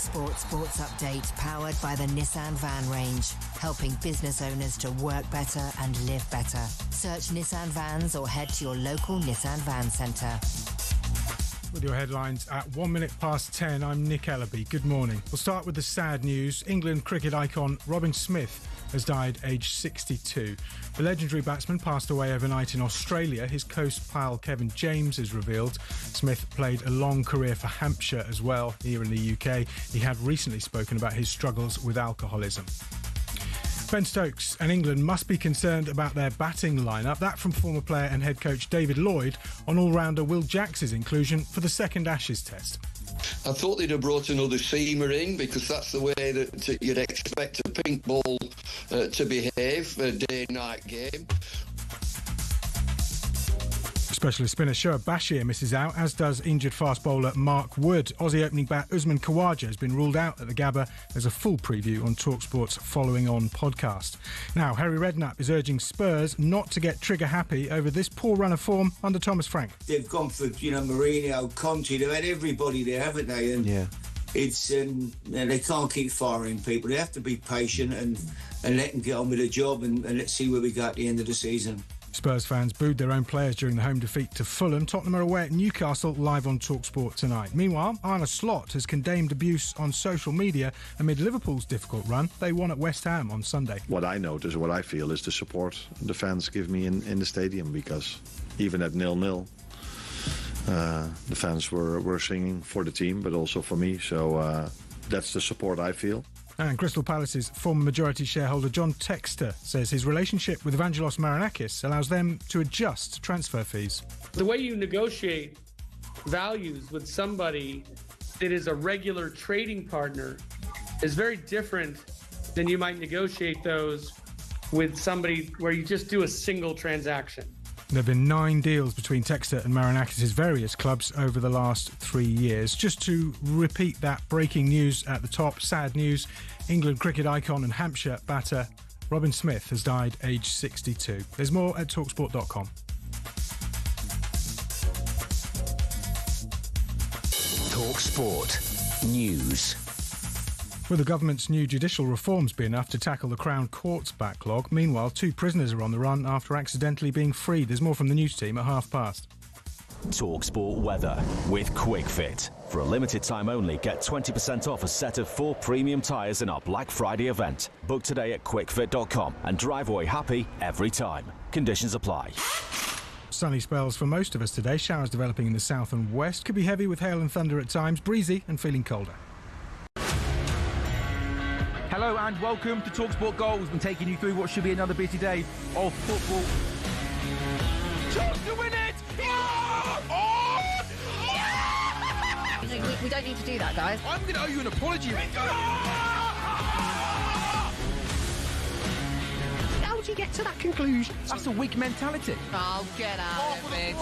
talkSPORT Sports Update, powered by the Nissan Van range, helping business owners to work better and live better. Search Nissan Vans or head to your local Nissan Van Centre. With your headlines at 1 minute past 10, I'm Nick Ellaby. Good morning. We'll start with the sad news. England cricket icon Robin Smith has died aged 62. The legendary batsman passed away overnight in Australia. His coast pal Kevin James is revealed. Smith played a long career for Hampshire as well here in the UK. He had recently spoken about his struggles with alcoholism. Ben Stokes and England must be concerned about their batting lineup. That from former player and head coach David Lloyd on all-rounder Will Jacks's inclusion for the second Ashes test. I thought they'd have brought another seamer in because that's the way that you'd expect a pink ball to behave, a day-night game. Specialist spinner Shoaib Bashir misses out, as does injured fast bowler Mark Wood. Aussie opening bat Usman Khawaja has been ruled out at the Gabba. There's a full preview on talkSPORT's Following On podcast. Now, Harry Redknapp is urging Spurs not to get trigger happy over this poor run of form under Thomas Frank. They've gone for, Mourinho, Conte, they've had everybody there, haven't they? And yeah. It's they can't keep firing people. They have to be patient and let them get on with the job and let's see where we go at the end of the season. Spurs fans booed their own players during the home defeat to Fulham. Tottenham are away at Newcastle, live on talkSPORT tonight. Meanwhile, Arne Slot has condemned abuse on social media amid Liverpool's difficult run. They won at West Ham on Sunday. What I notice, what I feel, is the support the fans give me in the stadium, because even at 0-0, the fans were singing for the team, but also for me. So that's the support I feel. And Crystal Palace's former majority shareholder John Textor says his relationship with Evangelos Marinakis allows them to adjust transfer fees. The way you negotiate values with somebody that is a regular trading partner is very different than you might negotiate those with somebody where you just do a single transaction. There have been 9 deals between Textor and Marinakis' various clubs over the last 3 years. Just to repeat that breaking news at the top, sad news, England cricket icon and Hampshire batter Robin Smith has died aged 62. There's more at talksport.com. talkSPORT News. Will the government's new judicial reforms be enough to tackle the Crown Court's backlog? Meanwhile, 2 prisoners are on the run after accidentally being freed. There's more from the news team at past. talkSPORT weather with QuickFit. For a limited time only, get 20% off a set of 4 premium tyres in our Black Friday event. Book today at quickfit.com and drive away happy every time. Conditions apply. Sunny spells for most of us today. Showers developing in the south and west. Could be heavy with hail and thunder at times. Breezy and feeling colder. Hello and welcome to talkSPORT Goals and taking you through what should be another busy day of football. Chance to win it! We don't need to do that, guys. I'm going to owe you an apology. How would you get to that conclusion? That's a weak mentality. Oh, get out of it.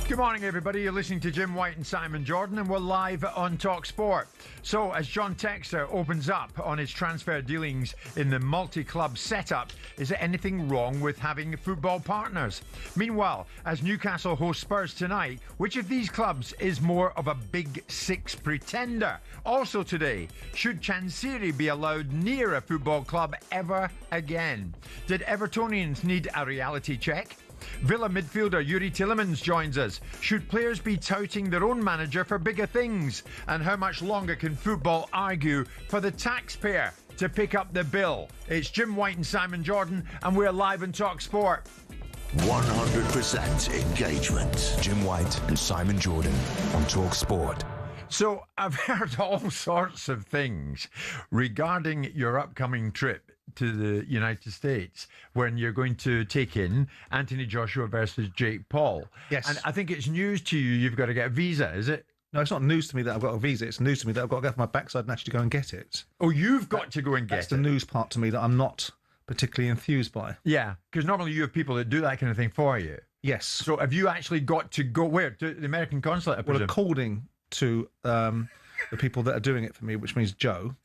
Good morning, everybody. You're listening to Jim White and Simon Jordan, and we're live on talkSPORT. So, as John Textor opens up on his transfer dealings in the multi-club setup, is there anything wrong with having football partners? Meanwhile, as Newcastle host Spurs tonight, which of these clubs is more of a Big Six pretender? Also today, should Chansiri be allowed near a football club ever again? Did Evertonians need a reality check? Villa midfielder Yuri Tillemans joins us. Should players be touting their own manager for bigger things? And how much longer can football argue for the taxpayer to pick up the bill? It's Jim White and Simon Jordan, and we're live on talkSPORT. 100% engagement. Jim White and Simon Jordan on talkSPORT. So I've heard all sorts of things regarding your upcoming trip to the United States when you're going to take in Anthony Joshua versus Jake Paul. Yes. And I think it's news to you. You've got to get a visa, is it? No, it's not news to me that I've got a visa. It's news to me that I've got to go off my backside and actually go and get it. Oh, you've got to go and get it. That's the news part to me that I'm not particularly enthused by. Yeah, because normally you have people that do that kind of thing for you. Yes. So have you actually got to go where? To the American consulate, I presume? Well, according to the people that are doing it for me, which means Joe.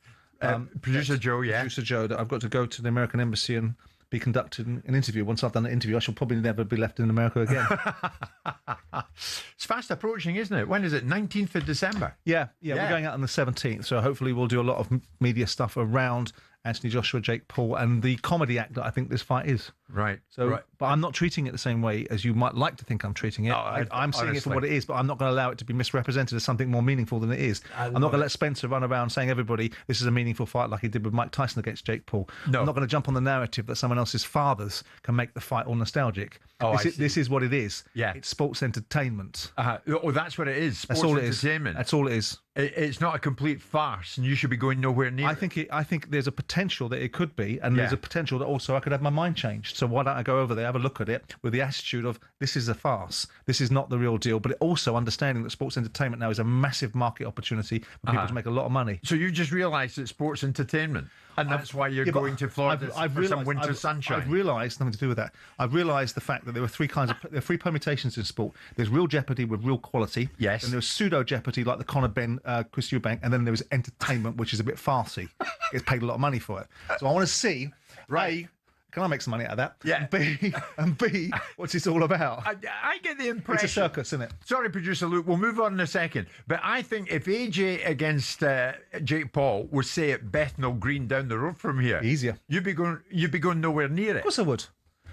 Producer Joe, yeah. Producer Joe, that I've got to go to the American embassy and be conducted an interview. Once I've done the interview, I shall probably never be left in America again. It's fast approaching, isn't it? When is it? 19th of December? Yeah. We're going out on the 17th, so hopefully we'll do a lot of media stuff around Anthony Joshua, Jake Paul, and the comedy act that I think this fight is. Right. But I'm not treating it the same way as you might like to think I'm treating it. I'm seeing it for what it is, but I'm not going to allow it to be misrepresented as something more meaningful than it is. I'm not going to let Spencer run around saying everybody this is a meaningful fight like he did with Mike Tyson against Jake Paul. No. I'm not going to jump on the narrative that someone else's fathers can make the fight all nostalgic. This is what it is. Yeah. It's sports entertainment. Oh, that's what it is. Sports entertainment. That's all it is. It's not a complete farce, and you should be going nowhere near it. I think there's a potential that it could be, and there's a potential that also I could have my mind changed. So why don't I go over there, have a look at it with the attitude of this is a farce, this is not the real deal, but also understanding that sports entertainment now is a massive market opportunity for people to make a lot of money. So you just realised it's sports entertainment, and that's why you're going to Florida for some winter sunshine. I've realised nothing to do with that. I've realised the fact that there were three permutations in sport. There's real jeopardy with real quality. Yes. And there's pseudo jeopardy like the Conor Benn, Chris Eubank, and then there was entertainment, which is a bit farcy. Gets paid a lot of money for it. So I want to see, A, can I make some money out of that? Yeah. And B, what's this all about? I get the impression... It's a circus, isn't it? Sorry, producer Luke, we'll move on in a second. But I think if AJ against Jake Paul was, say, at Bethnal Green down the road from here... Easier. You'd be going nowhere near it. Of course I would.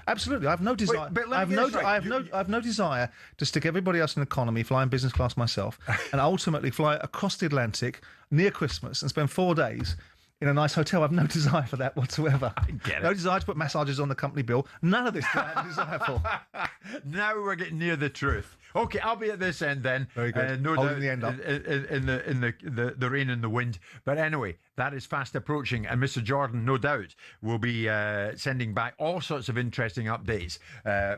Absolutely, I have no desire. I have no desire to stick everybody else in economy, fly in business class myself, and ultimately fly across the Atlantic near Christmas and spend 4 days in a nice hotel. I have no desire for that whatsoever. I get it. No desire to put massages on the company bill. None of this do I have a desire for. Now we're getting near the truth. Okay, I'll be at this end then. Very good. No Holding doubt the end up. in the rain and the wind. But anyway, that is fast approaching, and Mr. Jordan, no doubt, will be sending back all sorts of interesting updates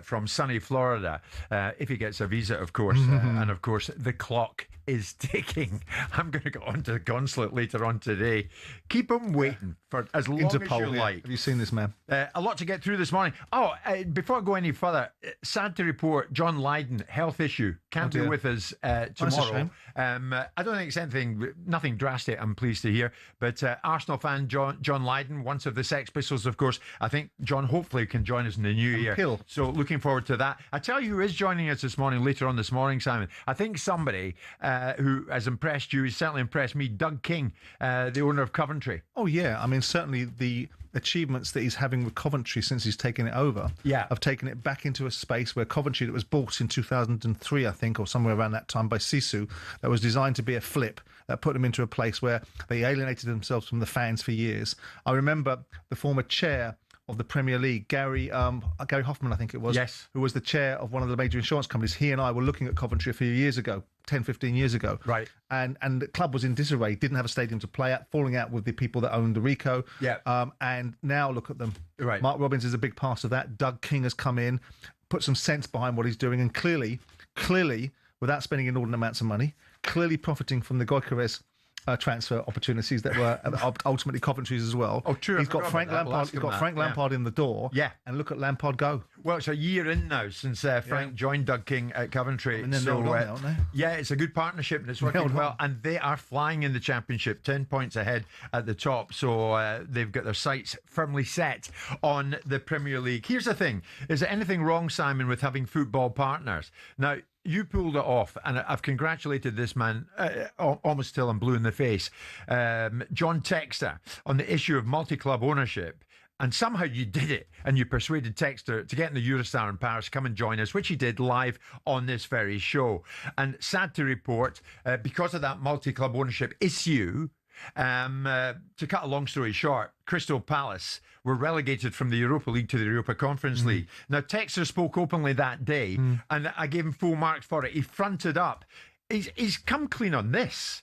from sunny Florida, if he gets a visa, of course. And of course, the clock is ticking. I'm going to go on to the consulate later on today. Keep him waiting for as long Interpol, as you like. Have you seen this man? A lot to get through this morning. Before I go any further, sad to report, John Lydon, health issue, can't be with us tomorrow. I don't think it's nothing drastic, I'm pleased to hear. But Arsenal fan John Lydon, once of the Sex Pistols, of course. I think John hopefully can join us in the new year. Hill. So looking forward to that. I tell you who is joining us this morning, later on this morning, Simon. I think somebody who has impressed you, has certainly impressed me, Doug King, the owner of Coventry. Oh, yeah. I mean, certainly the achievements that he's having with Coventry since he's taken it over have taken it back into a space where Coventry, that was bought in 2003, I think, or somewhere around that time by Sisu, that was designed to be a flip, that put them into a place where they alienated themselves from the fans for years. I remember the former chair of the Premier League, Gary Hoffman, I think it was, who was the chair of one of the major insurance companies. He and I were looking at Coventry a few years ago, 10, 15 years ago. Right. And the club was in disarray, didn't have a stadium to play at, falling out with the people that owned the Rico. Yeah. And now look at them. Right. Mark Robbins is a big part of that. Doug King has come in, put some sense behind what he's doing, and clearly, without spending inordinate amounts of money, clearly profiting from the Gyökeres transfer opportunities that were ultimately Coventry's as well. Oh, true. He's got Frank Lampard. He's got Frank Lampard in the door. Yeah. And look at Lampard go. Well, it's a year in now since Frank joined Doug King at Coventry. And then they're on, aren't they? Yeah, it's a good partnership and it's working well. And they are flying in the Championship, 10 points ahead at the top. So they've got their sights firmly set on the Premier League. Here's the thing. Is there anything wrong, Simon, with having football partners? Now, you pulled it off, and I've congratulated this man almost till I'm blue in the face, John Texter, on the issue of multi-club ownership. And somehow you did it, and you persuaded Texter to get in the Eurostar in Paris, come and join us, which he did live on this very show. And sad to report, because of that multi-club ownership issue, to cut a long story short, Crystal Palace were relegated from the Europa League to the Europa Conference League. Now, Texter spoke openly that day, and I gave him full marks for it. He fronted up. He's come clean on this.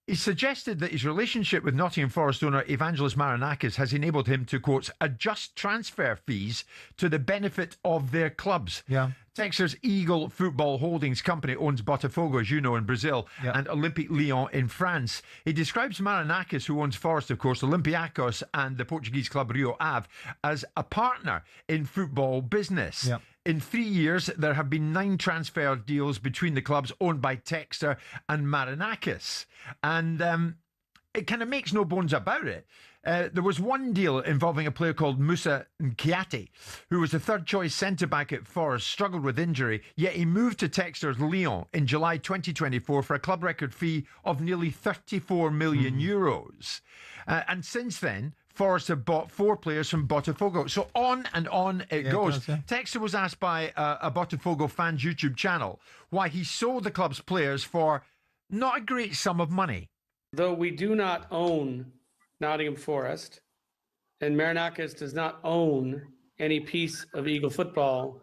He suggested that his relationship with Nottingham Forest owner Evangelos Marinakis has enabled him to, quote, adjust transfer fees to the benefit of their clubs. Yeah. Texas Eagle Football Holdings Company owns Botafogo, as you know, in Brazil, and Olympique Lyon in France. He describes Marinakis, who owns Forest, of course, Olympiacos and the Portuguese club Rio Ave, as a partner in football business. Yeah. In 3 years, there have been 9 transfer deals between the clubs owned by Textor and Marinakis. And it kind of makes no bones about it. There was one deal involving a player called Musa Nkiati, who was the third-choice centre-back at Forest, struggled with injury, yet he moved to Textor's Lyon in July 2024 for a club record fee of nearly 34 million euros. And since then, Forest have bought 4 players from Botafogo. So on and on it goes. It does, yeah. Textor was asked by a Botafogo fans YouTube channel why he sold the club's players for not a great sum of money. Though we do not own Nottingham Forest, and Marinakis does not own any piece of Eagle football,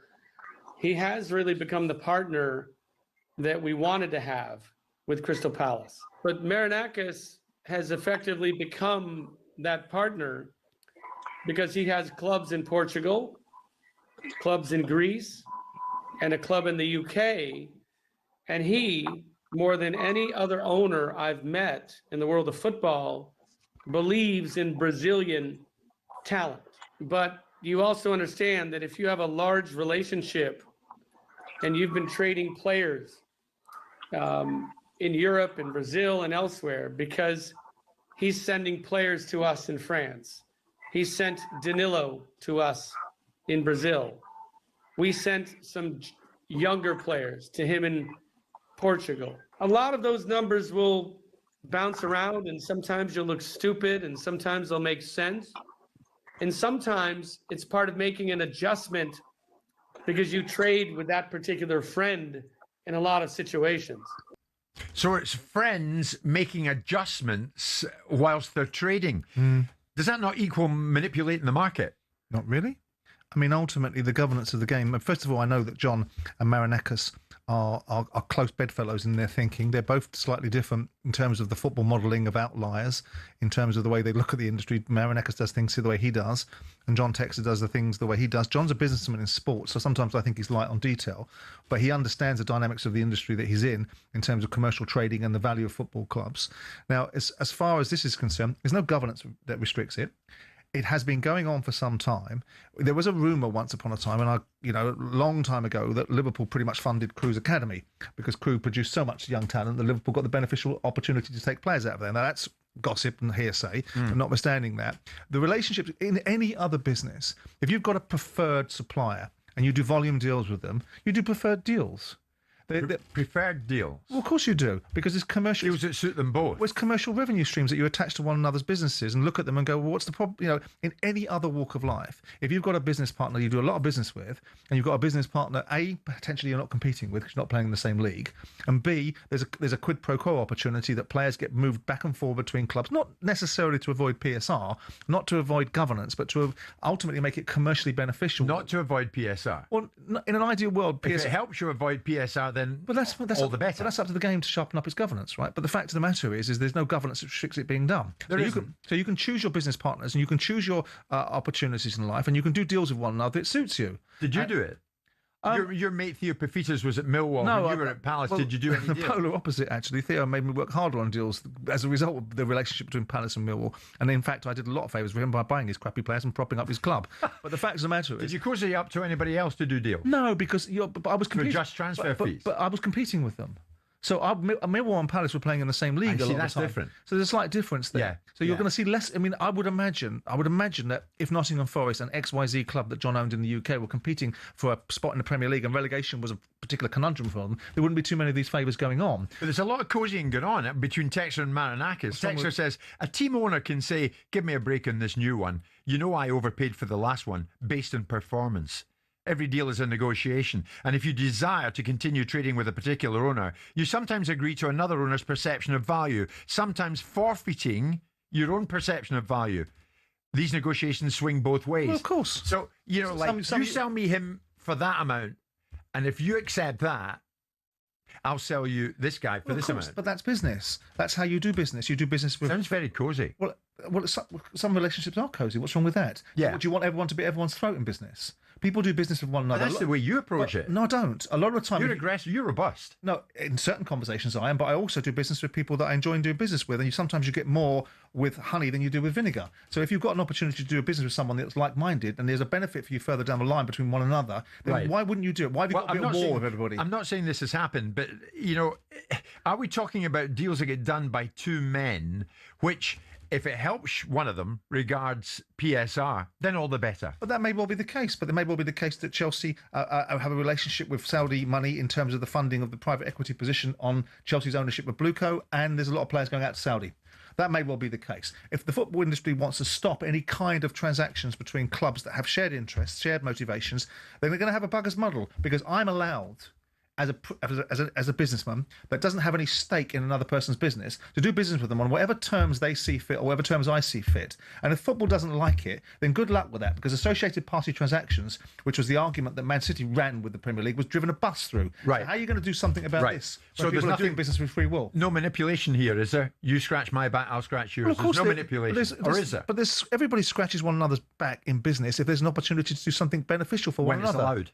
he has really become the partner that we wanted to have with Crystal Palace. But Marinakis has effectively become that partner because he has clubs in Portugal, clubs in Greece, and a club in the UK. And he, more than any other owner I've met in the world of football, believes in Brazilian talent. But you also understand that if you have a large relationship and you've been trading players in Europe and Brazil and elsewhere, because he's sending players to us in France. He sent Danilo to us in Brazil. We sent some younger players to him in Portugal. A lot of those numbers will bounce around, and sometimes you'll look stupid, and sometimes they'll make sense. And sometimes it's part of making an adjustment because you trade with that particular friend in a lot of situations. So it's friends making adjustments whilst they're trading. Does that not equal manipulating the market? Not really. I mean, ultimately, the governance of the game. First of all, I know that John and Marinakis are close bedfellows in their thinking. They're both slightly different in terms of the football modelling of outliers, in terms of the way they look at the industry. Marinakis does things the way he does, and John Textor does the things the way he does. John's a businessman in sports, so sometimes I think he's light on detail, but he understands the dynamics of the industry that he's in terms of commercial trading and the value of football clubs. Now, as far as this is concerned, there's no governance that restricts it. It has been going on for some time. There was a rumour once upon a time, and a long time ago, that Liverpool pretty much funded Crewe's academy because Crewe produced so much young talent that Liverpool got the beneficial opportunity to take players out of there. Now, that's gossip and hearsay, but notwithstanding that, the relationships in any other business, if you've got a preferred supplier and you do volume deals with them, you do preferred deals. Preferred deals? Well, of course you do, because it's commercial. Deals that suit them both. Well, it's commercial revenue streams that you attach to one another's businesses and look at them and go, well, what's the problem? In any other walk of life, if you've got a business partner you do a lot of business with, and you've got a business partner, A, potentially you're not competing with because you're not playing in the same league, and B, there's a quid pro quo opportunity that players get moved back and forth between clubs, not necessarily to avoid PSR, not to avoid governance, but to ultimately make it commercially beneficial. Not to avoid PSR. Well, in an ideal world, PSR... If it helps you avoid PSR, then that's all the better. But that's up to the game to sharpen up its governance, right? But the fact of the matter is there's no governance that restricts it being done. So you can choose your business partners and you can choose your opportunities in life and you can do deals with one another. It suits you. Did you do it? Your mate Theo Pafitas was at Millwall. No, when you were at Palace. Did you do any the deals? polar opposite, actually. Theo made me work harder on deals as a result of the relationship between Palace and Millwall. And in fact, I did a lot of favours for him by buying his crappy players and propping up his club. But the fact of the matter is... Did you cozy up to anybody else to do deals? No, because I was competing... For just transfer fees? But I was competing with them. So Millwall and Palace were playing in the same league a lot of the time. That's different. So there's a slight difference there. Yeah. So you're going to see less. I mean, I would imagine that if Nottingham Forest, an XYZ club that John owned in the UK, were competing for a spot in the Premier League and relegation was a particular conundrum for them, there wouldn't be too many of these favours going on. But there's a lot of cozying going on between Textor and Marinakis. Textor says, a team owner can say, give me a break on this new one. You know I overpaid for the last one based on performance. Every deal is a negotiation, and if you desire to continue trading with a particular owner, you sometimes agree to another owner's perception of value, sometimes forfeiting your own perception of value. These negotiations swing both ways. Well, of course. So, you sell me him for that amount, and if you accept that, I'll sell you this guy for this amount. But that's business. That's how you do business. You do business with... Sounds very cosy. Well, some relationships are cosy. What's wrong with that? Yeah. Do you want everyone to be everyone's throat in business? People do business with one another. That's the way you approach it. No, I don't. A lot of the time... You're aggressive. You're robust. No, in certain conversations I am, but I also do business with people that I enjoy doing business with, and sometimes you get more with honey than you do with vinegar. So if you've got an opportunity to do a business with someone that's like-minded, and there's a benefit for you further down the line between one another, then why wouldn't you do it? Why have you got to be at war with everybody? I'm not saying this has happened, but, you know, are we talking about deals that get done by two men, which... if it helps one of them regards PSR, then all the better. But that may well be the case. But it may well be the case that Chelsea have a relationship with Saudi money in terms of the funding of the private equity position on Chelsea's ownership of Blueco, and there's a lot of players going out to Saudi. That may well be the case. If the football industry wants to stop any kind of transactions between clubs that have shared interests, shared motivations, then they're going to have a bugger's muddle, because I'm allowed... as a businessman that doesn't have any stake in another person's business, to do business with them on whatever terms they see fit or whatever terms I see fit. And if football doesn't like it, then good luck with that, because associated party transactions, which was the argument that Man City ran with the Premier League, was driven a bus through. Right. So how are you going to do something about this? So people are doing business with free will. No manipulation here, is there? You scratch my back, I'll scratch yours. Well, there's no manipulation. Or is there? But everybody scratches one another's back in business if there's an opportunity to do something beneficial for one another. When it's allowed.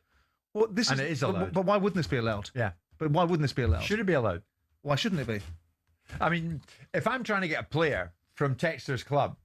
Well, it is allowed. But why wouldn't this be allowed? Yeah. But why wouldn't this be allowed? Should it be allowed? Why shouldn't it be? I mean, if I'm trying to get a player from Texter's club,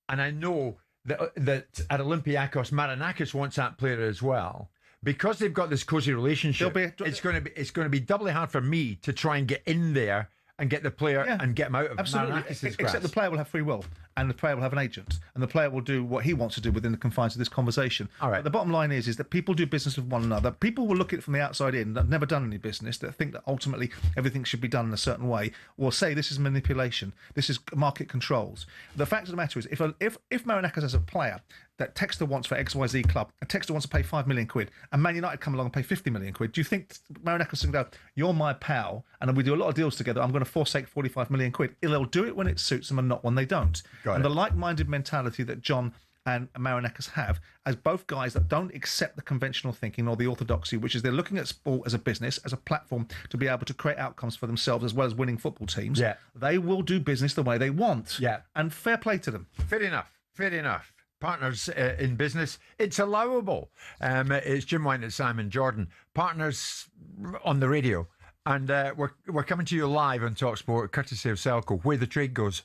and I know that at Olympiacos, Marinakis wants that player as well, because they've got this cosy relationship, it's going to be doubly hard for me to try and get in there and get the player and get him out of Marinakis' grasp. Except the player will have free will, and the player will have an agent, and the player will do what he wants to do within the confines of this conversation. All right. But the bottom line is that people do business with one another. People will look at it from the outside in, that have never done any business, that think that ultimately everything should be done in a certain way, will say this is manipulation, this is market controls. The fact of the matter is, if Marinakis has a player that Textor wants for XYZ club, and Textor wants to pay 5 million quid, and Man United come along and pay 50 million quid, do you think Marinakis can go, you're my pal, and we do a lot of deals together, I'm going to forsake 45 million quid? They'll do it when it suits them and not when they don't. The like-minded mentality that John and Marinakis have, as both guys that don't accept the conventional thinking or the orthodoxy, which is they're looking at sport as a business, as a platform to be able to create outcomes for themselves as well as winning football teams, they will do business the way they want. Yeah. And fair play to them. Fair enough. Partners in business, it's allowable. It's Jim White and Simon Jordan, partners on the radio. And we're coming to you live on talkSPORT, courtesy of Selco, where the trade goes.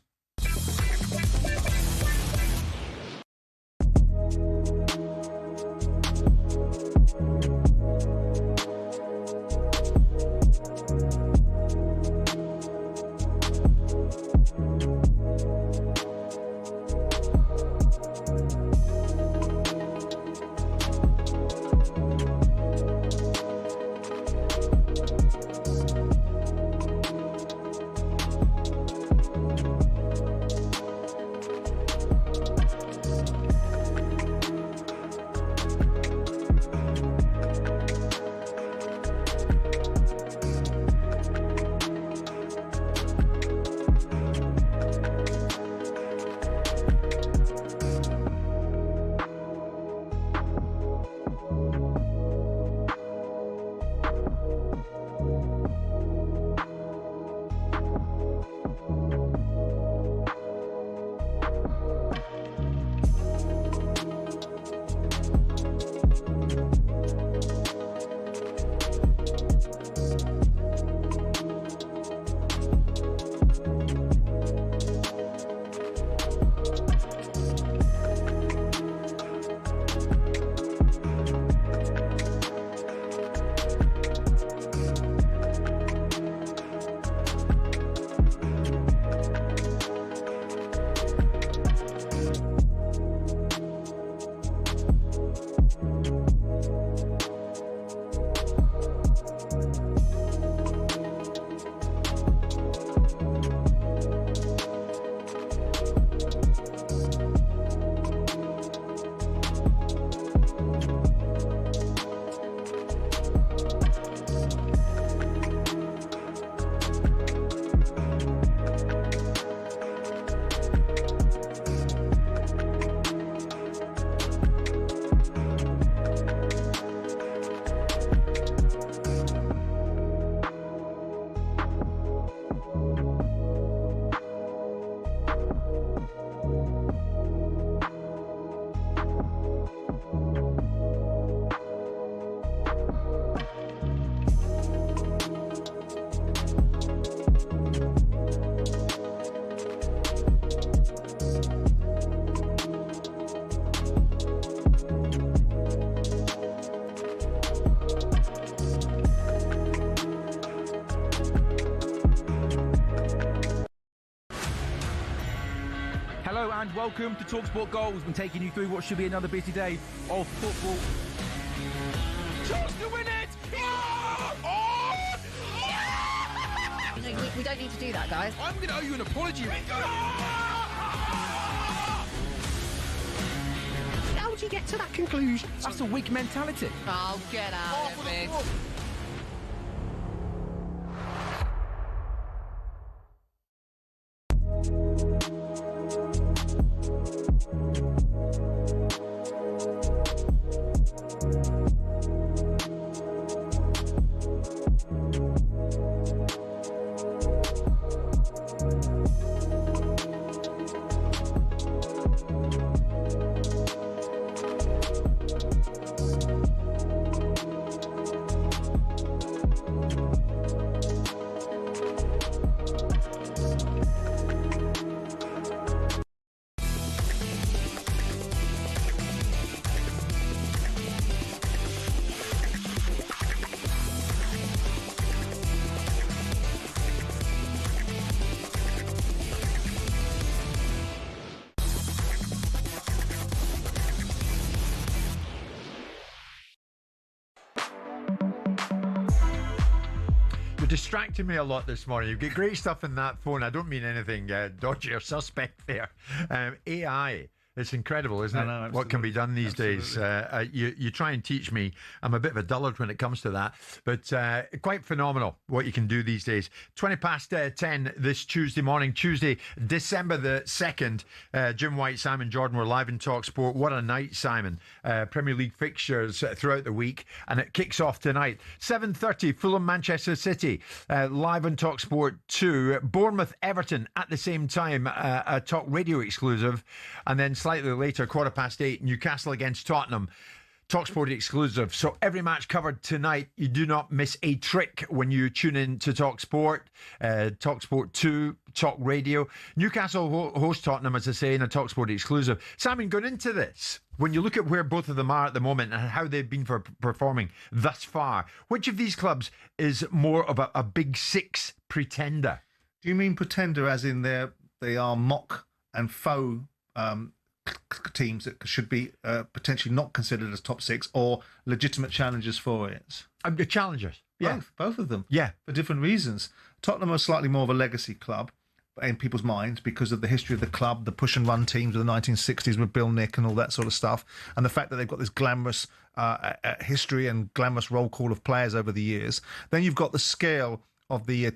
Hello and welcome to talkSPORT Goals. We're taking you through what should be another busy day of football. Chance to win it! We don't need to do that, guys. I'm going to owe you an apology. How do you get to that conclusion? That's a weak mentality. Oh, get out of it. Distracting me a lot this morning. You've got great stuff in that phone. I don't mean anything dodgy or suspect there. AI, it's incredible, isn't it? What can be done these days. You try and teach me. I'm a bit of a dullard when it comes to that, but quite phenomenal what you can do these days. 20 past 10 this Tuesday morning, Tuesday, December the 2nd. Jim White, Simon Jordan, we're live in talkSPORT. What a night, Simon. Premier League fixtures throughout the week, and it kicks off tonight. 7:30, Fulham, Manchester City, live on talkSPORT 2. Bournemouth, Everton at the same time, a Talk Radio exclusive. And then slightly later, 8:15, Newcastle against Tottenham. talkSPORT exclusive. So every match covered tonight. You do not miss a trick when you tune in to talkSPORT, talkSPORT 2, Talk Radio. Newcastle host Tottenham, as I say, in a talkSPORT exclusive. Simon, going into this, when you look at where both of them are at the moment and how they've been performing thus far, which of these clubs is more of a big six pretender? Do you mean pretender as in they are mock and faux teams that should be potentially not considered as top six, or legitimate challengers for it? The challengers, yeah. Both of them. Yeah. For different reasons. Tottenham are slightly more of a legacy club in people's minds because of the history of the club, the push and run teams of the 1960s with Bill Nick and all that sort of stuff, and the fact that they've got this glamorous history and glamorous roll call of players over the years. Then you've got the scale of the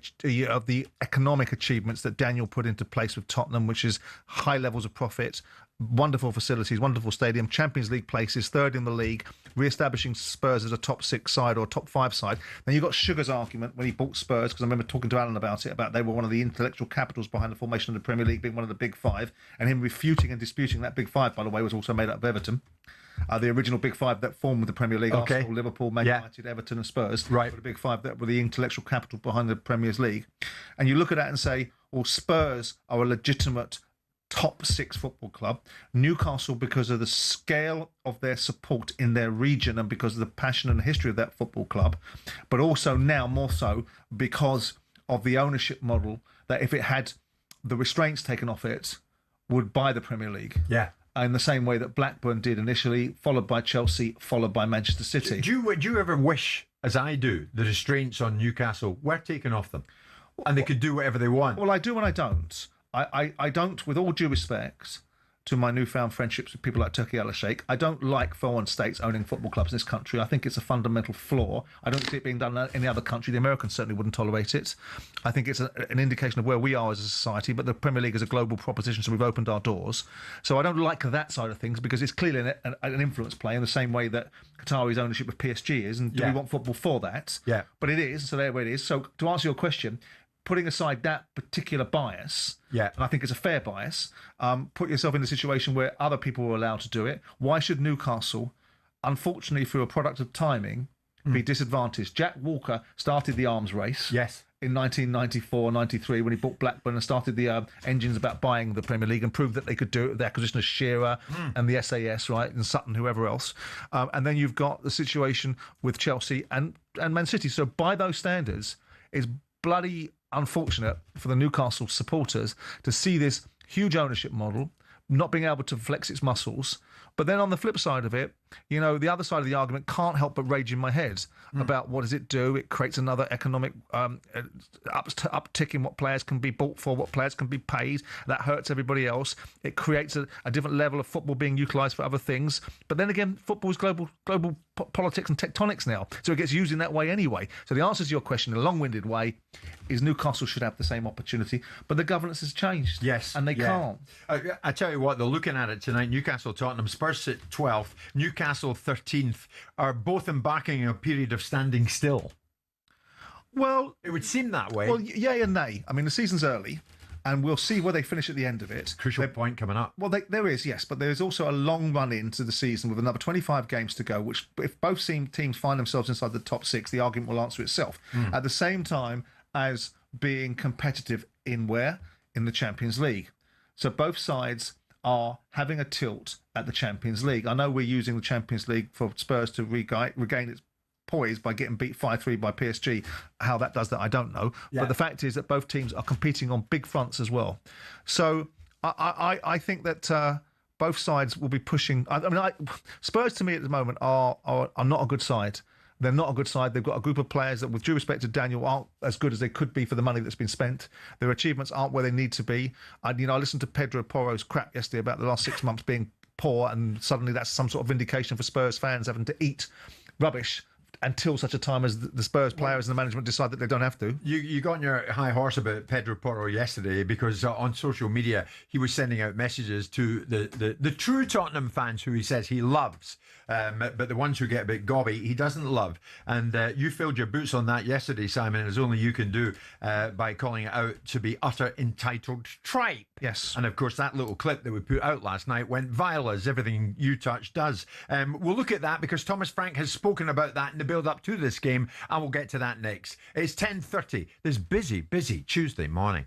economic achievements that Daniel put into place with Tottenham, which is high levels of profit, wonderful facilities, wonderful stadium, Champions League places, third in the league, re-establishing Spurs as a top six side or top five side. Then you've got Sugar's argument when he bought Spurs, because I remember talking to Alan about it, about they were one of the intellectual capitals behind the formation of the Premier League, being one of the big five, and him refuting and disputing that big five, by the way, was also made up of Everton. The original big five that formed the Premier League, okay. Arsenal, Liverpool, Man United, Everton and Spurs, right, were the big five that were the intellectual capital behind the Premier League. And you look at that and say, well, Spurs are a legitimate top six football club. Newcastle, because of the scale of their support in their region and because of the passion and history of that football club, but also now more so because of the ownership model that if it had the restraints taken off it, would buy the Premier League. Yeah. In the same way that Blackburn did initially, followed by Chelsea, followed by Manchester City. Do you ever wish, as I do, the restraints on Newcastle were taken off them and they could do whatever they want? Well, I do and I don't. I don't, with all due respect to my newfound friendships with people like Turki Al-Sheikh, I don't like foreign states owning football clubs in this country. I think it's a fundamental flaw. I don't see it being done in any other country. The Americans certainly wouldn't tolerate it. I think it's an indication of where we are as a society, but the Premier League is a global proposition, so we've opened our doors. So I don't like that side of things because it's clearly an influence play in the same way that Qatari's ownership of PSG is, and do we want football for that? Yeah. But it is, so there it is. So to answer your question, putting aside that particular bias, and I think it's a fair bias, put yourself in a situation where other people were allowed to do it. Why should Newcastle, unfortunately through a product of timing, be disadvantaged? Jack Walker started the arms race in 1994-93 when he bought Blackburn and started the engines about buying the Premier League and proved that they could do it with the acquisition of Shearer and the SAS, right, and Sutton, whoever else. And then you've got the situation with Chelsea and Man City. So by those standards, it's bloody unfortunate for the Newcastle supporters to see this huge ownership model, not being able to flex its muscles. But then on the flip side of it, you know, the other side of the argument can't help but rage in my head about what does it do? It creates another economic uptick in what players can be bought for, what players can be paid. That hurts everybody else. It creates a different level of football being utilised for other things. But then again, football is global politics and tectonics now, so it gets used in that way anyway. So the answer to your question in a long-winded way is Newcastle should have the same opportunity, but the governance has changed. Yes. And they can't. I tell you what, they're looking at it tonight. Newcastle, Tottenham, Spurs at 12th, Newcastle 13th, are both embarking on a period of standing still. Well, it would seem that way. Well, yay and nay. I mean, the season's early, and we'll see where they finish at the end of it. Crucial point coming up. Well, there is, yes, but there is also a long run into the season with another 25 games to go, which if both teams find themselves inside the top 6, the argument will answer itself. At the same time as being competitive in where? In the Champions League. So both sides are having a tilt at the Champions League. I know we're using the Champions League for Spurs to regain its poise by getting beat 5-3 by PSG. How that does that, I don't know. Yeah. But the fact is that both teams are competing on big fronts as well. So I think that both sides will be pushing. Spurs to me at the moment are not a good side. They're not a good side. They've got a group of players that, with due respect to Daniel, aren't as good as they could be for the money that's been spent. Their achievements aren't where they need to be. I listened to Pedro Porro's crap yesterday about the last 6 months being poor, and suddenly that's some sort of vindication for Spurs fans having to eat rubbish until such a time as the Spurs players and the management decide that they don't have to. You got on your high horse about Pedro Porro yesterday because on social media he was sending out messages to the true Tottenham fans who he says he loves, but the ones who get a bit gobby he doesn't love. And you filled your boots on that yesterday, Simon, as only you can do by calling it out to be utter entitled tripe. Yes. And of course that little clip that we put out last night went viral, as everything you touch does. We'll look at that because Thomas Frank has spoken about that in the build up to this game, and we'll get to that next. It's 10:30 this busy Tuesday morning.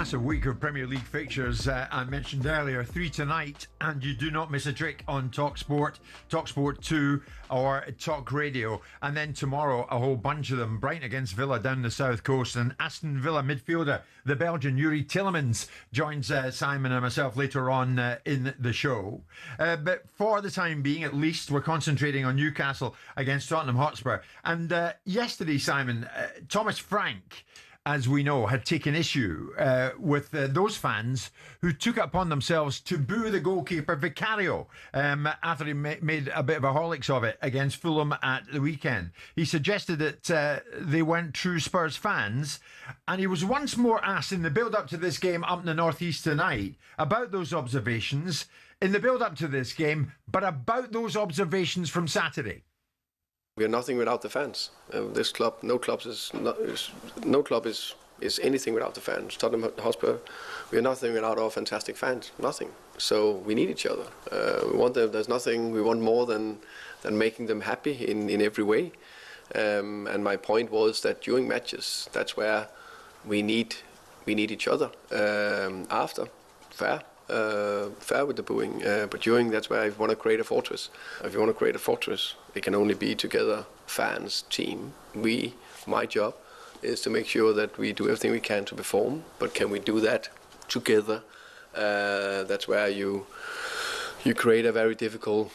massive week of Premier League fixtures. I mentioned earlier, 3 tonight, and you do not miss a trick on talkSPORT, talkSPORT 2 or Talk Radio. And then tomorrow, a whole bunch of them. Brighton against Villa down the south coast, and Aston Villa midfielder, the Belgian Yuri Tillemans, joins Simon and myself later on in the show. But for the time being, at least, we're concentrating on Newcastle against Tottenham Hotspur. And yesterday, Simon, Thomas Frank, as we know, had taken issue with those fans who took it upon themselves to boo the goalkeeper Vicario after he made a bit of a Horlicks of it against Fulham at the weekend. He suggested that they weren't true Spurs fans, and he was once more asked in the build-up to this game up in the northeast tonight about those observations in the build-up to this game, but about those observations from Saturday. We are nothing without the fans. This club, no club is anything without the fans. Tottenham Hotspur, we are nothing without our fantastic fans. Nothing. So we need each other. We want them. There's nothing we want more than making them happy in every way. And my point was that during matches, that's where we need each other. After, fair with the booing, but during, that's where I want to create a fortress. If you want to create a fortress, it can only be together, fans, team. My job is to make sure that we do everything we can to perform, but can we do that together? That's where you create a very difficult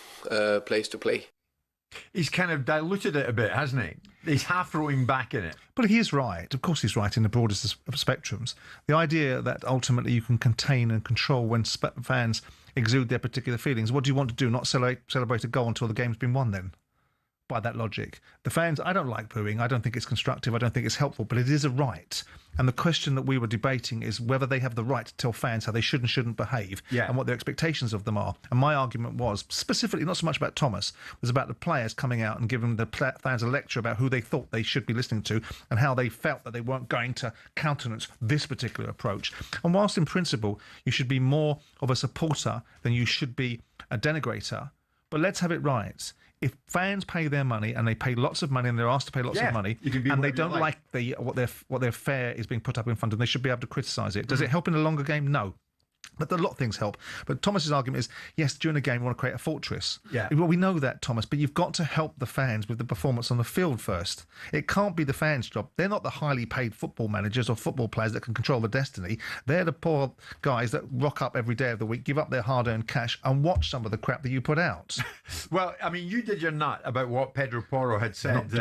place to play. He's kind of diluted it a bit, hasn't he? He's half throwing back in it. But he is right. Of course he's right in the broadest of spectrums. The idea that ultimately you can contain and control when fans exude their particular feelings. What do you want to do? Not celebrate a goal until the game's been won then? By that logic. The fans, I don't like booing. I don't think it's constructive. I don't think it's helpful, but it is a right. And the question that we were debating is whether they have the right to tell fans how they should and shouldn't behave and what their expectations of them are. And my argument was, specifically, not so much about Thomas, was about the players coming out and giving the fans a lecture about who they thought they should be listening to and how they felt that they weren't going to countenance this particular approach. And whilst in principle, you should be more of a supporter than you should be a denigrator, but let's have it right. If fans pay their money and they pay lots of money and they're asked to pay lots of money and they don't like what their fare is being put up in front of them, they should be able to criticise it. Does it help in a longer game? No. But a lot of things help. But Thomas's argument is, yes, during a game we want to create a fortress. Yeah. Well, we know that, Thomas, but you've got to help the fans with the performance on the field first. It can't be the fans' job. They're not the highly paid football managers or football players that can control the destiny. They're the poor guys that rock up every day of the week, give up their hard-earned cash and watch some of the crap that you put out. Well, I mean, you did your nut about what Pedro Porro had said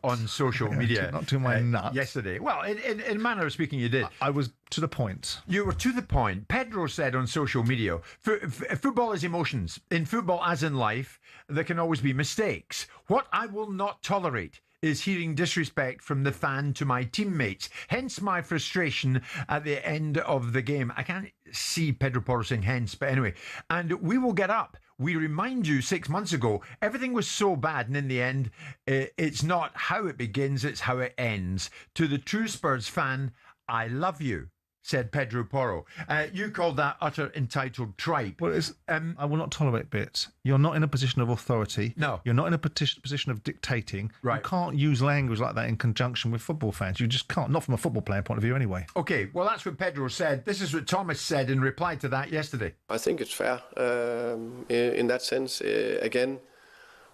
on social media. Not to my nut. Yesterday. Well, in a manner of speaking, you did. I was to the point. You were to the point. Pedro said on social media, football is emotions. In football, as in life, there can always be mistakes. What I will not tolerate is hearing disrespect from the fan to my teammates. Hence my frustration at the end of the game. I can't see Pedro Porro saying hence, but anyway. And we will get up. We remind you 6 months ago, everything was so bad, and in the end, it's not how it begins, it's how it ends. To the true Spurs fan, I love you, said Pedro Porro. You called that utter entitled tripe. Well, I will not tolerate bits. You're not in a position of authority. No. You're not in a position of dictating. Right. You can't use language like that in conjunction with football fans. You just can't. Not from a football player point of view anyway. Okay, well, that's what Pedro said. This is what Thomas said in reply to that yesterday. I think it's fair. In that sense, again,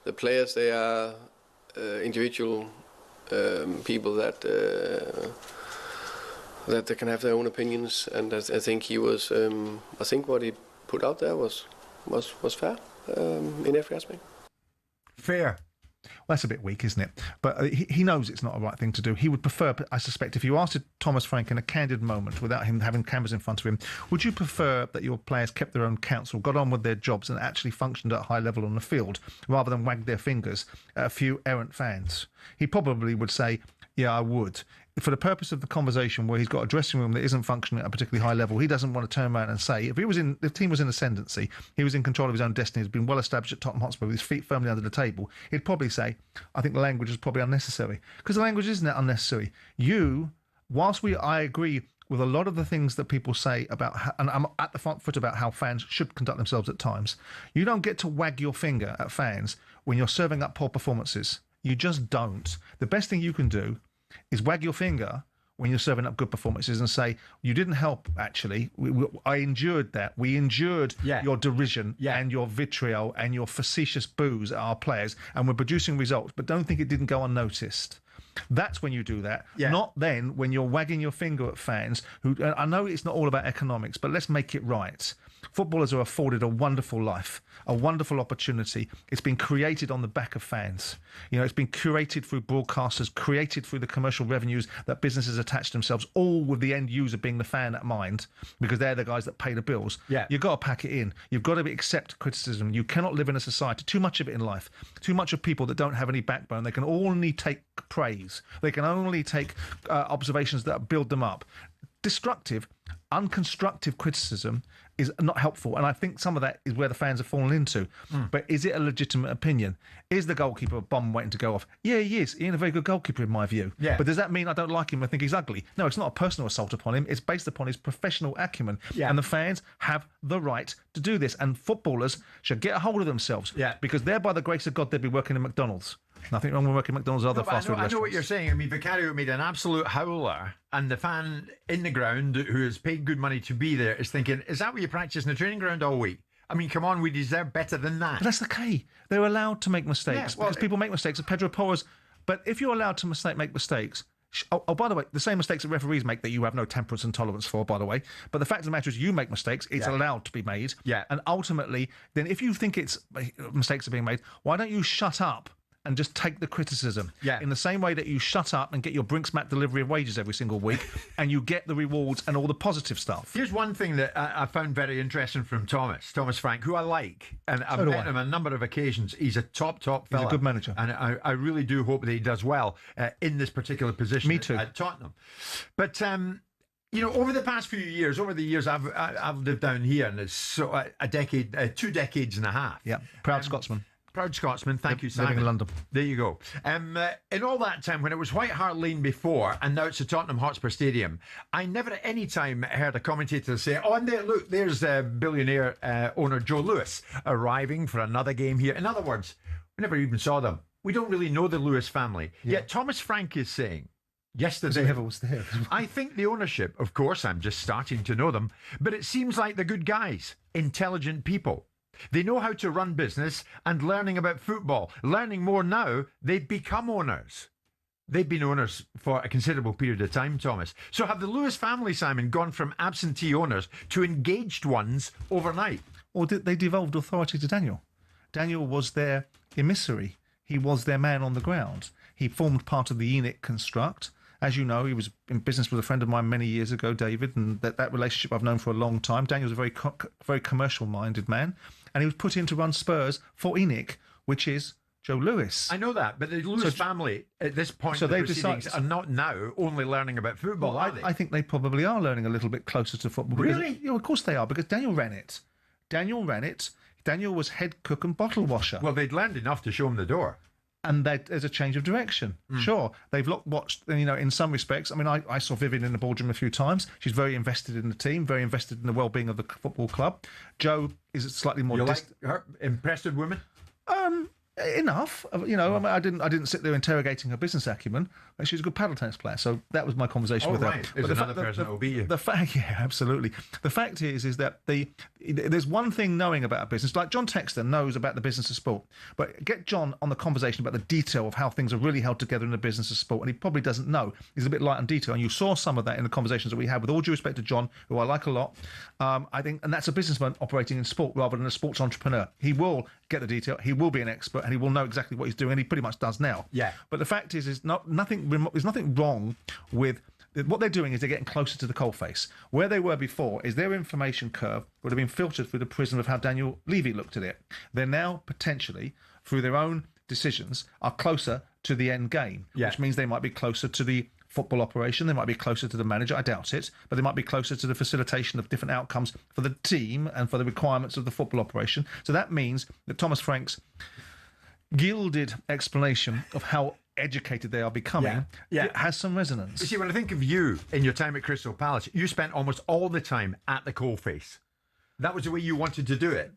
the players, they are individual people that they can have their own opinions, and I think he was. I think what he put out there was fair in every aspect. Fair. Well, that's a bit weak, isn't it? But he knows it's not the right thing to do. He would prefer, I suspect, if you asked Thomas Frank in a candid moment without him having cameras in front of him, would you prefer that your players kept their own counsel, got on with their jobs and actually functioned at a high level on the field, rather than wag their fingers at a few errant fans? He probably would say, yeah, I would. For the purpose of the conversation where he's got a dressing room that isn't functioning at a particularly high level, he doesn't want to turn around and say, if the team was in ascendancy, he was in control of his own destiny, has been well established at Tottenham Hotspur with his feet firmly under the table, he'd probably say, I think the language is probably unnecessary. Because the language isn't that unnecessary. I agree with a lot of the things that people say about, and I'm at the front foot about how fans should conduct themselves at times. You don't get to wag your finger at fans when you're serving up poor performances. You just don't. The best thing you can do is wag your finger when you're serving up good performances and say, you didn't help, actually. I endured that. We endured your derision and your vitriol and your facetious boos at our players, and we're producing results, but don't think it didn't go unnoticed. That's when you do that. Not then when you're wagging your finger at fans who, I know it's not all about economics, but let's make it right. Footballers are afforded a wonderful life, a wonderful opportunity. It's been created on the back of fans. You know, it's been curated through broadcasters, created through the commercial revenues that businesses attach themselves, all with the end user being the fan at mind, because they're the guys that pay the bills. You've got to pack it in. You've got to accept criticism. You cannot live in a society, too much of it in life, too much of people that don't have any backbone. They can only take praise. They can only take observations that build them up. Destructive, unconstructive criticism is not helpful, and I think some of that is where the fans have fallen into. But is it a legitimate opinion? Is the goalkeeper a bomb waiting to go off? Yeah, he is. He's a very good goalkeeper in my view. But does that mean I don't like him? I think he's ugly? No, it's not a personal assault upon him. It's based upon his professional acumen, and the fans have the right to do this, and footballers should get a hold of themselves, because they're, by the grace of God, they'd be working in McDonald's. Nothing wrong with working at McDonald's or other fast food restaurants. I know what you're saying. I mean, Vicario made an absolute howler, and the fan in the ground who has paid good money to be there is thinking, is that what you practice in the training ground all week? I mean, come on, we deserve better than that. But that's the key. They're allowed to make mistakes, because people make mistakes. Pedro Porro's. But if you're allowed to make mistakes... Oh, by the way, the same mistakes that referees make that you have no temperance and tolerance for, by the way. But the fact of the matter is you make mistakes. It's allowed to be made. And ultimately, then if you think mistakes are being made, why don't you shut up and just take the criticism? In the same way that you shut up and get your Brinks-Mac delivery of wages every single week and you get the rewards and all the positive stuff. Here's one thing that I found very interesting from Thomas Frank, who I like, and I've met him on a number of occasions. He's a top fella. He's a good manager. And I really do hope that he does well in this particular position. Me too. At Tottenham. But... you know, over the past few years, I've lived down here, and it's a decade, 2 decades and a half. Proud Scotsman. Proud Scotsman, thank you, Simon. Living in London. There you go. In all that time, when it was White Hart Lane before, and now it's the Tottenham Hotspur Stadium, I never at any time heard a commentator say, oh, and there's billionaire owner Joe Lewis arriving for another game here. In other words, we never even saw them. We don't really know the Lewis family. Yet Thomas Frank is saying, yesterday, never was there. I think the ownership, of course, I'm just starting to know them, but it seems like they're good guys, intelligent people. They know how to run business and learning about football. Learning more now, they've become owners. They've been owners for a considerable period of time, Thomas. So have the Lewis family, Simon, gone from absentee owners to engaged ones overnight? Or they devolved authority to Daniel. Daniel was their emissary. He was their man on the ground. He formed part of the ENIC construct. As you know, he was in business with a friend of mine many years ago, David, and that relationship I've known for a long time. Daniel's a very commercial-minded man, and he was put in to run Spurs for ENIC, which is Joe Lewis. I know that, but the Lewis family at this point in the proceedings are not now only learning about football, are they? I think they probably are learning a little bit closer to football. Really? Of course they are, because Daniel ran it. Daniel was head cook and bottle washer. Well, they'd learned enough to show him the door. And there's a change of direction. Sure, they've watched, you know, in some respects. I mean, I saw Vivian in the boardroom a few times. She's very invested in the team, very invested in the well-being of the football club. Joe is slightly more... like her? Impressive woman? Enough, you know. I mean, I didn't sit there interrogating her business acumen. She's a good paddle tennis player, so that was my conversation with her. There's another person that will be you. The fact, absolutely. The fact is that there's one thing knowing about a business. Like John Textor knows about the business of sport, but get John on the conversation about the detail of how things are really held together in the business of sport, and he probably doesn't know. He's a bit light on detail, and you saw some of that in the conversations that we had. With all due respect to John, who I like a lot, I think, and that's a businessman operating in sport rather than a sports entrepreneur. He will get the detail. He will be an expert, and he will know exactly what he's doing, and he pretty much does now. But the fact is nothing wrong with what they're doing. Is they're getting closer to the coalface. Where they were before is their information curve would have been filtered through the prism of how Daniel Levy looked at it. They're now potentially, through their own decisions, are closer to the end game, which means they might be closer to the football operation. They might be closer to the manager. I doubt it, but they might be closer to the facilitation of different outcomes for the team and for the requirements of the football operation. So that means that Thomas Frank's gilded explanation of how educated they are becoming it has some resonance. You see, when I think of you in your time at Crystal Palace, you spent almost all the time at the coalface. That was the way you wanted to do it.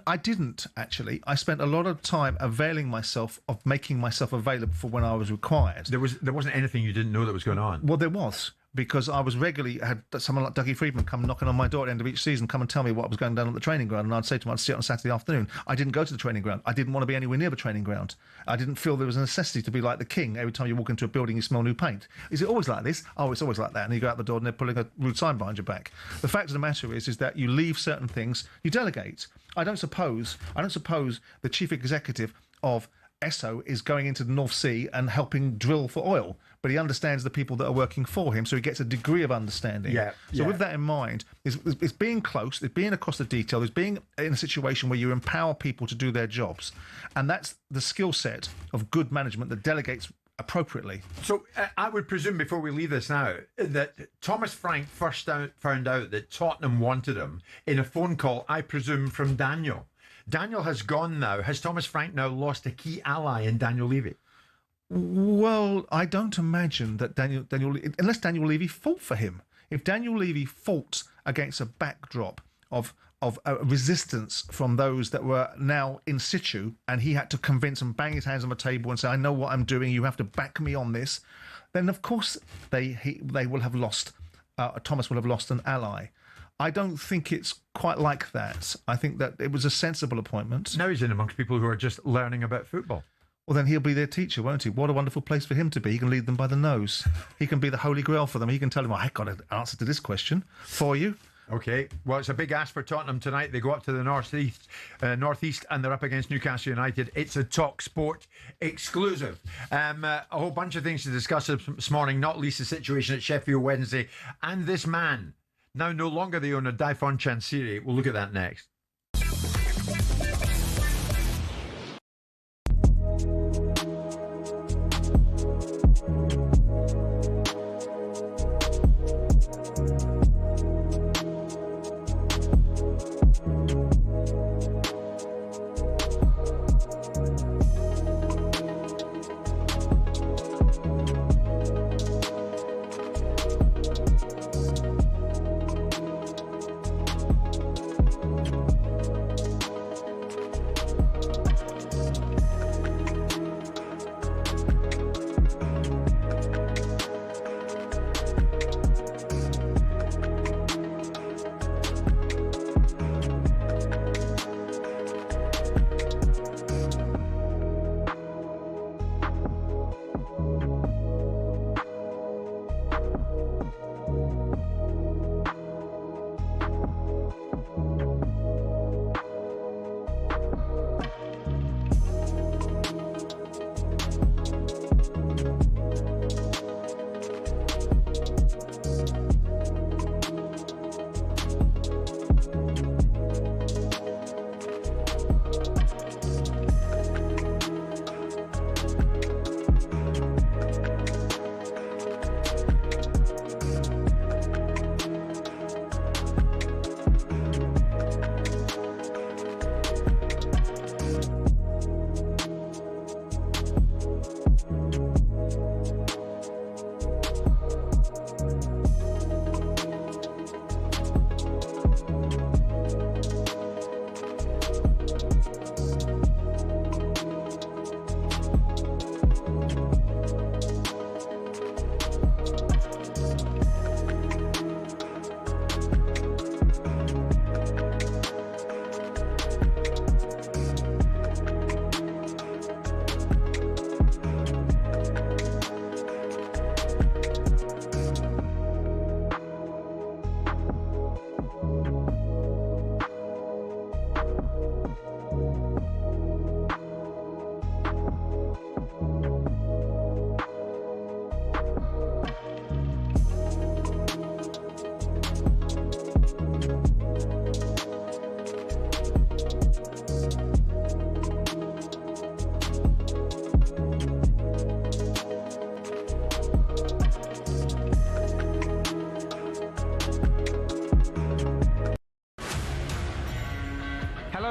I didn't, actually. I spent a lot of time availing myself of making myself available for when I was required. There wasn't anything you didn't know that was going on. Well, there was. because I was regularly had someone like Dougie Freedman come knocking on my door at the end of each season, come and tell me what was going down at the training ground, and I'd say to him, I'd see it on Saturday afternoon. I didn't go to the training ground. I didn't want to be anywhere near the training ground. I didn't feel there was a necessity to be like the king. Every time you walk into a building, you smell new paint. Is it always like this? Oh, it's always like that. And you go out the door and they're pulling a rude sign behind your back. The fact of the matter is that you leave certain things, you delegate. I don't suppose the chief executive of Esso is going into the North Sea and helping drill for oil, but he understands the people that are working for him, so he gets a degree of understanding. So with that in mind, it's being close, it's being across the detail, it's being in a situation where you empower people to do their jobs, and that's the skill set of good management that delegates appropriately. So I would presume, before we leave this now, that Thomas Frank first found out that Tottenham wanted him in a phone call, I presume, from Daniel. Daniel has gone now. Has Thomas Frank now lost a key ally in Daniel Levy? Well, I don't imagine that Daniel, unless Daniel Levy fought for him. If Daniel Levy fought against a backdrop of resistance from those that were now in situ, and he had to convince and bang his hands on the table and say, I know what I'm doing, you have to back me on this, then of course they will have lost, Thomas will have lost an ally. I don't think it's quite like that. I think that it was a sensible appointment. Now he's in amongst people who are just learning about football. Well, then he'll be their teacher, won't he? What a wonderful place for him to be. He can lead them by the nose. He can be the holy grail for them. He can tell them, I've got an answer to this question for you. Okay, well, it's a big ask for Tottenham tonight. They go up to the northeast, and they're up against Newcastle United. It's a talkSPORT exclusive. A whole bunch of things to discuss this morning, not least the situation at Sheffield Wednesday and this man, now no longer the owner, Daifon Chansiri. We'll look at that next.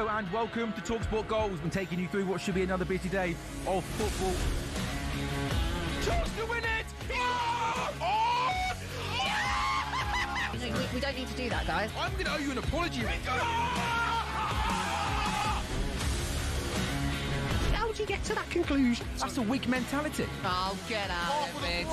And welcome to talkSPORT Goals. We're taking you through what should be another busy day of football. Chance to win it! We don't need to do that, guys. I'm going to owe you an apology. How do you get to that conclusion? That's a weak mentality. Oh, get out of it.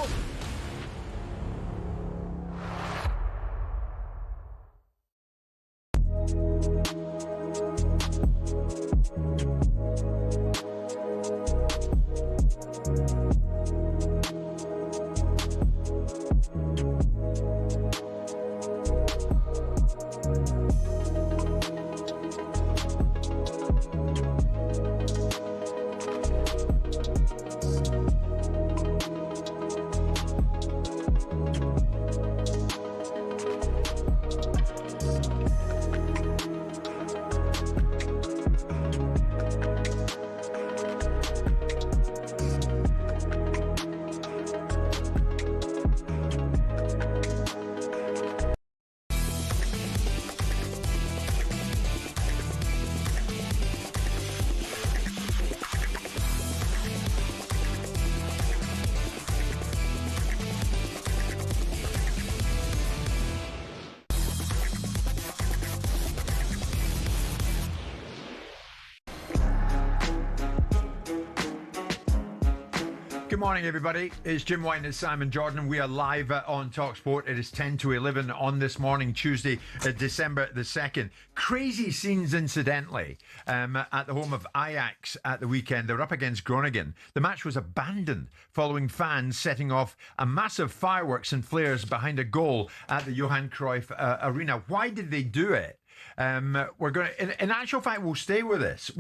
Good morning, everybody. It's Jim White and Simon Jordan. We are live on talkSPORT. It is 10 to 11 on this morning, Tuesday, December the 2nd. Crazy scenes, incidentally, at the home of Ajax at the weekend. They were up against Groningen. The match was abandoned following fans setting off a massive fireworks and flares behind a goal at the Johan Cruyff Arena. Why did they do it? We're going to, in actual fact, we'll stay with this.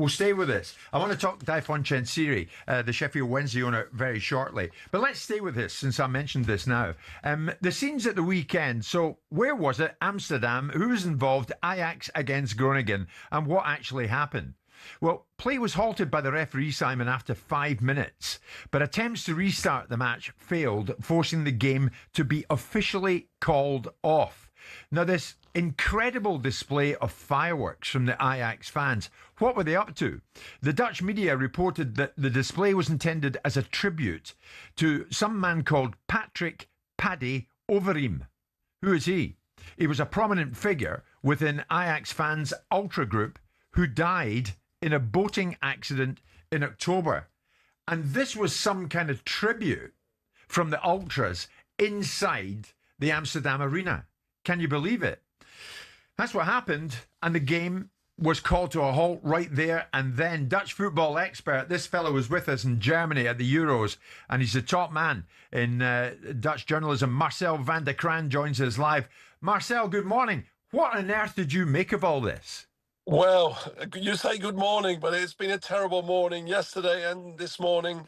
I want to talk to Daifon Chensiri, the Sheffield Wednesday owner, very shortly. But let's stay with this since I mentioned this now. The scenes at the weekend. So where was it? Amsterdam. Who was involved? Ajax against Groningen. And what actually happened? Well, play was halted by the referee, Simon, after 5 minutes. But attempts to restart the match failed, forcing the game to be officially called off. Now, this incredible display of fireworks from the Ajax fans. What were they up to? The Dutch media reported that the display was intended as a tribute to some man called Patrick Paddy Overeem. Who is he? He was a prominent figure within Ajax fans' ultra group who died in a boating accident in October. And this was some kind of tribute from the ultras inside the Amsterdam arena. Can you believe it? That's what happened, and the game was called to a halt right there and then. Dutch football expert, this fellow was with us in Germany at the Euros, and he's the top man in Dutch journalism. Marcel van der Kraan joins us live. Marcel, good morning. What on earth did you make of all this? Well, you say good morning, but it's been a terrible morning yesterday and this morning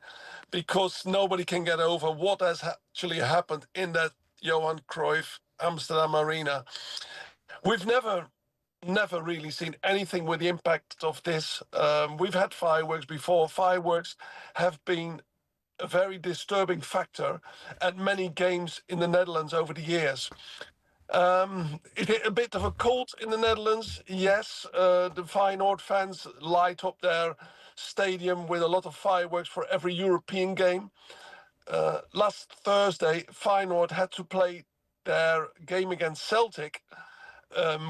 because nobody can get over what has actually happened in that Johan Cruyff Amsterdam Arena. We've never really seen anything with the impact of this. We've had fireworks before. Fireworks have been a very disturbing factor at many games in the Netherlands over the years. It hit a bit of a cult in the Netherlands, yes. The Feyenoord fans light up their stadium with a lot of fireworks for every European game. Last Thursday, Feyenoord had to play their game against Celtic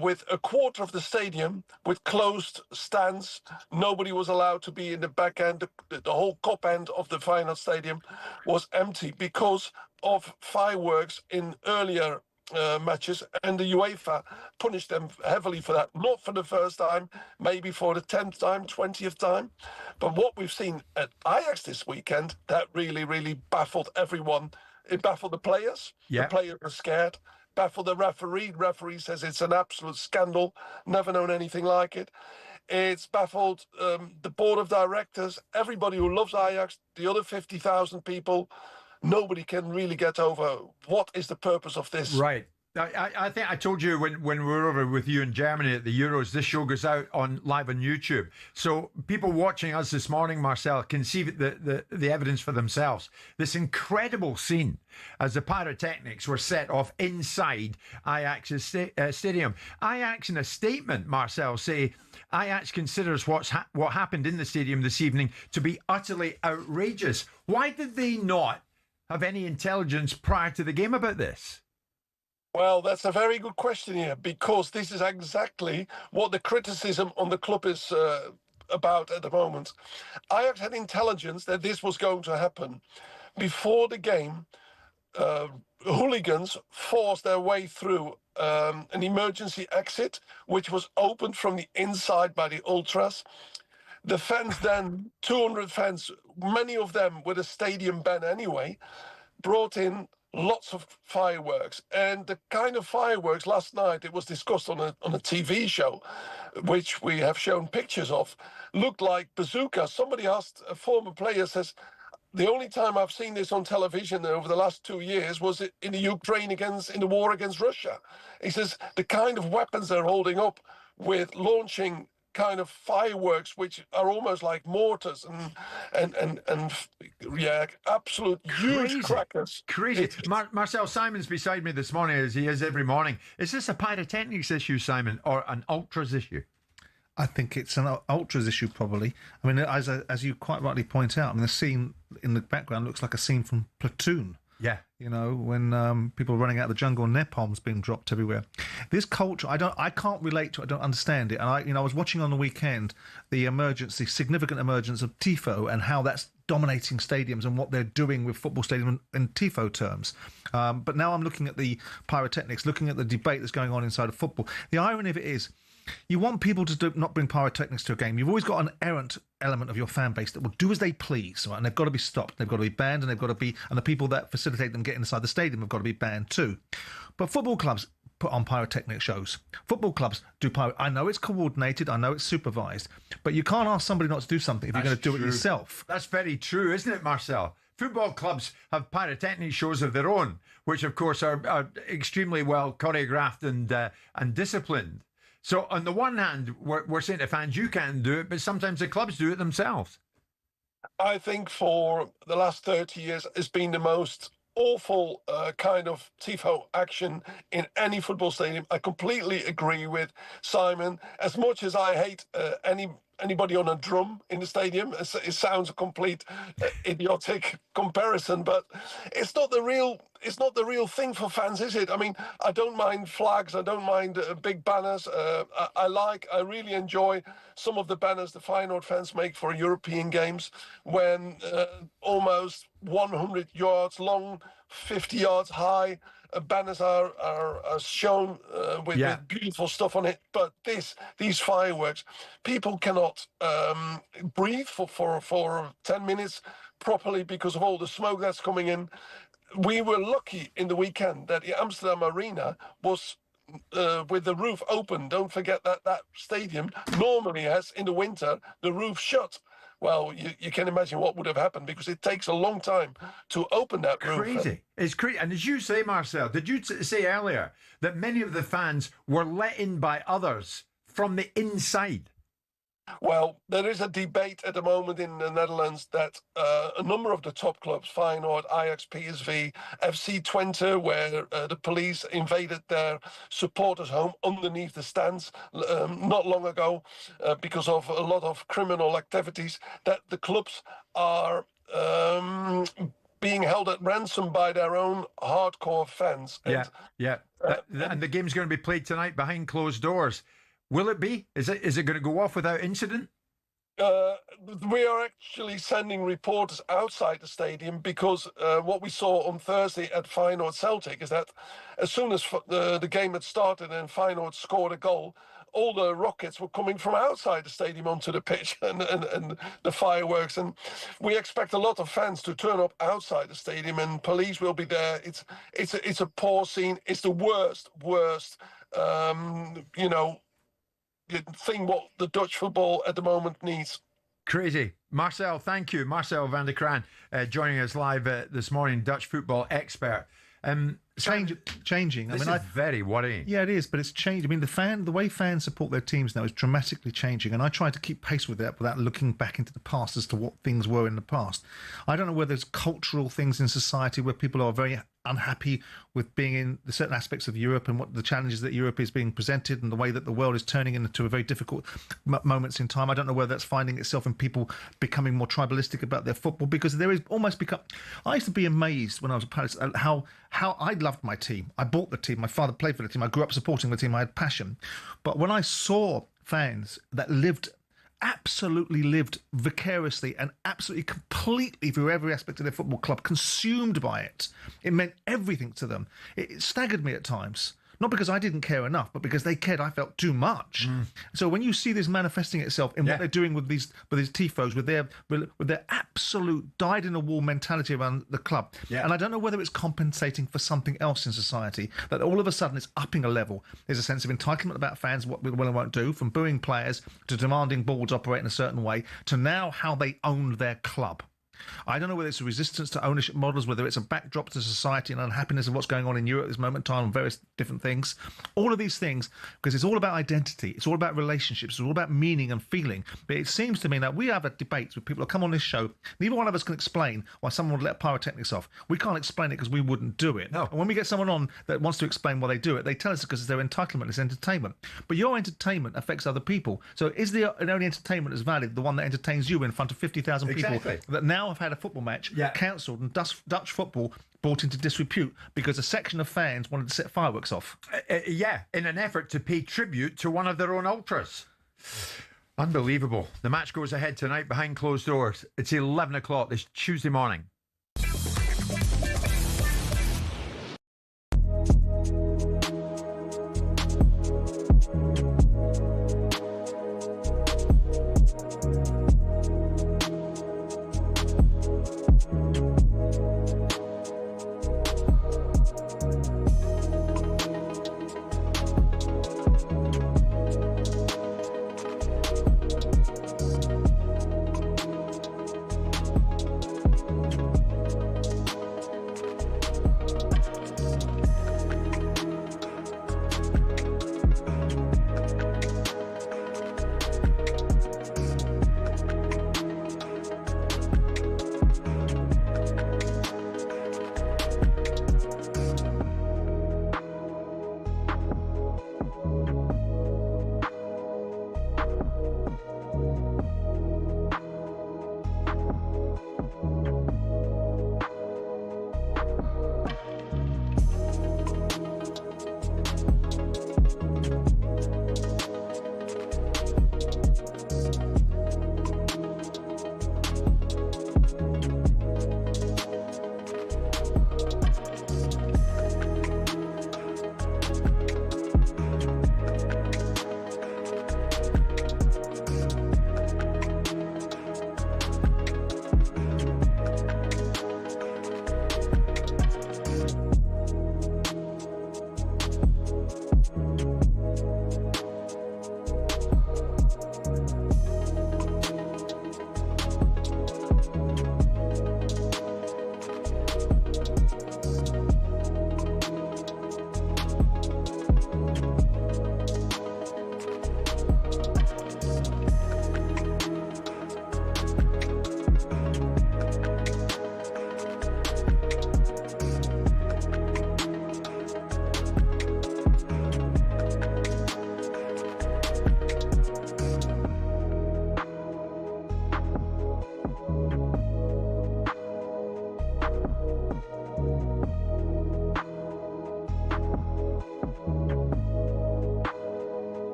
with a quarter of the stadium with closed stands. Nobody was allowed to be in the back end. The whole top end of the Feyenoord stadium was empty because of fireworks in earlier matches, and the UEFA punished them heavily for that. Not for the first time, maybe for the 10th time, 20th time. But what we've seen at Ajax this weekend, that really baffled everyone. It baffled the players. Yeah. The players were scared. Baffled the referee. The referee says it's an absolute scandal. Never known anything like it. It's baffled the board of directors, everybody who loves Ajax, the other 50,000 people. Nobody can really get over what is the purpose of this. Right. I think I told you when we were over with you in Germany at the Euros, this show goes out live on YouTube. So people watching us this morning, Marcel, can see the evidence for themselves. This incredible scene as the pyrotechnics were set off inside Ajax's stadium. Ajax, in a statement, Marcel, say Ajax considers what happened in the stadium this evening to be utterly outrageous. Why did they not have any intelligence prior to the game about this? Well, that's a very good question here, because this is exactly what the criticism on the club is about at the moment. Ajax had intelligence that this was going to happen. Before the game, hooligans forced their way through an emergency exit, which was opened from the inside by the ultras. The fans then, 200 fans, many of them with a stadium ban anyway, brought in lots of fireworks. And the kind of fireworks last night, it was discussed on a TV show, which we have shown pictures of, looked like bazookas. Somebody asked, a former player says, the only time I've seen this on television over the last 2 years was in the Ukraine in the war against Russia. He says the kind of weapons they're holding up with launching kind of fireworks, which are almost like mortars and yeah, absolute huge crackers. Crazy. Marcel Simon's beside me this morning, as he is every morning. Is this a pyrotechnics issue, Simon, or an ultras issue? I think it's an ultras issue, probably. I mean, as you quite rightly point out, I mean, the scene in the background looks like a scene from Platoon. Yeah. You know, when people are running out of the jungle and napalm's being dropped everywhere. This culture, I can't relate to it. I don't understand it. And I was watching on the weekend the significant emergence of Tifo and how that's dominating stadiums and what they're doing with football stadium in Tifo terms. But now I'm looking at the pyrotechnics, looking at the debate that's going on inside of football. The irony of it is, you want people to not bring pyrotechnics to a game. You've always got an errant element of your fan base that will do as they please, right? And they've got to be stopped. They've got to be banned, and and the people that facilitate them getting inside the stadium have got to be banned too. But football clubs put on pyrotechnic shows. Football clubs do pyro. I know it's coordinated. I know it's supervised. But you can't ask somebody not to do something if you're going to do it yourself. That's very true, isn't it, Marcel? Football clubs have pyrotechnic shows of their own, which of course are extremely well choreographed and disciplined. So on the one hand, we're saying to fans, you can't do it, but sometimes the clubs do it themselves. I think for the last 30 years, it's been the most awful kind of tifo action in any football stadium. I completely agree with Simon. As much as I hate anybody on a drum in the stadium, it sounds a complete idiotic comparison, but it's not the real thing for fans, is it? I mean, I don't mind flags, I don't mind big banners. I really enjoy some of the banners the Feyenoord fans make for European games when almost 100 yards long, 50 yards high, banners are shown with beautiful stuff on it. But these fireworks, people cannot breathe for 10 minutes properly because of all the smoke that's coming in. We were lucky in the weekend that the Amsterdam Arena was with the roof open. Don't forget that stadium normally has, in the winter, the roof shut. Well, you can imagine what would have happened because it takes a long time to open that roof. Crazy. It's crazy. And as you say, Marcel, did you say earlier that many of the fans were let in by others from the inside? Well, there is a debate at the moment in the Netherlands that a number of the top clubs, Feyenoord, Ajax, PSV, FC Twente, where the police invaded their supporters' home underneath the stands not long ago because of a lot of criminal activities, that the clubs are being held at ransom by their own hardcore fans. And the game's going to be played tonight behind closed doors. Will it be? Is it going to go off without incident? We are actually sending reporters outside the stadium because what we saw on Thursday at Feyenoord Celtic is that as soon as the game had started and Feyenoord scored a goal, all the rockets were coming from outside the stadium onto the pitch and the fireworks. And we expect a lot of fans to turn up outside the stadium, and police will be there. It's a poor scene. It's the worst. Thing what the Dutch football at the moment needs. Crazy. Marcel, thank you. Marcel van der Kraan joining us live this morning, Dutch football expert. Changing. This is very worrying. Yeah, it is, but it's changed. I mean, the way fans support their teams now is dramatically changing, and I try to keep pace with that without looking back into the past as to what things were in the past. I don't know whether there's cultural things in society where people are very unhappy with being in the certain aspects of Europe and what the challenges that Europe is being presented and the way that the world is turning into a very difficult moments in time. I don't know whether that's finding itself in people becoming more tribalistic about their football, because there is almost become... I used to be amazed when I was at Palace at how I loved my team. I bought the team. My father played for the team. I grew up supporting the team. I had passion. But when I saw fans that absolutely lived vicariously and absolutely completely through every aspect of their football club, consumed by it, it meant everything to them. It staggered me at times. not because I didn't care enough, but because they cared, I felt, too much. So when you see this manifesting itself in what they're doing with these tifos, with their absolute dyed-in-the-wall mentality around the club, and I don't know whether it's compensating for something else in society, that all of a sudden it's upping a level. There's a sense of entitlement about fans, what we will and won't do, from booing players to demanding boards operate in a certain way, to now how they own their club. I don't know whether it's a resistance to ownership models, whether it's a backdrop to society and unhappiness of what's going on in Europe at this moment in time on various different things. All of these things, because it's all about identity, it's all about relationships, it's all about meaning and feeling. But it seems to me that we have debates with people who come on this show, neither one of us can explain why someone would let pyrotechnics off. We can't explain it because we wouldn't do it. No. And when we get someone on that wants to explain why they do it, they tell us because it's their entitlement, it's entertainment. But your entertainment affects other people. So is the only entertainment as valid the one that entertains you in front of 50,000 people that now have had a football match cancelled and Dutch football brought into disrepute because a section of fans wanted to set fireworks off? In an effort to pay tribute to one of their own ultras. Unbelievable. The match goes ahead tonight behind closed doors. It's 11 o'clock this Tuesday morning.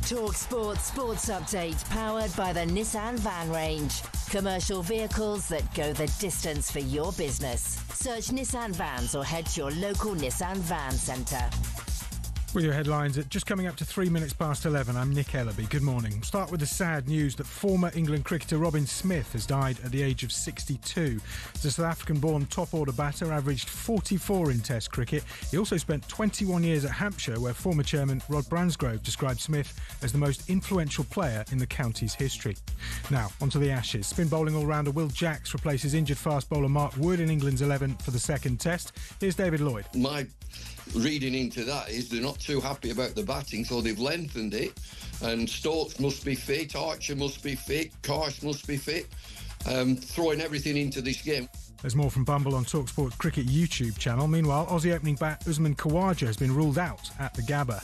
talkSPORT Sports Update, powered by the Nissan Van Range. Commercial vehicles that go the distance for your business. Search Nissan Vans or head to your local Nissan Van Centre. With your headlines at just coming up to 3 minutes past 11, I'm Nick Ellaby. Good morning. Start with the sad news that former England cricketer Robin Smith has died at the age of 62. The South African-born top-order batter averaged 44 in Test cricket. He also spent 21 years at Hampshire, where former chairman Rod Bransgrove described Smith as the most influential player in the county's history. Now, onto the Ashes. Spin bowling all-rounder Will Jacks replaces injured fast bowler Mark Wood in England's 11 for the second Test. Here's David Lloyd. My reading into that is they're not too happy about the batting, so they've lengthened it, and Stokes must be fit, Archer must be fit, Karsh must be fit, throwing everything into this game. There's more from Bumble on talkSPORT Cricket YouTube channel. Meanwhile, Aussie opening bat Usman Khawaja has been ruled out at the Gabba.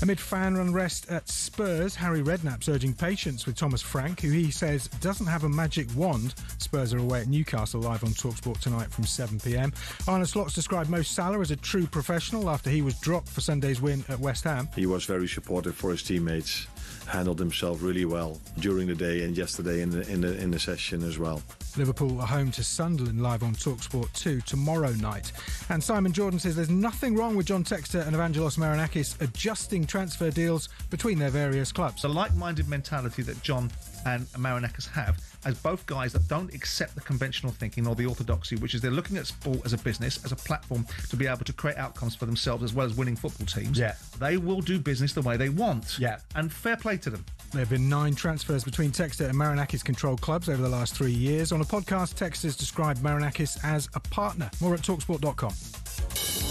Amid fan unrest at Spurs, Harry Redknapp's urging patience with Thomas Frank, who he says doesn't have a magic wand. Spurs are away at Newcastle, live on talkSPORT tonight from 7 p.m. Arne Slot's described Mo Salah as a true professional after he was dropped for Sunday's win at West Ham. He was very supportive for his teammates, handled himself really well during the day and yesterday in the session as well. Liverpool are home to Sunderland, live on talkSPORT 2 tomorrow night. And Simon Jordan says there's nothing wrong with John Textor and Evangelos Marinakis adjusting transfer deals between their various clubs. The like-minded mentality that John and Marinakis have, as both guys that don't accept the conventional thinking or the orthodoxy, which is they're looking at sport as a business, as a platform to be able to create outcomes for themselves as well as winning football teams. Yeah. They will do business the way they want. Yeah. And fair play to them. There have been 9 transfers between Textor and Marinakis-controlled clubs over the last 3 years. On a podcast, Textor's described Marinakis as a partner. More at talksport.com.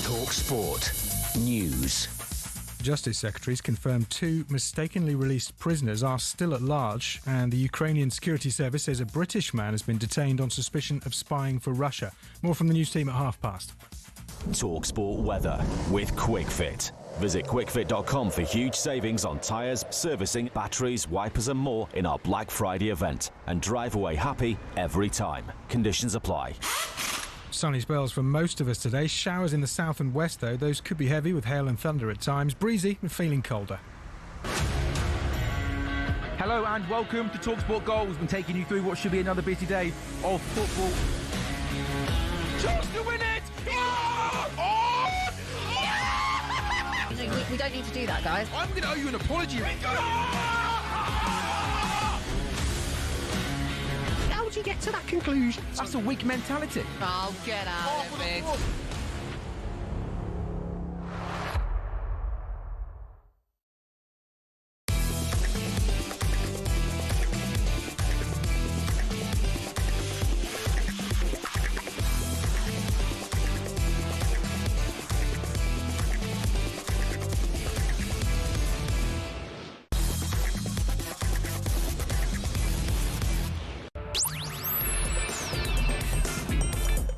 talkSPORT News. Justice Secretaries confirmed 2 mistakenly released prisoners are still at large, and the Ukrainian Security Service says a British man has been detained on suspicion of spying for Russia. More from the news team at past. talkSPORT weather with QuickFit. Visit quickfit.com for huge savings on tyres, servicing, batteries, wipers and more in our Black Friday event. And drive away happy every time. Conditions apply. Sunny spells for most of us today. Showers in the south and west, though. Those could be heavy with hail and thunder at times. Breezy and feeling colder. Hello and welcome to talkSPORT Goals. We're taking you through what should be another busy day of football. Chance to win it! We don't need to do that, guys. I'm going to owe you an apology. How would you get to that conclusion? That's a weak mentality. Oh, get out of it.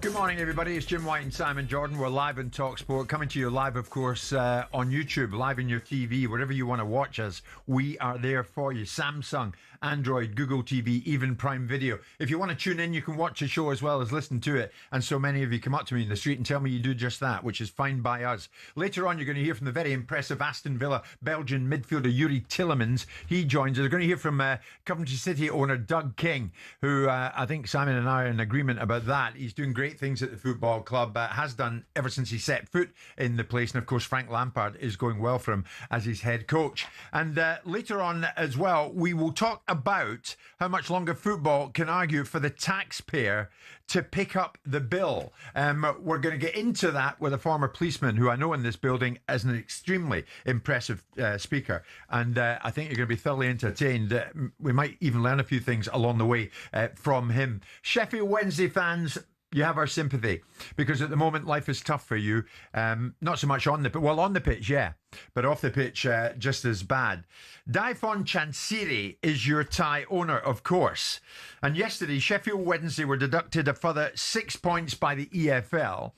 Good morning, everybody. It's Jim White and Simon Jordan. We're live on talkSPORT, coming to you live, of course, on YouTube, live on your TV, wherever you want to watch us. We are there for you. Samsung, Android, Google TV, even Prime Video. If you want to tune in, you can watch the show as well as listen to it. And so many of you come up to me in the street and tell me you do just that, which is fine by us. Later on, you're going to hear from the very impressive Aston Villa Belgian midfielder Yuri Tillemans. He joins us. We're going to hear from Coventry City owner Doug King, who I think Simon and I are in agreement about that. He's doing great things at the football club, has done ever since he set foot in the place. And of course, Frank Lampard is going well for him as his head coach. And later on as well, we will talk about how much longer football can argue for the taxpayer to pick up the bill. We're going to get into that with a former policeman who I know in this building as an extremely impressive speaker. And I think you're going to be thoroughly entertained. We might even learn a few things along the way from him. Sheffield Wednesday fans, you have our sympathy, because at the moment life is tough for you. Not so much on the pitch, well, on the pitch, yeah, but off the pitch, just as bad. Daifon Chansiri is your Thai owner, of course. And yesterday, Sheffield Wednesday were deducted a further 6 points by the EFL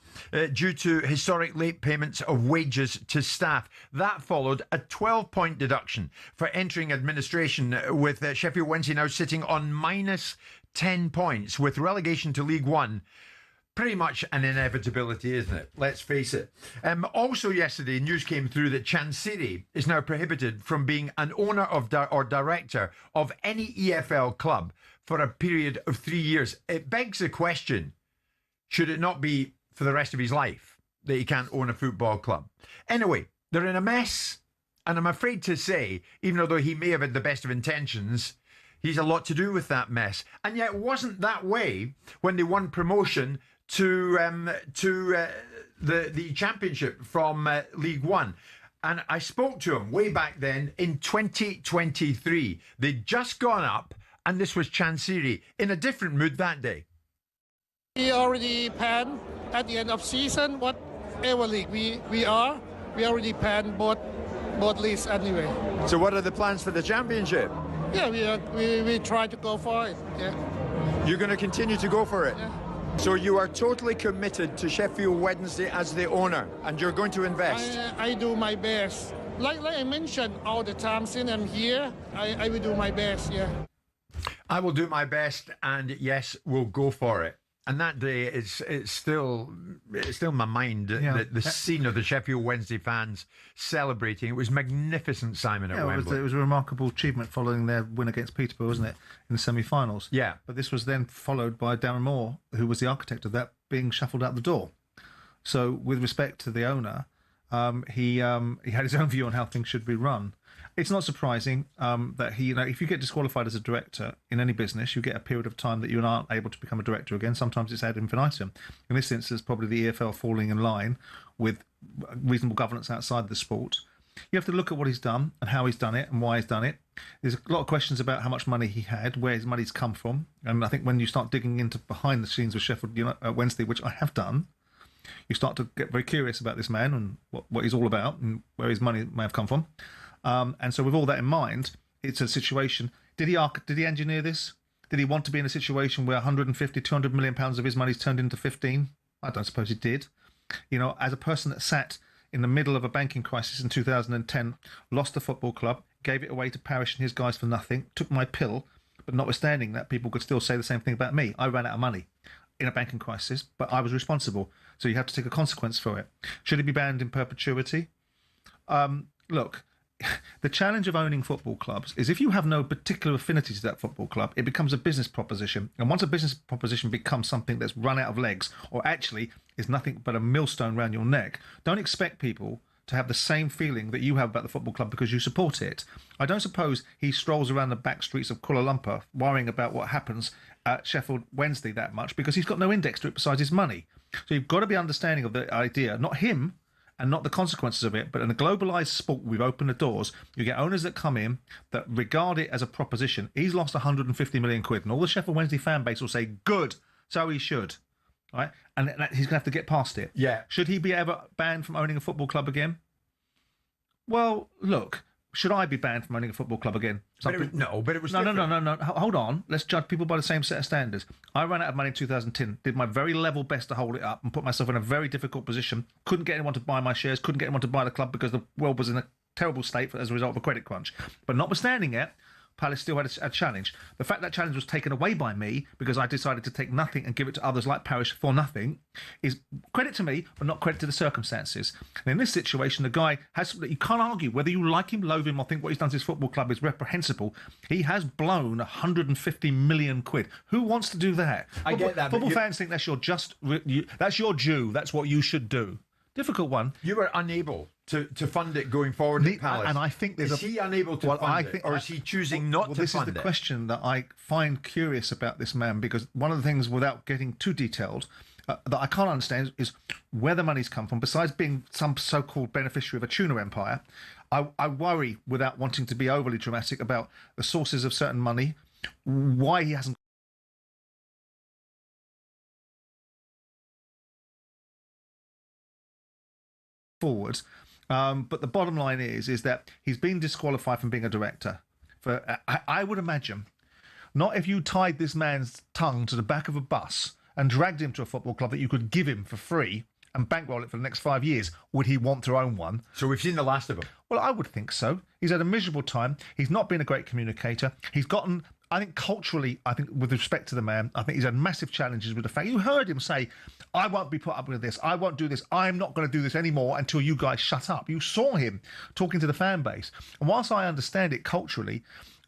due to historic late payments of wages to staff. That followed a 12-point deduction for entering administration, with Sheffield Wednesday now sitting on minus 10 points, with relegation to League One pretty much an inevitability, isn't it? Let's face it. Also yesterday, news came through that Chansiri is now prohibited from being an owner of or director of any EFL club for a period of 3 years. It begs the question, should it not be for the rest of his life that he can't own a football club? Anyway, they're in a mess, and I'm afraid to say, even although he may have had the best of intentions, he's a lot to do with that mess. And yet it wasn't that way when they won promotion to the championship from League One. And I spoke to him way back then in 2023. They'd just gone up, and this was Chansiri in a different mood that day. We already planned at the end of season whatever league we are. We already planned both leagues anyway. So what are the plans for the championship? Yeah, we try to go for it. Yeah. You're going to continue to go for it? Yeah. So you are totally committed to Sheffield Wednesday as the owner, and you're going to invest? I do my best. Like I mentioned all the time since I'm here, I will do my best, yeah. I will do my best, and yes, we'll go for it. And that day, it's still in my mind, the scene of the Sheffield Wednesday fans celebrating. It was magnificent, Simon, at Wembley. It was a remarkable achievement following their win against Peterborough, wasn't it, in the semi-finals? Yeah. But this was then followed by Darren Moore, who was the architect of that, being shuffled out the door. So, with respect to the owner, he had his own view on how things should be run. It's not surprising that he, if you get disqualified as a director in any business, you get a period of time that you aren't able to become a director again. Sometimes it's ad infinitum. In this instance, probably the EFL falling in line with reasonable governance outside the sport. You have to look at what he's done and how he's done it and why he's done it. There's a lot of questions about how much money he had, where his money's come from. And I think when you start digging into behind the scenes with Sheffield Wednesday, which I have done, you start to get very curious about this man and what he's all about and where his money may have come from. And so with all that in mind, it's a situation. Did he engineer this? Did he want to be in a situation where 150, 200 million pounds of his money's turned into 15? I don't suppose he did. As a person that sat in the middle of a banking crisis in 2010, lost a football club, gave it away to Parish and his guys for nothing, took my pill, but notwithstanding that, people could still say the same thing about me. I ran out of money in a banking crisis, but I was responsible. So you have to take a consequence for it. Should he be banned in perpetuity? Look, the challenge of owning football clubs is if you have no particular affinity to that football club, it becomes a business proposition. And once a business proposition becomes something that's run out of legs, or actually is nothing but a millstone around your neck, don't expect people to have the same feeling that you have about the football club because you support it. I don't suppose he strolls around the back streets of Kuala Lumpur worrying about what happens at Sheffield Wednesday that much because he's got no index to it besides his money. So you've got to be understanding of the idea, not him, and not the consequences of it, but in a globalised sport, we've opened the doors. You get owners that come in that regard it as a proposition. He's lost 150 million quid, and all the Sheffield Wednesday fan base will say, good, so he should. Right? And he's going to have to get past it. Yeah. Should he be ever banned from owning a football club again? Well, look, should I be banned from owning a football club again? But it was No. Hold on. Let's judge people by the same set of standards. I ran out of money in 2010, did my very level best to hold it up and put myself in a very difficult position. Couldn't get anyone to buy my shares, couldn't get anyone to buy the club because the world was in a terrible state as a result of a credit crunch. But notwithstanding it, Palace still had a challenge. The fact that challenge was taken away by me because I decided to take nothing and give it to others like Parish for nothing is credit to me, but not credit to the circumstances. And in this situation, the guy has, you can't argue whether you like him, loathe him, or think what he's done to his football club is reprehensible. He has blown 150 million quid. Who wants to do that? I get that. Football fans think that's that's your due. That's what you should do. Difficult one. You were unable to fund it going forward at Palace. And I think is he unable to fund it, or is he choosing not to fund it? This is the question that I find curious about this man, because one of the things, without getting too detailed, that I can't understand is where the money's come from. Besides being some so-called beneficiary of a tuna empire, I worry, without wanting to be overly dramatic, about the sources of certain money, why he hasn't forward. But the bottom line is that he's been disqualified from being a director. I would imagine, not if you tied this man's tongue to the back of a bus and dragged him to a football club that you could give him for free and bankroll it for the next 5 years, would he want to own one? So we've seen the last of him. Well, I would think so. He's had a miserable time. He's not been a great communicator. He's gotten, I think culturally, with respect to the man, I think he's had massive challenges with the fact. You heard him say, I won't be put up with this. I won't do this. I'm not going to do this anymore until you guys shut up. You saw him talking to the fan base. And whilst I understand it culturally,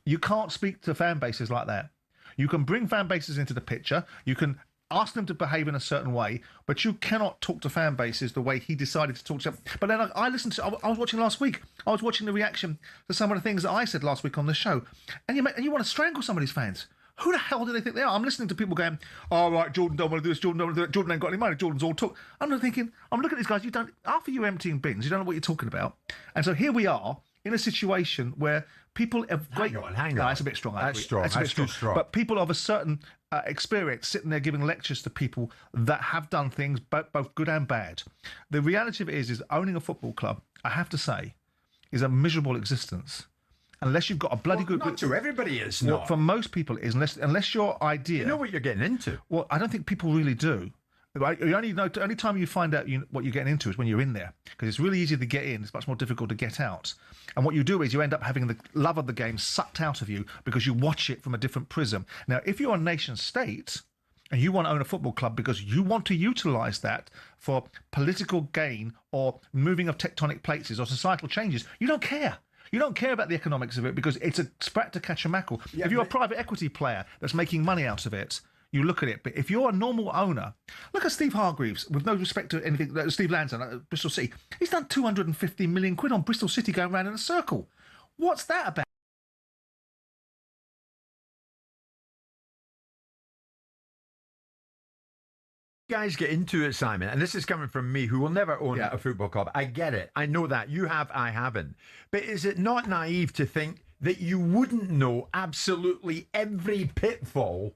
you can't speak to fan bases like that. You can bring fan bases into the picture. You can ask them to behave in a certain way, but you cannot talk to fan bases the way he decided to talk to them. But then I listened to, I was watching last week, I was watching the reaction to some of the things that I said last week on the show, and you want to strangle some of these fans. Who the hell do they think they are? I'm listening to people going, oh, right, Jordan don't want to do this, Jordan don't want to do that, Jordan ain't got any money, Jordan's all talk. I'm looking at these guys, after you emptying bins, you don't know what you're talking about. And so here we are in a situation where people have Hang on. No, that's a bit strong. That's strong. That's too strong. But people of a certain experience sitting there giving lectures to people that have done things both good and bad. The reality of it is owning a football club, I have to say, is a miserable existence. unless you've got a bloody good... Not to everybody it's well, not. For most people it is, unless your idea... You know what you're getting into. Well, I don't think people really do. You only know, only time you find out what you're getting into is when you're in there, because it's really easy to get in. It's much more difficult to get out. And what you do is you end up having the love of the game sucked out of you because you watch it from a different prism. Now, if you're a nation state and you want to own a football club because you want to utilise that for political gain or moving of tectonic plates or societal changes, you don't care. You don't care about the economics of it because it's a sprat to catch a mackerel. Yeah, if you're a private equity player that's making money out of it, you look at it. But if you're a normal owner, look at Steve Hargreaves, with no respect to anything, Steve Lansdowne at Bristol City. He's done 250 million quid on Bristol City going round in a circle. What's that about? Guys get into it, Simon, and this is coming from me, who will never own a football club. I get it. I know that. You have, I haven't. But is it not naive to think that you wouldn't know absolutely every pitfall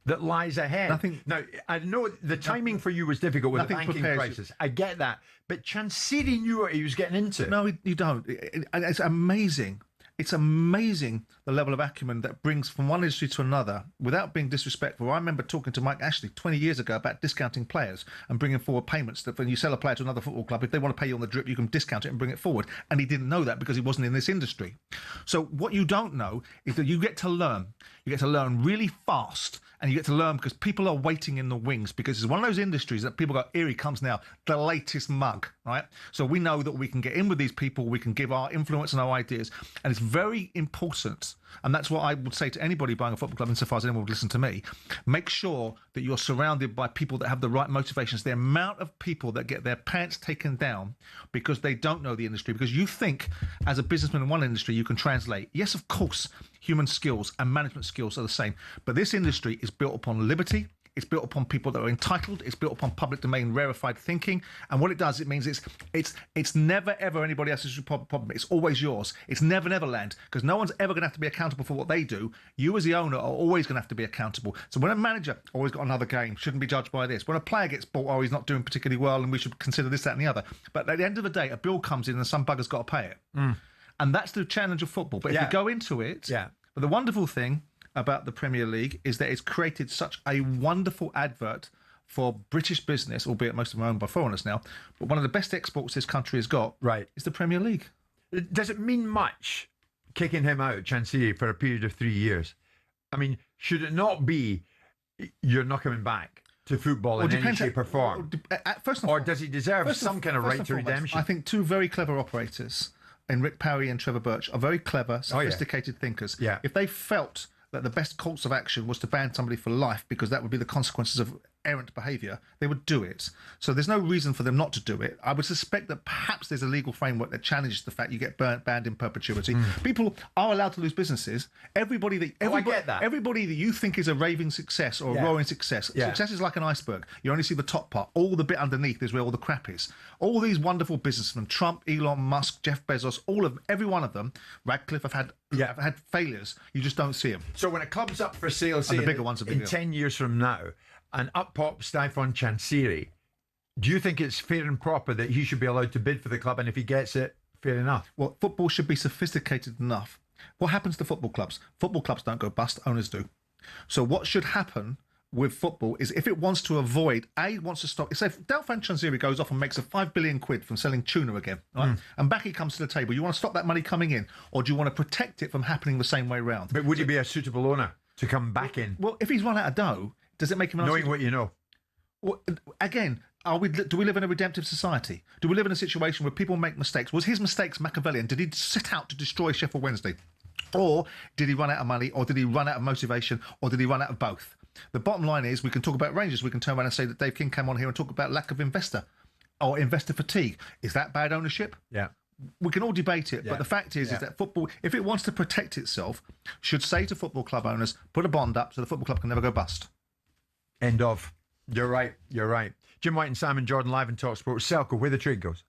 that lies ahead? Now, I know the timing for you was difficult with the banking crisis. I get that. But Chansiri knew what he was getting into. No, you don't. It's amazing. It's amazing the level of acumen that brings from one industry to another without being disrespectful. I remember talking to Mike Ashley 20 years ago about discounting players and bringing forward payments that when you sell a player to another football club, if they want to pay you on the drip, you can discount it and bring it forward. And he didn't know that because he wasn't in this industry. So what you don't know is that you get to learn. You get to learn really fast, and you get to learn because people are waiting in the wings, because it's one of those industries that people go, here he comes now, the latest mug, right? So we know that we can get in with these people, we can give our influence and our ideas, and it's very important. And that's what I would say to anybody buying a football club, insofar as anyone would listen to me. Make sure that you're surrounded by people that have the right motivations. The amount of people that get their pants taken down because they don't know the industry, because you think as a businessman in one industry you can translate. Yes, of course, human skills and management skills are the same. But this industry is built upon liberty. It's built upon people that are entitled. It's built upon public domain rarefied thinking. And what it does, it means it's never, ever anybody else's problem. It's always yours. It's never, never land, because no one's ever going to have to be accountable for what they do. You as the owner are always going to have to be accountable. So when a manager, always got another game, shouldn't be judged by this. When a player gets bought, oh, he's not doing particularly well and we should consider this, that and the other. But at the end of the day, a bill comes in and some bugger's got to pay it. And that's the challenge of football. But if you go into it, but the wonderful thing about the Premier League is that it's created such a wonderful advert for British business, albeit most of them are owned by foreigners now, but one of the best exports this country has got is the Premier League. Does it mean much kicking him out, Chansiri, for a period of 3 years? I mean, should it not be you're not coming back to football in any shape or form? Or does he deserve some kind of right to redemption? I think two very clever operators, in Rick Parry and Trevor Birch, are very clever, sophisticated thinkers. If they felt that the best course of action was to ban somebody for life because that would be the consequences of errant behaviour, they would do it. So there's no reason for them not to do it. I would suspect that perhaps there's a legal framework that challenges the fact you get banned in perpetuity. People are allowed to lose businesses. Everybody that you think is a raving success or a roaring success, success is like an iceberg. You only see the top part. All the bit underneath is where all the crap is. All these wonderful businessmen, Trump, Elon Musk, Jeff Bezos, every one of them, Radcliffe, have had failures. You just don't see them. So when a club's up for sale, say, the bigger ones in 10 years from now, and up pops Stefan Chansiri, do you think it's fair and proper that he should be allowed to bid for the club, and if he gets it, fair enough? Well, football should be sophisticated enough. What happens to football clubs? Football clubs don't go bust, owners do. So what should happen with football is, if it wants to avoid, wants to stop, say if Stefan Chansiri goes off and makes a 5 billion quid from selling tuna again, right? And back he comes to the table, you want to stop that money coming in, or do you want to protect it from happening the same way round? But would he be a suitable owner to come back in? Well, if he's run out of dough, does it make him knowing what you know? Well, again, do we live in a redemptive society? Do we live in a situation where people make mistakes? Was his mistakes Machiavellian? Did he set out to destroy Sheffield Wednesday? Or did he run out of money? Or did he run out of motivation? Or did he run out of both? The bottom line is, we can talk about Rangers. We can turn around and say that Dave King came on here and talk about lack of investor or investor fatigue. Is that bad ownership? Yeah. We can all debate it, but the fact is that football, if it wants to protect itself, should say to football club owners, put a bond up so the football club can never go bust. End of. You're right. You're right. Jim White and Simon Jordan live in talkSPORT. Selco, where the trade goes.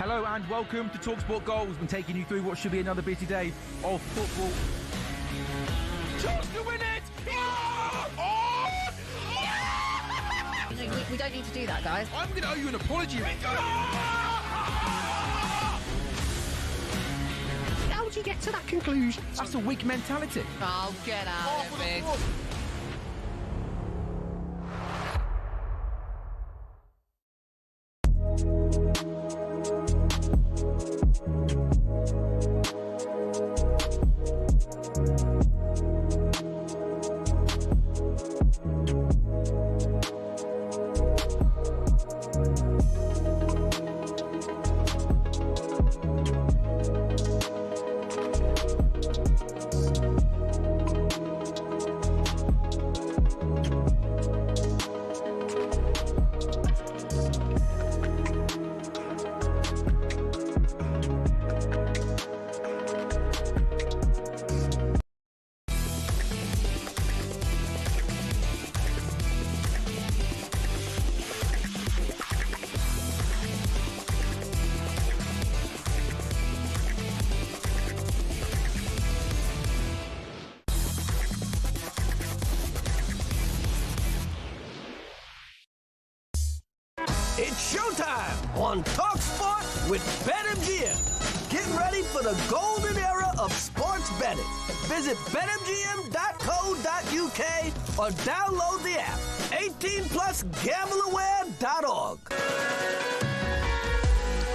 Hello and welcome to talkSPORT Goals. We've been taking you through what should be another busy day of football. Chance to win it! We don't need to do that, guys. I'm going to owe you an apology. How would you get to that conclusion? That's a weak mentality. Oh, get out of it. It's showtime on talkSPORT with BetMGM. Get ready for the golden era of sports betting. Visit betmgm.co.uk or download the app. 18+gambleaware.org.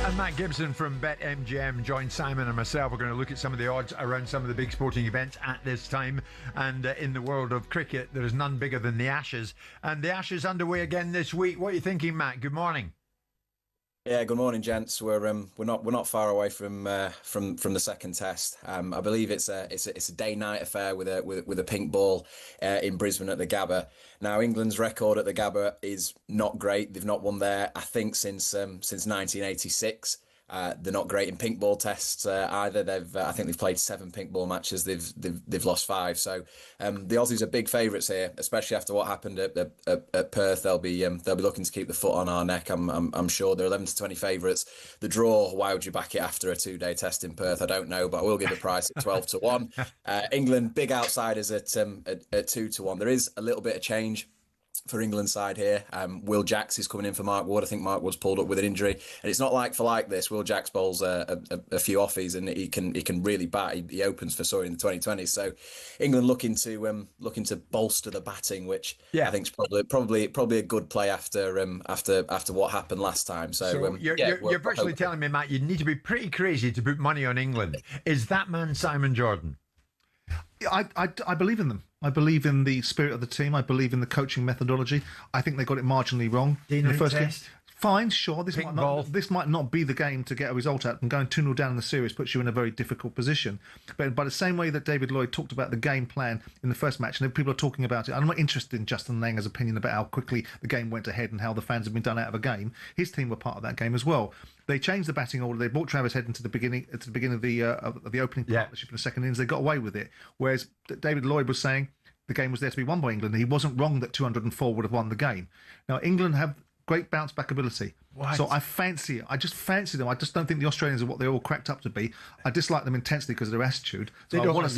And Matt Gibson from BetMGM joined Simon and myself. We're going to look at some of the odds around some of the big sporting events at this time. And in the world of cricket, there is none bigger than the Ashes. And the Ashes underway again this week. What are you thinking, Matt? Good morning. Yeah, good morning, gents. We're not far away from the second test. I believe it's a day-night affair with a pink ball in Brisbane at the Gabba. Now, England's record at the Gabba is not great. They've not won there, I think, since 1986. They're not great in pink ball tests either. I think they've played 7 pink ball matches. They've lost 5. So the Aussies are big favourites here, especially after what happened at Perth. They'll be looking to keep the foot on our neck. I'm sure they're 11 to 20 favourites. The draw, why would you back it after a 2-day test in Perth? I don't know, but I will give the price at 12 to 1. England big outsiders at 2 to 1. There is a little bit of change for England's side here. Will Jacks is coming in for Mark Wood. I think Mark Wood's pulled up with an injury, and it's not like for like this. Will Jacks bowls a few offies, and he can really bat. He opens for Surrey in the 2020s. So England looking to bolster the batting, which I think is probably a good play after what happened last time. So you're virtually telling me, Matt, you need to be pretty crazy to put money on England. Is that man Simon Jordan? I believe in them. I believe in the spirit of the team. I believe in the coaching methodology. I think they got it marginally wrong in the first game. Fine, sure. This might not be the game to get a result out, and going 2-0 down in the series puts you in a very difficult position. But by the same way that David Lloyd talked about the game plan in the first match, and people are talking about it, I'm not interested in Justin Langer's opinion about how quickly the game went ahead and how the fans have been done out of a game. His team were part of that game as well. They changed the batting order. They brought Travis Head into the beginning of the opening partnership in the second innings. They got away with it. Whereas David Lloyd was saying the game was there to be won by England. He wasn't wrong that 204 would have won the game. Now, England have great bounce back ability. Right. So I just fancy them. I just don't think the Australians are what they're all cracked up to be. I dislike them intensely because of their attitude. So I want us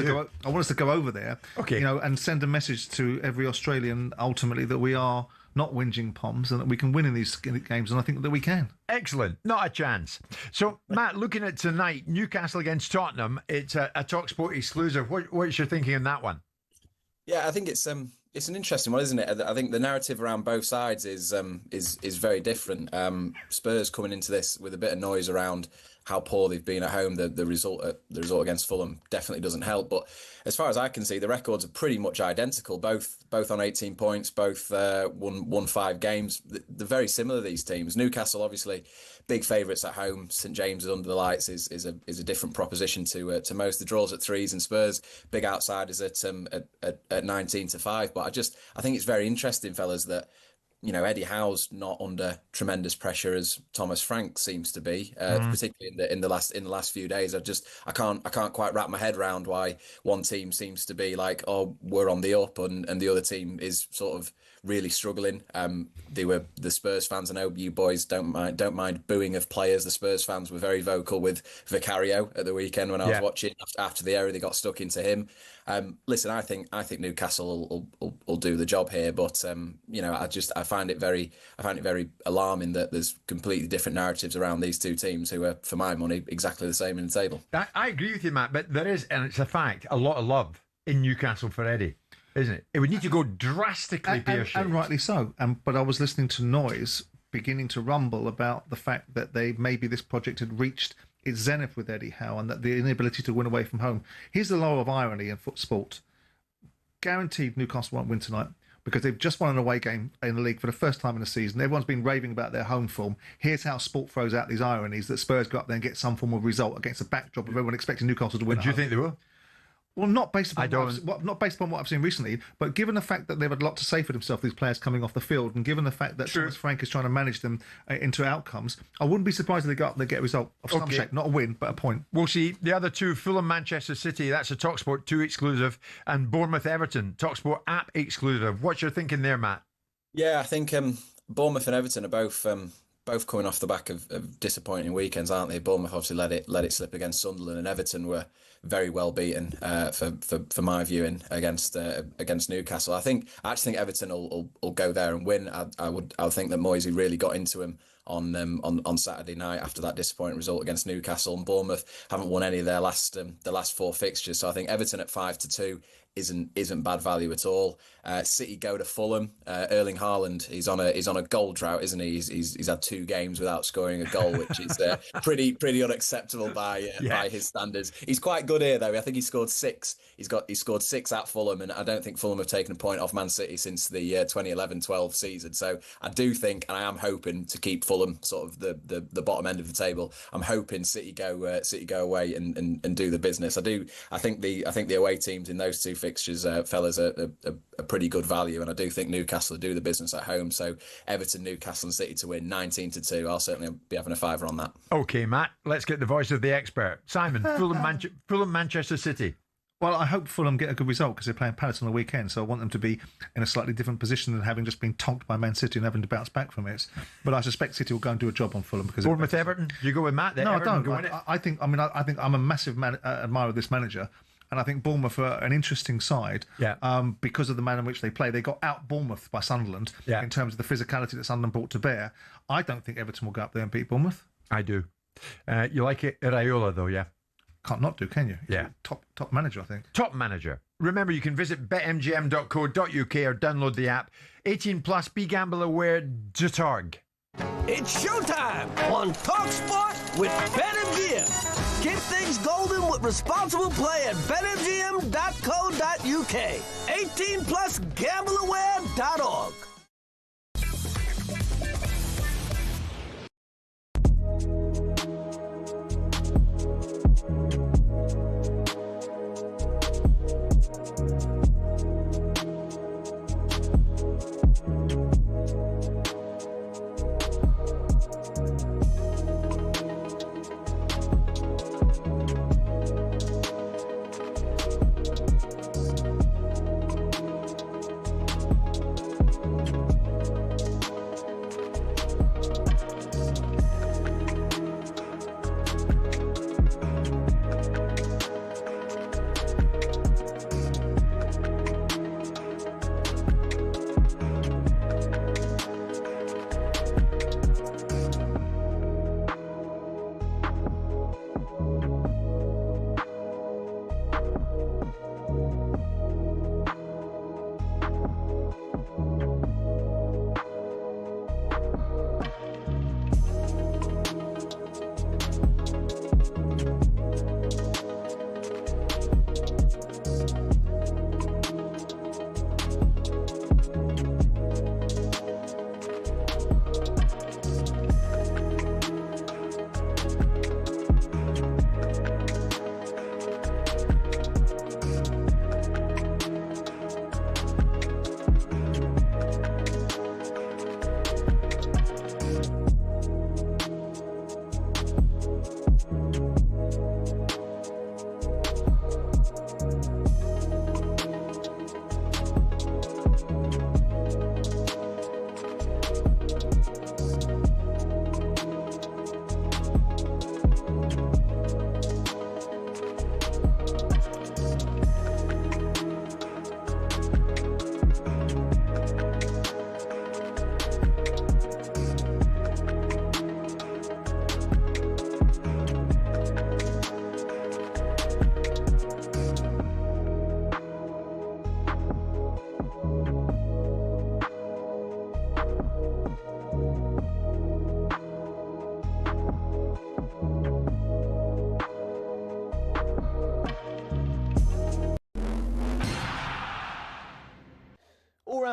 to go over there, and send a message to every Australian ultimately that we are not whinging Poms and that we can win in these games, and I think that we can. Excellent. Not a chance. So, Matt, looking at tonight, Newcastle against Tottenham, it's a talkSPORT exclusive. What's your thinking on that one? Yeah, I think it's an interesting one, isn't it? I think the narrative around both sides is very different. Spurs coming into this with a bit of noise around how poor they've been at home. The result against Fulham definitely doesn't help. But as far as I can see, the records are pretty much identical. Both on 18 points. Both won 5 games. They're very similar, these teams. Newcastle, obviously, big favourites at home. St James's under the lights is a different proposition to most. The draws at 3s, and Spurs big outsiders at 19 to 5. But I think it's very interesting, fellas, that Eddie Howe's not under tremendous pressure as Thomas Frank seems to be, particularly in the last few days. I can't quite wrap my head around why one team seems to be like, oh, we're on the up, and the other team is sort of really struggling. The Spurs fans, I know you boys don't mind booing of players. The Spurs fans were very vocal with Vicario at the weekend when I was watching after the error they got stuck into him. Listen, I think Newcastle will do the job here, but I find it very alarming that there's completely different narratives around these two teams who are, for my money, exactly the same in the table. I agree with you, Matt, but there is, and it's a fact, a lot of love in Newcastle for Eddie, isn't it? It would need to go drastically pear-shaped. And rightly so. But I was listening to noise beginning to rumble about the fact that maybe this project had reached its zenith with Eddie Howe, and that the inability to win away from home. Here's the law of irony in sport. Guaranteed Newcastle won't win tonight because they've just won an away game in the league for the first time in the season. Everyone's been raving about their home form. Here's how sport throws out these ironies that Spurs go up there and get some form of result against a backdrop of everyone expecting Newcastle to win. Do you think they will? Well, not based upon not based upon what I've seen recently, but given the fact that they've had a lot to say for themselves, these players coming off the field, and given the fact that Thomas Frank is trying to manage them into outcomes, I wouldn't be surprised if they go up and they get a result of some shape, not a win, but a point. We'll see. The other two, Fulham, Manchester City, that's a talkSPORT 2 exclusive, and Bournemouth, Everton, talkSPORT app exclusive. What's your thinking there, Matt? Yeah, I think Bournemouth and Everton are both coming off the back of disappointing weekends, aren't they? Bournemouth obviously let it slip against Sunderland, and Everton were very well beaten for my viewing against Newcastle. I actually think Everton will go there and win. I would think that Moisey really got into him on Saturday night after that disappointing result against Newcastle, and Bournemouth haven't won any of their last 4 fixtures. So I think Everton at 5-2 isn't bad value at all. City go to Fulham. Erling Haaland, he's on a goal drought, isn't he? He's had 2 games without scoring a goal, which is pretty unacceptable by his standards. He's quite good here though. I think he scored 6. He scored 6 at Fulham, and I don't think Fulham have taken a point off Man City since the 2011-12 season. So I do think, and I am hoping to keep Fulham sort of the bottom end of the table. I'm hoping City go away and do the business. I think the away teams in those 2 fixtures, fellas, are pretty good value, and I do think Newcastle do the business at home. So Everton, Newcastle and City to win 19-2. I'll certainly be having a fiver on that. Okay, Matt, let's get the voice of the expert. Simon, Fulham, Manchester City. Well, I hope Fulham get a good result because they're playing Palace on the weekend, so I want them to be in a slightly different position than having just been tonked by Man City and having to bounce back from it. But I suspect City will go and do a job on Fulham because Bournemouth, Everton. You go with Matt there? No, Everton, I don't. I think I'm a massive admirer of this manager. And I think Bournemouth are an interesting side because of the manner in which they play. They got out Bournemouth by Sunderland in terms of the physicality that Sunderland brought to bear. I don't think Everton will go up there and beat Bournemouth. I do. You like it, Iraola, though, yeah? Can't not do, can you? Yeah. Top manager, I think. Top manager. Remember, you can visit betmgm.co.uk or download the app. 18 plus, begambleaware.org. It's showtime on talkSPORT with BetMGM. Keep things golden with responsible play at betmgm.co.uk. 18 plus, gambleaware.org.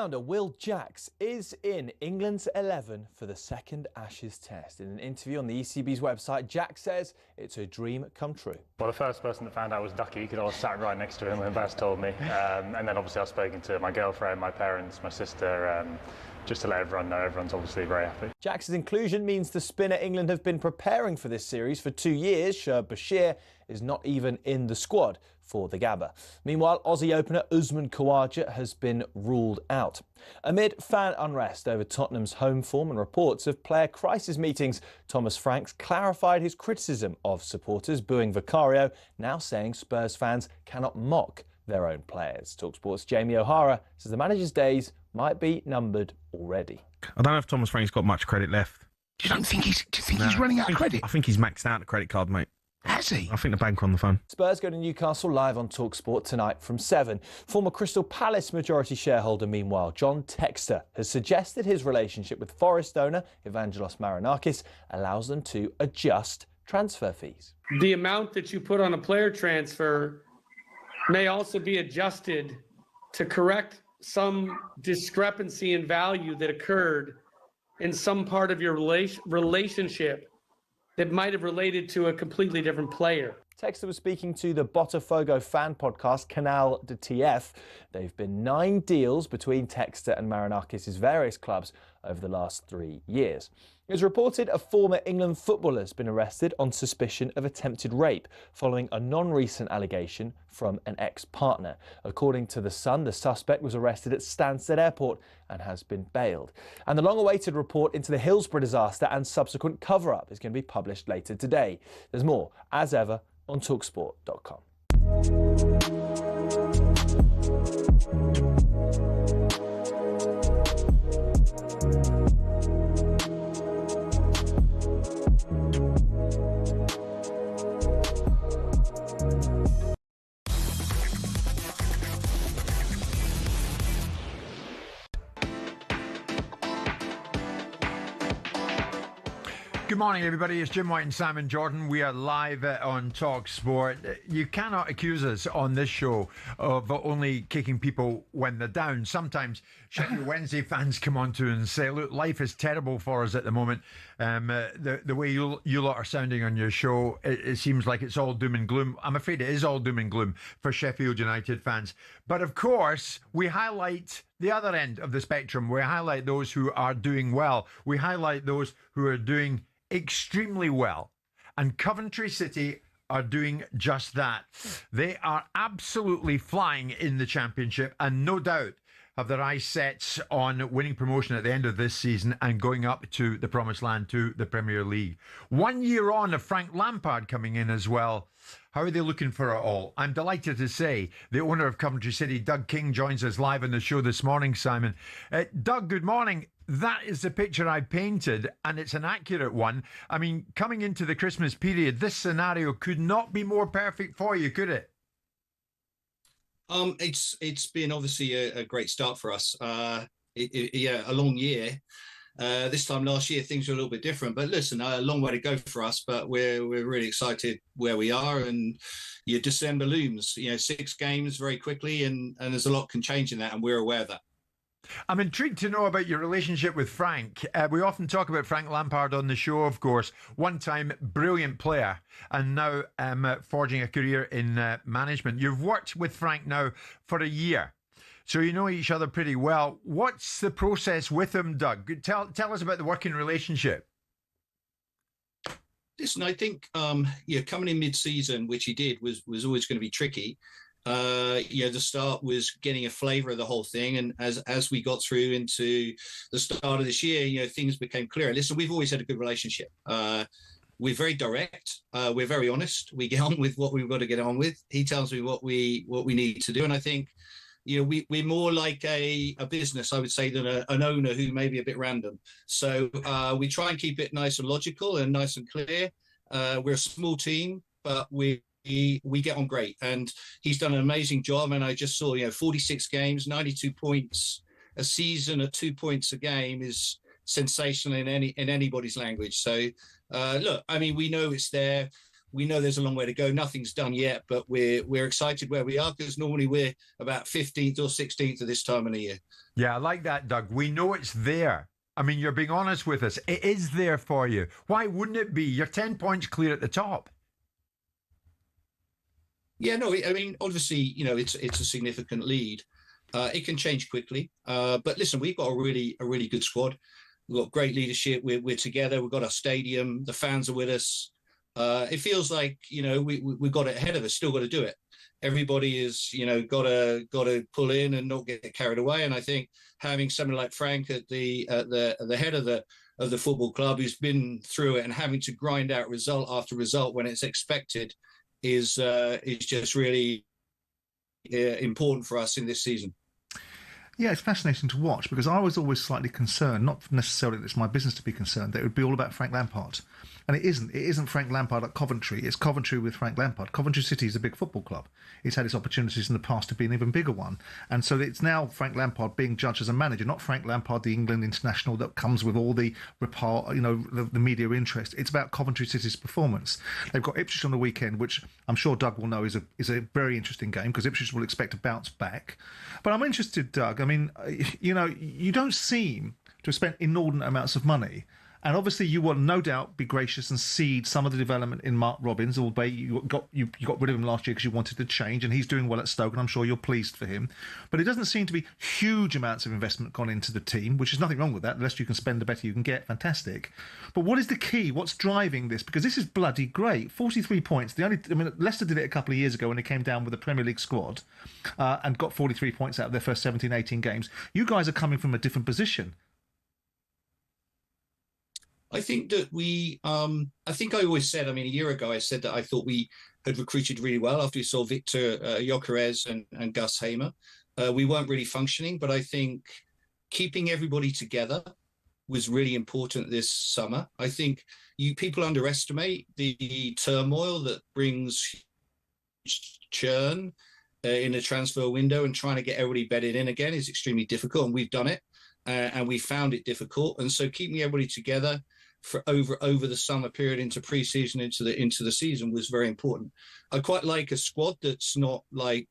all-rounder Will Jacks is in England's 11 for the second Ashes test. In an interview on the ECB's website, Jacks says it's a dream come true. Well, the first person that found out was Ducky, because I was sat right next to him when Baz told me. And then obviously I've spoken to my girlfriend, my parents, my sister, just to let everyone know. Everyone's obviously very happy. Jacks' inclusion means the spinner England have been preparing for this series for 2 years. Shoaib Bashir is not even in the squad for the Gabba. Meanwhile, Aussie opener Usman Khawaja has been ruled out. Amid fan unrest over Tottenham's home form and reports of player crisis meetings, Thomas Franks clarified his criticism of supporters booing Vicario, now saying Spurs fans cannot mock their own players. talkSPORT's Jamie O'Hara says the manager's days might be numbered already. I don't know if Thomas Frank's got much credit left. Do you think he's running out of credit? I think he's maxed out the credit card, mate. Has he? I think the bank on the phone. Spurs go to Newcastle live on talkSPORT tonight from 7. Former Crystal Palace majority shareholder, meanwhile, John Textor, has suggested his relationship with Forest owner Evangelos Marinakis allows them to adjust transfer fees. The amount that you put on a player transfer may also be adjusted to correct some discrepancy in value that occurred in some part of your relationship that might have related to a completely different player. Textor was speaking to the Botafogo fan podcast Canal de TF. There have been 9 deals between Textor and Marinakis' various clubs over the last 3 years. It was reported a former England footballer has been arrested on suspicion of attempted rape following a non-recent allegation from an ex-partner. According to The Sun, the suspect was arrested at Stansted Airport and has been bailed. And the long-awaited report into the Hillsborough disaster and subsequent cover-up is going to be published later today. There's more, as ever, on talksport.com. Good morning, everybody. It's Jim White and Simon Jordan. We are live on talkSPORT. You cannot accuse us on this show of only kicking people when they're down. Sometimes Sheffield Wednesday fans come on to and say, look, life is terrible for us at the moment. The way you lot are sounding on your show, it seems like it's all doom and gloom. I'm afraid it is all doom and gloom for Sheffield United fans. But of course, we highlight the other end of the spectrum. We highlight those who are doing well. We highlight those who are doing extremely well, and Coventry City are doing just that. They are absolutely flying in the Championship and no doubt have their eyes set on winning promotion at the end of this season and going up to the promised land, to the Premier League. 1 year on of Frank Lampard coming in as well. How are they looking for it all? I'm delighted to say the owner of Coventry City, Doug King, joins us live on the show this morning, Simon. Doug, good morning. That is the picture I painted, and it's an accurate one. I mean, coming into the Christmas period, this scenario could not be more perfect for you, could it? It's been obviously a great start for us. A long year. This time last year, things were a little bit different. But listen, a long way to go for us. But we're really excited where we are. And your December looms. 6 games very quickly, and there's a lot can change in that, and we're aware of that. I'm intrigued to know about your relationship with Frank. We often talk about Frank Lampard on the show, of course. One-time brilliant player, and now forging a career in management. You've worked with Frank now for a year, so you know each other pretty well. What's the process with him, Doug? Tell us about the working relationship. Listen, I think coming in mid-season, which he did, was always going to be tricky. The start was getting a flavour of the whole thing, and as we got through into the start of this year, things became clearer. Listen, we've always had a good relationship. We're very direct. We're very honest. We get on with what we've got to get on with. He tells me what we need to do, and I think we're more like a business, I would say, than an owner who may be a bit random. So we try and keep it nice and logical and nice and clear. We're a small team, but we get on great, and he's done an amazing job. And I just saw 46 games, 92 points a season at 2 points a game is sensational in anybody's language. So look, I mean, we know it's there. we know there's a long way to go. Nothing's done yet, but we're excited where we are, because normally we're about 15th or 16th of this time of the year. Yeah, I like that, Doug. We know it's there. I mean, you're being honest with us. It is there for you. Why wouldn't it be? You're 10 points clear at the top. Yeah, no, I mean, obviously, you know, it's a significant lead. It can change quickly. But listen, we've got a really good squad. We've got great leadership. We're together. We've got our stadium. The fans are with us. It feels like, you know, we've got it ahead of us. Still got to do it. Everybody is, you know, got to pull in and not get carried away. And I think having someone like Frank at the head of the football club, who's been through it and having to grind out result after result when it's expected, is just really important for us in this season. Yeah, it's fascinating to watch, because I was always slightly concerned, not necessarily that it's my business to be concerned, that it would be all about Frank Lampard. And it isn't. It isn't Frank Lampard at Coventry. It's Coventry with Frank Lampard. Coventry City is a big football club. It's had its opportunities in the past to be an even bigger one. And so it's now Frank Lampard being judged as a manager, not Frank Lampard, the England international that comes with all the the media interest. It's about Coventry City's performance. They've got Ipswich on the weekend, which I'm sure Doug will know is a very interesting game, because Ipswich will expect to bounce back. But I'm interested, Doug. I mean, you know, you don't seem to have spent inordinate amounts of money. And obviously, you will no doubt be gracious and cede some of the development in Mark Robins, albeit you got rid of him last year because you wanted to change, and he's doing well at Stoke, and I'm sure you're pleased for him. But it doesn't seem to be huge amounts of investment gone into the team, which is nothing wrong with that. The less you can spend, the better you can get. Fantastic. But what is the key? What's driving this? Because this is bloody great. 43 points. Leicester did it a couple of years ago when they came down with a Premier League squad and got 43 points out of their first 17, 18 games. You guys are coming from a different position. I think that I think I always said, I mean, a year ago, I said that I thought we had recruited really well after we saw Victor Gyökeres and Gus Hamer. We weren't really functioning, but I think keeping everybody together was really important this summer. I think people underestimate the turmoil that brings churn in a transfer window, and trying to get everybody bedded in again is extremely difficult, and we've done it. And we found it difficult, and so keeping everybody together for over the summer period into pre-season into the season was very important. I quite like a squad that's not like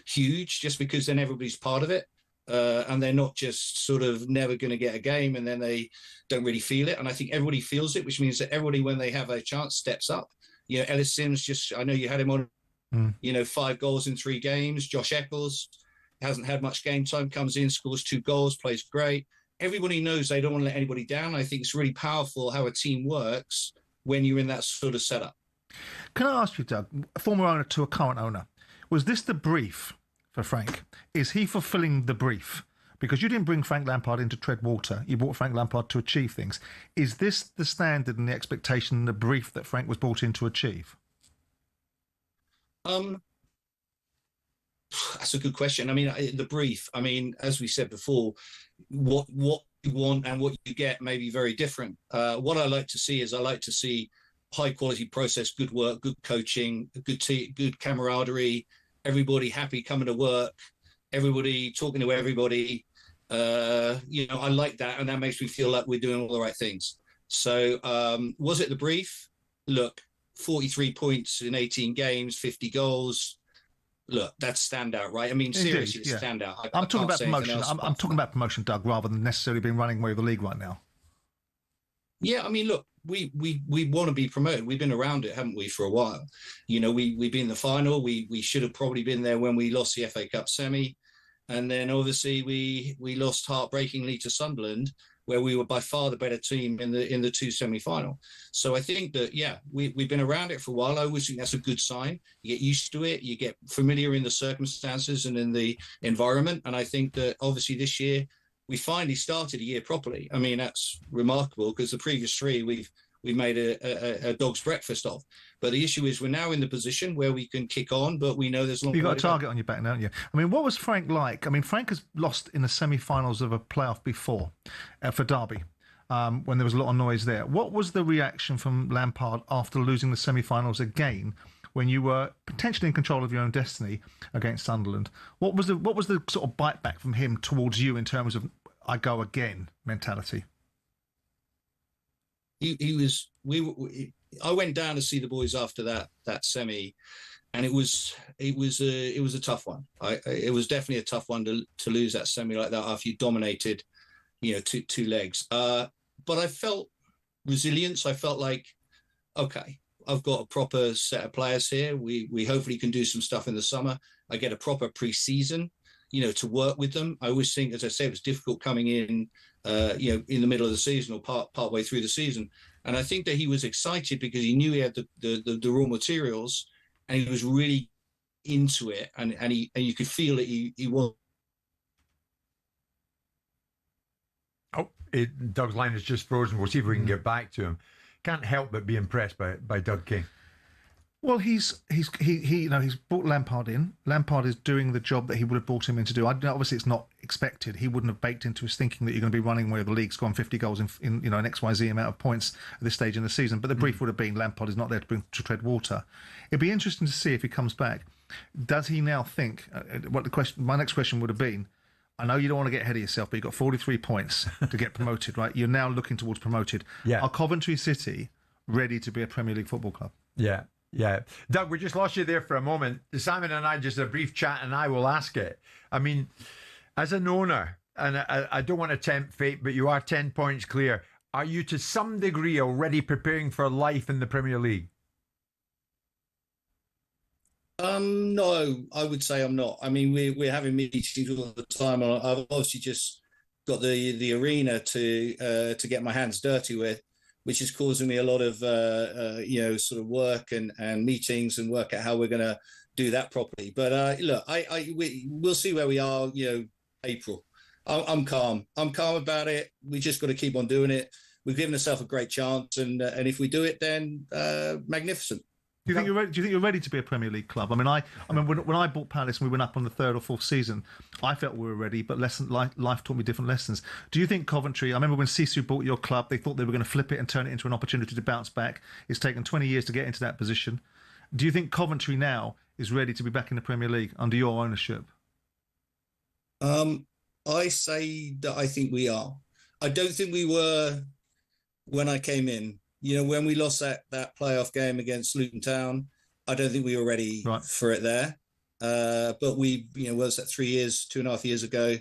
huge, just because then everybody's part of it, and they're not just sort of never going to get a game and then they don't really feel it. And I think everybody feels it, which means that everybody, when they have a chance, steps up. You know, Ellis Sims, I know you had him on, 5 goals in 3 games. Josh Eccles hasn't had much game time, comes in, scores 2 goals, plays great. Everybody knows they don't want to let anybody down. I think it's really powerful how a team works when you're in that sort of setup. Can I ask you, Doug, a former owner to a current owner, was this the brief for Frank? Is he fulfilling the brief? Because you didn't bring Frank Lampard in to tread water. You brought Frank Lampard to achieve things. Is this the standard and the expectation and the brief that Frank was brought in to achieve? That's a good question. I mean, the brief, I mean, as we said before, what you want and what you get may be very different. What I like to see is high quality process, good work, good coaching, good camaraderie, everybody happy coming to work, everybody talking to everybody. I like that, and that makes me feel like we're doing all the right things. So was it the brief? Look, 43 points in 18 games, 50 goals. Look, that's standout, right? I mean, seriously, it's standout. I'm talking about promotion. I'm talking about promotion, Doug, rather than necessarily being running away with the league right now. Yeah, I mean, look, we want to be promoted. We've been around it, haven't we, for a while? You know, we've been in the final. We should have probably been there when we lost the FA Cup semi. And then, obviously, we lost heartbreakingly to Sunderland, where we were by far the better team in the 2 semi-final. So I think that, yeah, we've been around it for a while. I always think that's a good sign. You get used to it. You get familiar in the circumstances and in the environment. And I think that, obviously, this year, we finally started a year properly. I mean, that's remarkable, because the previous 3 we've made a dog's breakfast of. But the issue is we're now in the position where we can kick on, but we know there's a long way to go. You've got a target on your back now, haven't you? I mean, what was Frank like? I mean, Frank has lost in the semi-finals of a playoff before for Derby, when there was a lot of noise there. What was the reaction from Lampard after losing the semi-finals again, when you were potentially in control of your own destiny against Sunderland? What was the sort of bite back from him towards you in terms of "I go again" mentality? I went down to see the boys after that semi, and it was a tough one. It was definitely a tough one to lose that semi like that after you dominated, two legs. But I felt resilience. I felt like, okay, I've got a proper set of players here. We hopefully can do some stuff in the summer. I get a proper pre-season, to work with them. I always think, as I say, it was difficult coming in, in the middle of the season or part way through the season. And I think that he was excited because he knew he had the raw materials, and he was really into it. And you could feel that he was. Doug's line is just frozen. We'll see if we can get back to him. Can't help but be impressed by Doug King. Well, he's brought Lampard in. Lampard is doing the job that he would have brought him in to do. Obviously, it's not expected. He wouldn't have baked into his thinking that you're going to be running away with the league, scoring 50 goals in an XYZ amount of points at this stage in the season. But the brief would have been Lampard is not there to tread water. It'd be interesting to see if he comes back. Does he now think? My next question would have been, I know you don't want to get ahead of yourself, but you've got 43 points to get promoted, right? You're now looking towards promoted. Yeah. Are Coventry City ready to be a Premier League football club? Yeah. Yeah. Doug, we just lost you there for a moment. Simon and I just a brief chat, and I will ask it. I mean, as an owner, and I don't want to tempt fate, but you are 10 points clear. Are you to some degree already preparing for life in the Premier League? No, I would say I'm not. I mean, we're having meetings all the time. I've obviously just got the arena to get my hands dirty with, which is causing me a lot of sort of work and meetings and work out how we're going to do that properly. But look, we'll see where we are. April. I'm calm. I'm calm about it. We just got to keep on doing it. We've given ourselves a great chance, and if we do it, then magnificent. Do you think you're ready? Do you think you're ready to be a Premier League club? I mean, when I bought Palace and we went up on the third or fourth season, I felt we were ready, but life taught me different lessons. Do you think Coventry? I remember when Sisu bought your club, they thought they were going to flip it and turn it into an opportunity to bounce back. It's taken 20 years to get into that position. Do you think Coventry now is ready to be back in the Premier League under your ownership? I say that I think we are. I don't think we were when I came in. When we lost that playoff game against Luton Town, I don't think we were ready for it there. But we, was that 2.5 years ago,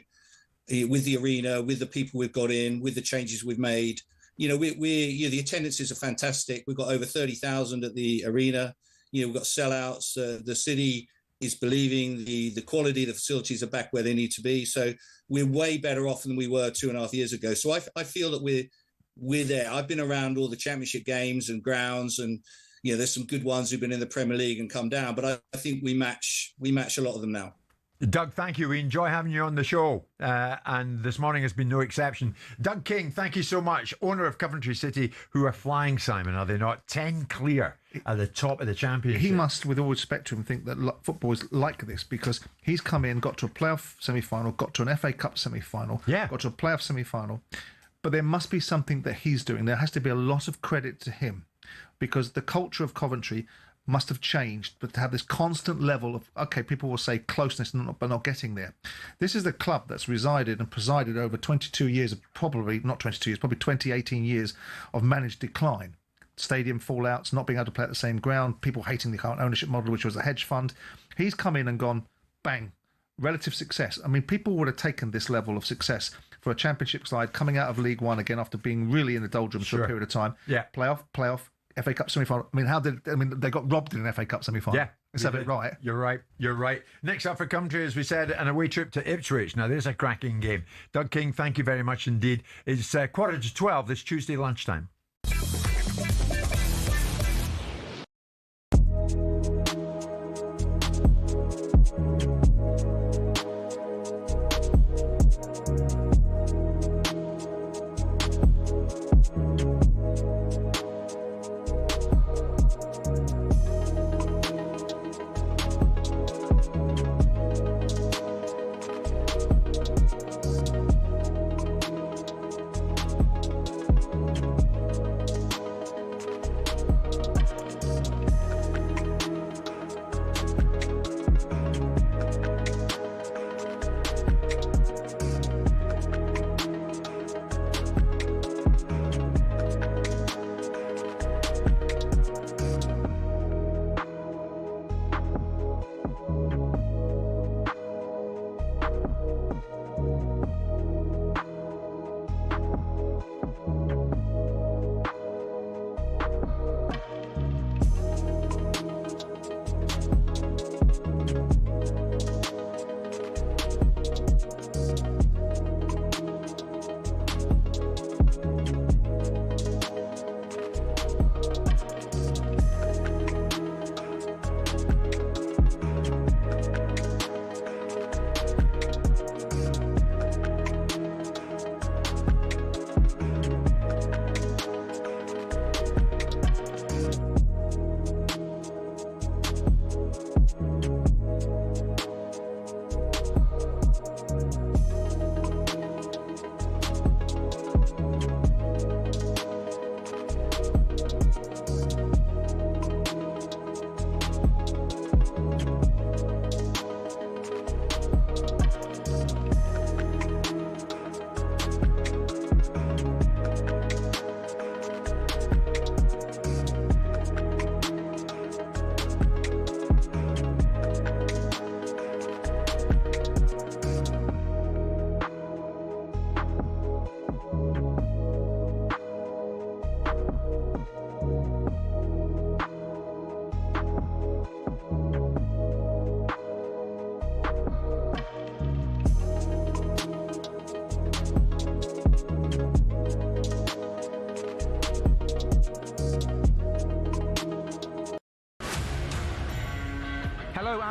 with the arena, with the people we've got in, with the changes we've made, the attendances are fantastic. We've got over 30,000 at the arena. We've got sellouts. The city is believing the quality of the facilities are back where they need to be. So we're way better off than we were 2.5 years ago. So I feel that we're there. I've been around all the championship games and grounds, and there's some good ones who've been in the Premier League and come down, but I think we match a lot of them now. Doug, thank you. We enjoy having you on the show, and this morning has been no exception. Doug King, thank you so much. Owner of Coventry City, who are flying, Simon, are they not? 10 clear at the top of the championship. He must, with all respect to him, think that football is like this, because he's come in, got to a playoff semi-final, got to an FA Cup semi-final, got to a playoff semi-final. But there must be something that he's doing. There has to be a lot of credit to him, because the culture of Coventry must have changed, but to have this constant level of, okay, people will say closeness, but not getting there. This is the club that's resided and presided over 22 years, probably not 22 years, probably 20, 18 years of managed decline. Stadium fallouts, not being able to play at the same ground, people hating the current ownership model, which was a hedge fund. He's come in and gone, bang, relative success. I mean, people would have taken this level of success for a championship side coming out of League One again after being really in the doldrums for a period of time. Yeah. Playoff, FA Cup semi-final. I mean, they got robbed in an FA Cup semi-final. Yeah. Let's have it right. You're right. Next up for Coventry, as we said, an away trip to Ipswich. Now, there's a cracking game. Doug King, thank you very much indeed. It's 11:45 this Tuesday lunchtime.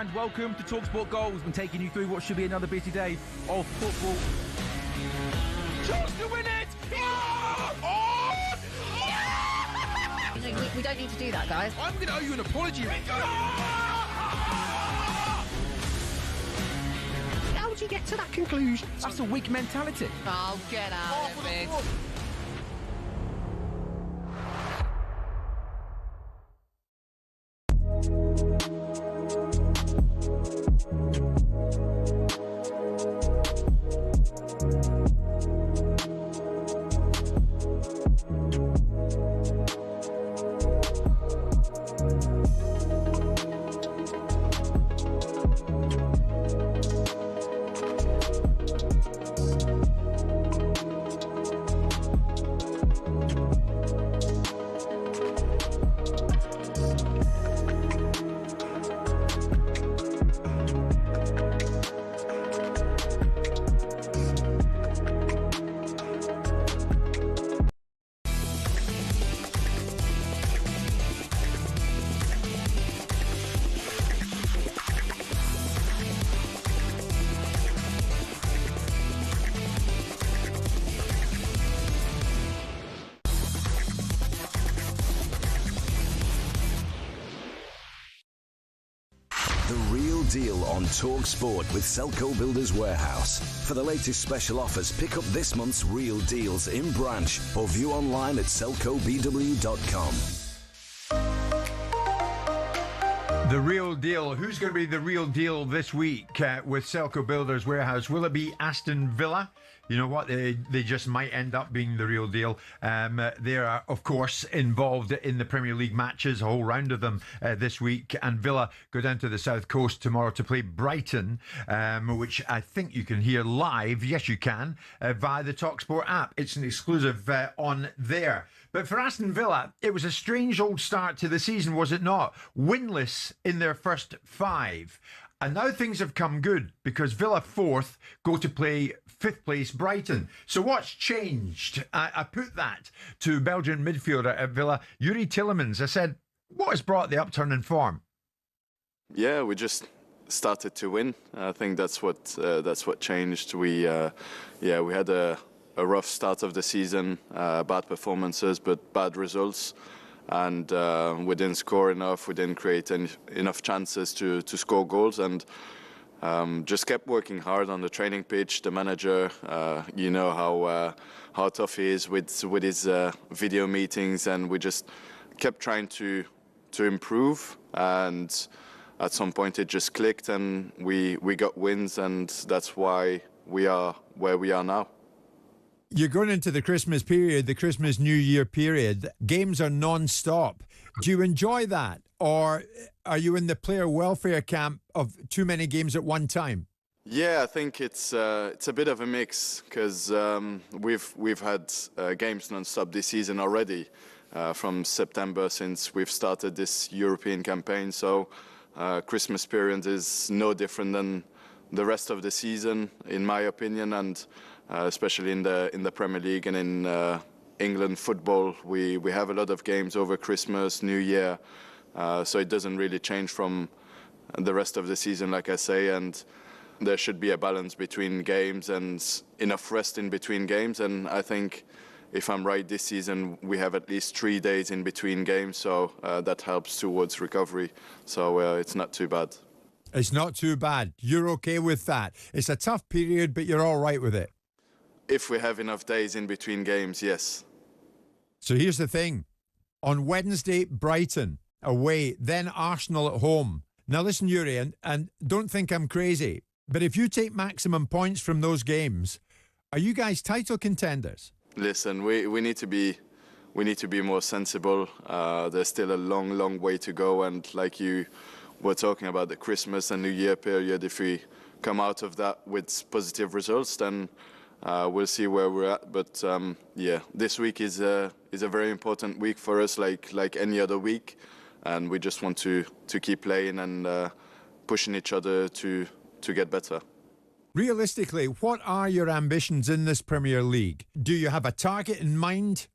And welcome to talkSPORT Goals. We're taking you through what should be another busy day of football. Chance to win it! We don't need to do that, guys. I'm going to owe you an apology. How would you get to that conclusion? That's a weak mentality. Oh, get out of it. Deal on talkSPORT with Selco Builders Warehouse. For the latest special offers, pick up this month's Real Deals in branch or view online at selcobw.com. The Real Deal. Who's going to be the real deal this week with Selco Builders Warehouse? Will it be Aston Villa? You know what? They just might end up being the real deal. They are, of course, involved in the Premier League matches, a whole round of them this week. And Villa go down to the South Coast tomorrow to play Brighton, which I think you can hear live. Yes, you can, via the talkSPORT app. It's an exclusive on there. But for Aston Villa, it was a strange old start to the season, was it not? Winless in their first 5. And now things have come good because Villa 4th go to play 5th place Brighton. So what's changed? I put that to Belgian midfielder at Villa, Yuri Tillemans. I said, what has brought the upturn in form? Yeah, we just started to win. I think that's what changed. We had a rough start of the season, bad performances, but bad results. And we didn't score enough, we didn't create enough chances to score goals, and just kept working hard on the training pitch. The manager, you know how tough he is with his video meetings, and we just kept trying to improve, and at some point it just clicked and we got wins, and that's why we are where we are now. You're going into the Christmas period, the Christmas New Year period. Games are non-stop. Do you enjoy that? Or are you in the player welfare camp of too many games at one time? Yeah, I think it's a bit of a mix because we've had games non-stop this season already from September since we've started this European campaign. So Christmas period is no different than the rest of the season, in my opinion, and especially in the Premier League and in England football, we have a lot of games over Christmas, New Year, so it doesn't really change from the rest of the season, like I say, and there should be a balance between games and enough rest in between games. And I think, if I'm right, this season we have at least 3 days in between games, so that helps towards recovery. So it's not too bad. It's not too bad. You're okay with that. It's a tough period, but you're all right with it. If we have enough days in between games, yes. So here's the thing. On Wednesday, Brighton away, then Arsenal at home. Now listen, Yuri, and don't think I'm crazy, but if you take maximum points from those games, are you guys title contenders? Listen, we need to be more sensible. There's still a long way to go, and like you were talking about the Christmas and New Year period, if we come out of that with positive results, then we'll see where we're at. But yeah, this week is a very important week for us, like any other week, and we just want to keep playing and pushing each other to get better. Realistically, what are your ambitions in this Premier League? Do you have a target in mind?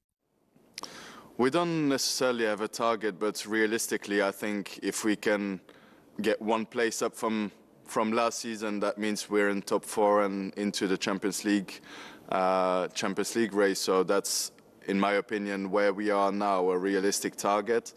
We don't necessarily have a target, but realistically, I think if we can get one place up from last season. That means we're in top 4 and into the Champions League race. So that's, in my opinion, where we are now, a realistic target.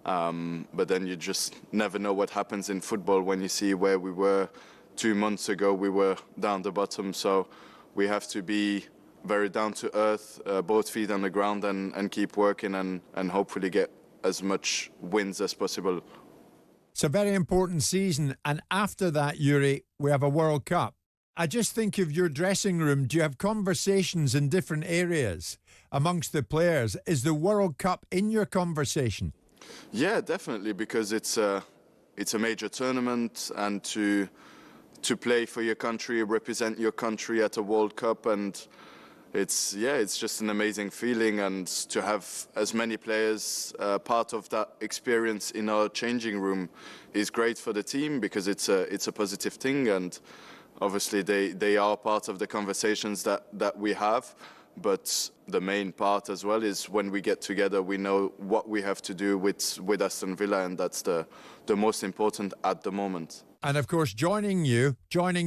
But then you just never know what happens in football. When you see where we were 2 months ago, we were down the bottom. So we have to be very down to earth, both feet on the ground, and keep working and hopefully get as much wins as possible. It's a very important season, and after that, Yuri, we have a World Cup. I just think of your dressing room. Do you have conversations in different areas amongst the players? Is the World Cup in your conversation? Yeah, definitely, because it's a major tournament, and to play for your country, represent your country at a World Cup, and it's just an amazing feeling, and to have as many players part of that experience in our changing room is great for the team, because it's a positive thing, and obviously they are part of the conversations that we have. But the main part as well is when we get together, we know what we have to do with Aston Villa, and that's the most important at the moment. And of course, joining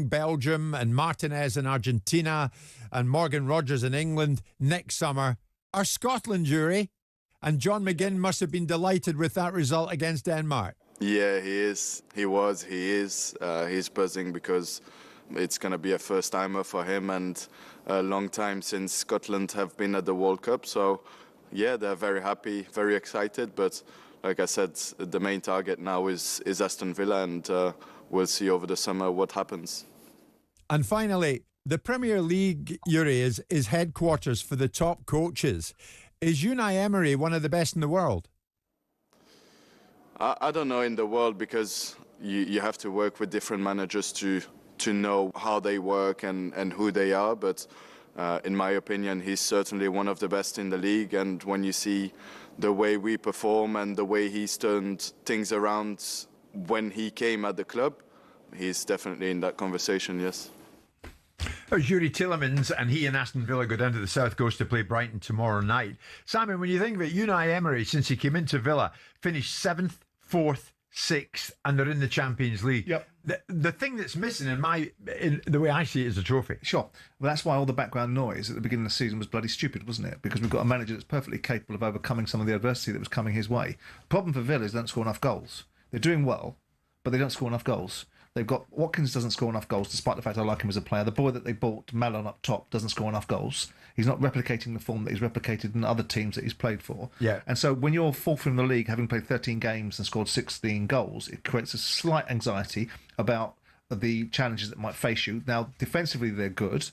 Belgium and Martinez in Argentina and Morgan Rogers in England next summer are Scotland, Yuri. And John McGinn must have been delighted with that result against Denmark. Yeah, he is. He is. He's buzzing because it's going to be a first-timer for him, and a long time since Scotland have been at the World Cup. So, yeah, they're very happy, very excited. But like I said, the main target now is Aston Villa, and we'll see over the summer what happens. And finally, the Premier League, Yuri, is headquarters for the top coaches. Is Unai Emery one of the best in the world? I don't know in the world, because you have to work with different managers to know how they work and who they are. But in my opinion, he's certainly one of the best in the league. And when you see the way we perform and the way he's turned things around when he came at the club, he's definitely in that conversation, yes. Yuri Tielemans, and he and Aston Villa go down to the South Coast to play Brighton tomorrow night. Simon, when you think of it, Unai Emery, since he came into Villa, finished 7th, 4th, 6th, and they're in the Champions League. Yep. The thing that's missing in the way I see it is a trophy. Sure. Well, that's why all the background noise at the beginning of the season was bloody stupid, wasn't it? Because we've got a manager that's perfectly capable of overcoming some of the adversity that was coming his way. The problem for Villa is they don't score enough goals. They're doing well, but they don't score enough goals. They've got Watkins doesn't score enough goals, despite the fact I like him as a player. The boy that they bought, Malon up top, doesn't score enough goals. He's not replicating the form that he's replicated in other teams that he's played for. Yeah. And so when you're fourth in the league, having played 13 games and scored 16 goals, it creates a slight anxiety about the challenges that might face you. Now, defensively, they're good,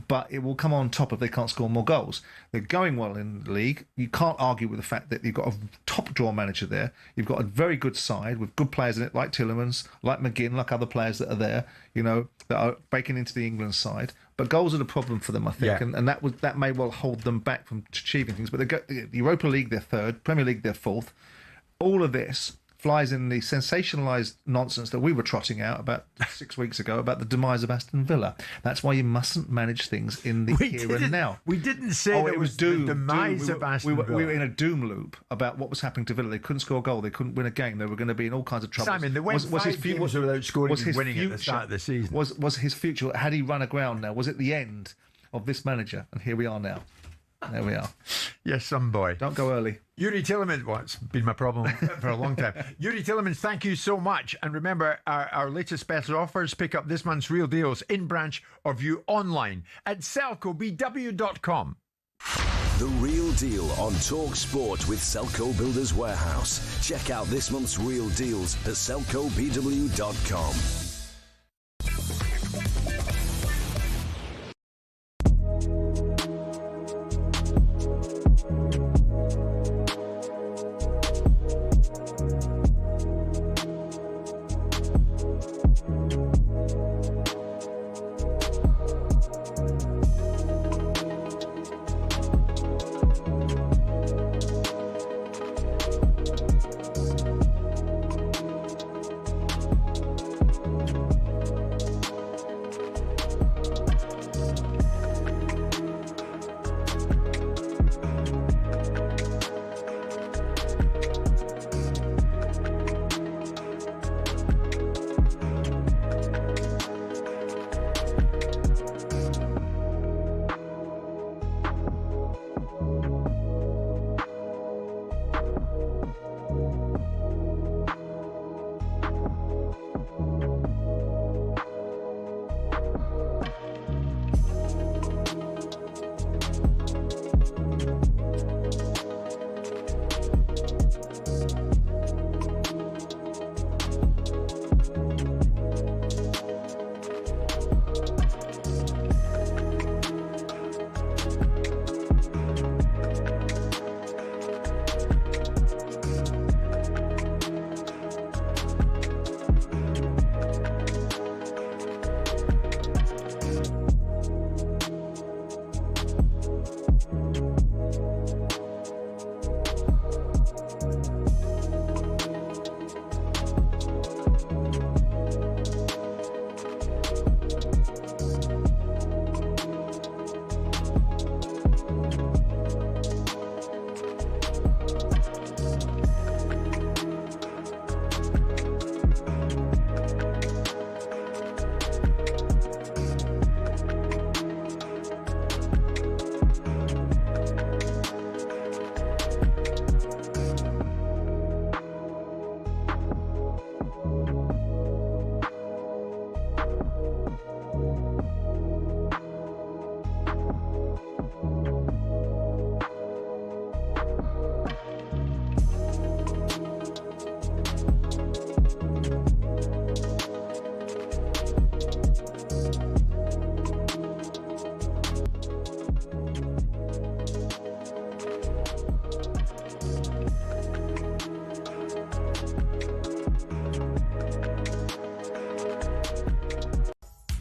but it will come on top if they can't score more goals. They're going well in the league. You can't argue with the fact that you've got a top draw manager there. You've got a very good side with good players in it, like Tielemans, like McGinn, like other players that are there, that are breaking into the England side. But goals are the problem for them, I think, and that may well hold them back from achieving things. But the Europa League, they're third. Premier League, they're fourth. All of this flies in the sensationalised nonsense that we were trotting out about 6 weeks ago about the demise of Aston Villa. That's why you mustn't manage things in the here and now. We didn't say that it was the demise of Aston Villa. We were in a doom loop about what was happening to Villa. They couldn't score a goal. They couldn't win a game. They were going to be in all kinds of trouble. Simon, they went five games without scoring and winning at the start of the season. Was his future, had he run aground now? Was it the end of this manager? And here we are now. There we are. Yes, some boy. Don't go early. Yuri Tielemans, well, it's been my problem for a long time. Yuri Tielemans, thank you so much. And remember, our latest special offers, pick up this month's real deals in branch or view online at selcobw.com. The Real Deal on talkSPORT with Selco Builders Warehouse. Check out this month's real deals at selcobw.com.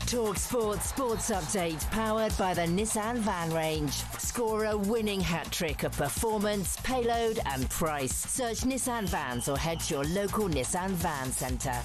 talkSPORT Sports Update, powered by the Nissan Van Range. Score a winning hat-trick of performance, payload and price. Search Nissan Vans or head to your local Nissan Van Centre.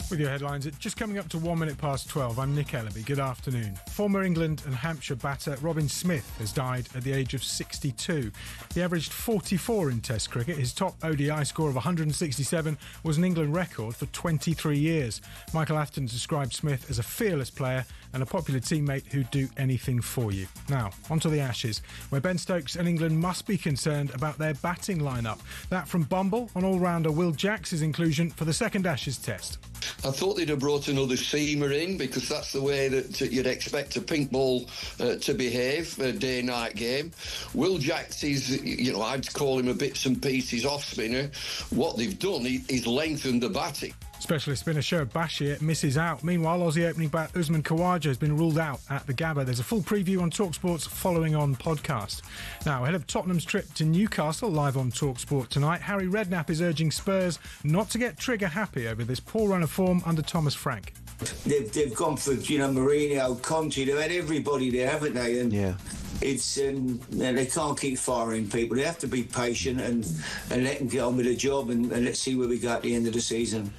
With your headlines, it's just coming up to 1 minute past 12. I'm Nick Ellaby. Good afternoon. Former England and Hampshire batter Robin Smith has died at the age of 62. He averaged 44 in Test cricket. His top ODI score of 167 was an England record for 23 years. Michael Atherton described Smith as a fearless player and a popular teammate who'd do anything for you. Now, onto the Ashes, where Ben Stokes and England must be concerned about their batting lineup. That from Bumble on all-rounder Will Jacks's inclusion for the second Ashes test. I thought they'd have brought another seamer in because that's the way that you'd expect a pink ball to behave, a day-night game. Will Jacks is, I'd call him a bits and pieces off spinner. What they've done is lengthened the batting. Specialist spinner Shoaib Bashir misses out. Meanwhile, Aussie opening bat Usman Khawaja has been ruled out at the Gabba. There's a full preview on talkSPORT's Following On podcast. Now, ahead of Tottenham's trip to Newcastle, live on talkSPORT tonight, Harry Redknapp is urging Spurs not to get trigger happy over this poor run of form under Thomas Frank. They've gone for, Mourinho, Conte, they've had everybody there, haven't they? And yeah. It's they can't keep firing people. They have to be patient and let them get on with the job and let's see where we go at the end of the season.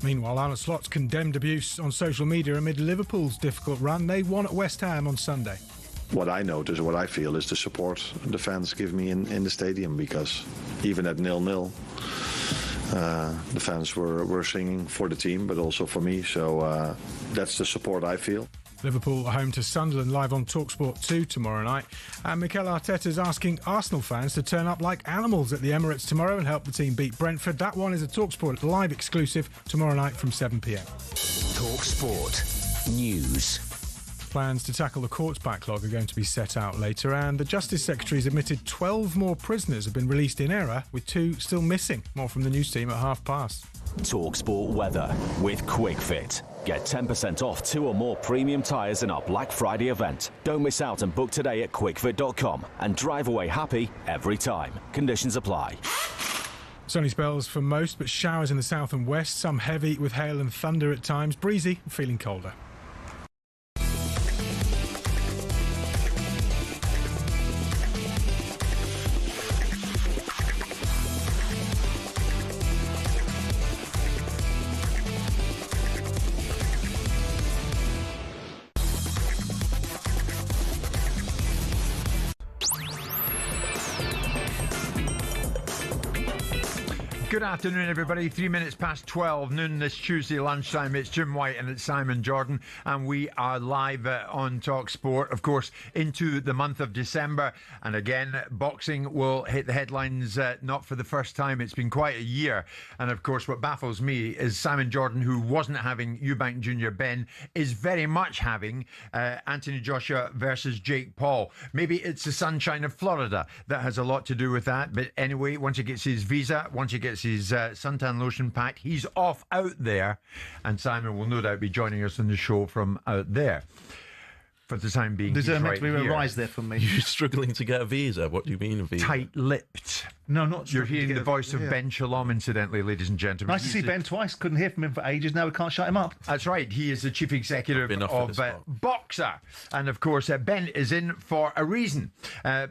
Meanwhile, Alan Slott's condemned abuse on social media amid Liverpool's difficult run. They won at West Ham on Sunday. What I notice, what I feel, is the support the fans give me in the stadium, because even at 0-0, the fans were singing for the team, but also for me. So that's the support I feel. Liverpool are home to Sunderland live on talkSPORT 2 tomorrow night. And Mikel Arteta's asking Arsenal fans to turn up like animals at the Emirates tomorrow and help the team beat Brentford. That one is a talkSPORT live exclusive tomorrow night from 7 p.m. talkSPORT News. Plans to tackle the courts backlog are going to be set out later, and the Justice Secretary has admitted 12 more prisoners have been released in error, with 2 still missing. More from the news team at past. talkSPORT weather with QuickFit. Get 10% off 2 or more premium tyres in our Black Friday event. Don't miss out and book today at quickfit.com and drive away happy every time. Conditions apply. Sunny spells for most, but showers in the south and west, some heavy with hail and thunder at times. Breezy, feeling colder. Good afternoon, everybody. 3 minutes past 12 noon this Tuesday lunchtime. It's Jim White and it's Simon Jordan, and we are live on talkSPORT, of course, into the month of December. And again, boxing will hit the headlines not for the first time. It's been quite a year. And of course, what baffles me is Simon Jordan, who wasn't having Eubank Jr. Ben, is very much having Anthony Joshua versus Jake Paul. Maybe it's the sunshine of Florida that has a lot to do with that. But anyway, once he gets his visa, once he gets his suntan lotion pack, he's off out there, and Simon will no doubt be joining us on the show from out there. For the time being, there's meant to be a here. rise there for me. You're struggling to get a visa? What do you mean a visa? Tight-lipped. No, not. You're hearing the voice of Ben Shalom, incidentally, ladies and gentlemen. Nice to see Ben twice. Couldn't hear from him for ages. Now we can't shut him up. That's right. He is the chief executive of Boxer. And of course, Ben is in for a reason.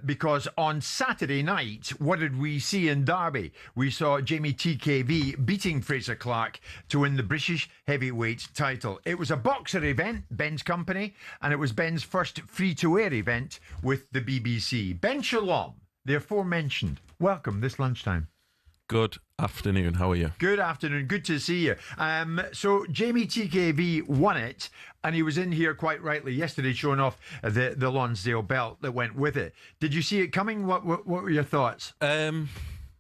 Because on Saturday night, what did we see in Derby? We saw Jamie TKV beating Fraser Clark to win the British heavyweight title. It was a Boxer event, Ben's company, and it was Ben's first free-to-air event with the BBC. Ben Shalom, the aforementioned. Welcome this lunchtime. Good afternoon. How are you? Good afternoon. Good to see you. So Jamie TKV won it, and he was in here quite rightly yesterday showing off the Lonsdale belt that went with it. Did you see it coming? What were your thoughts?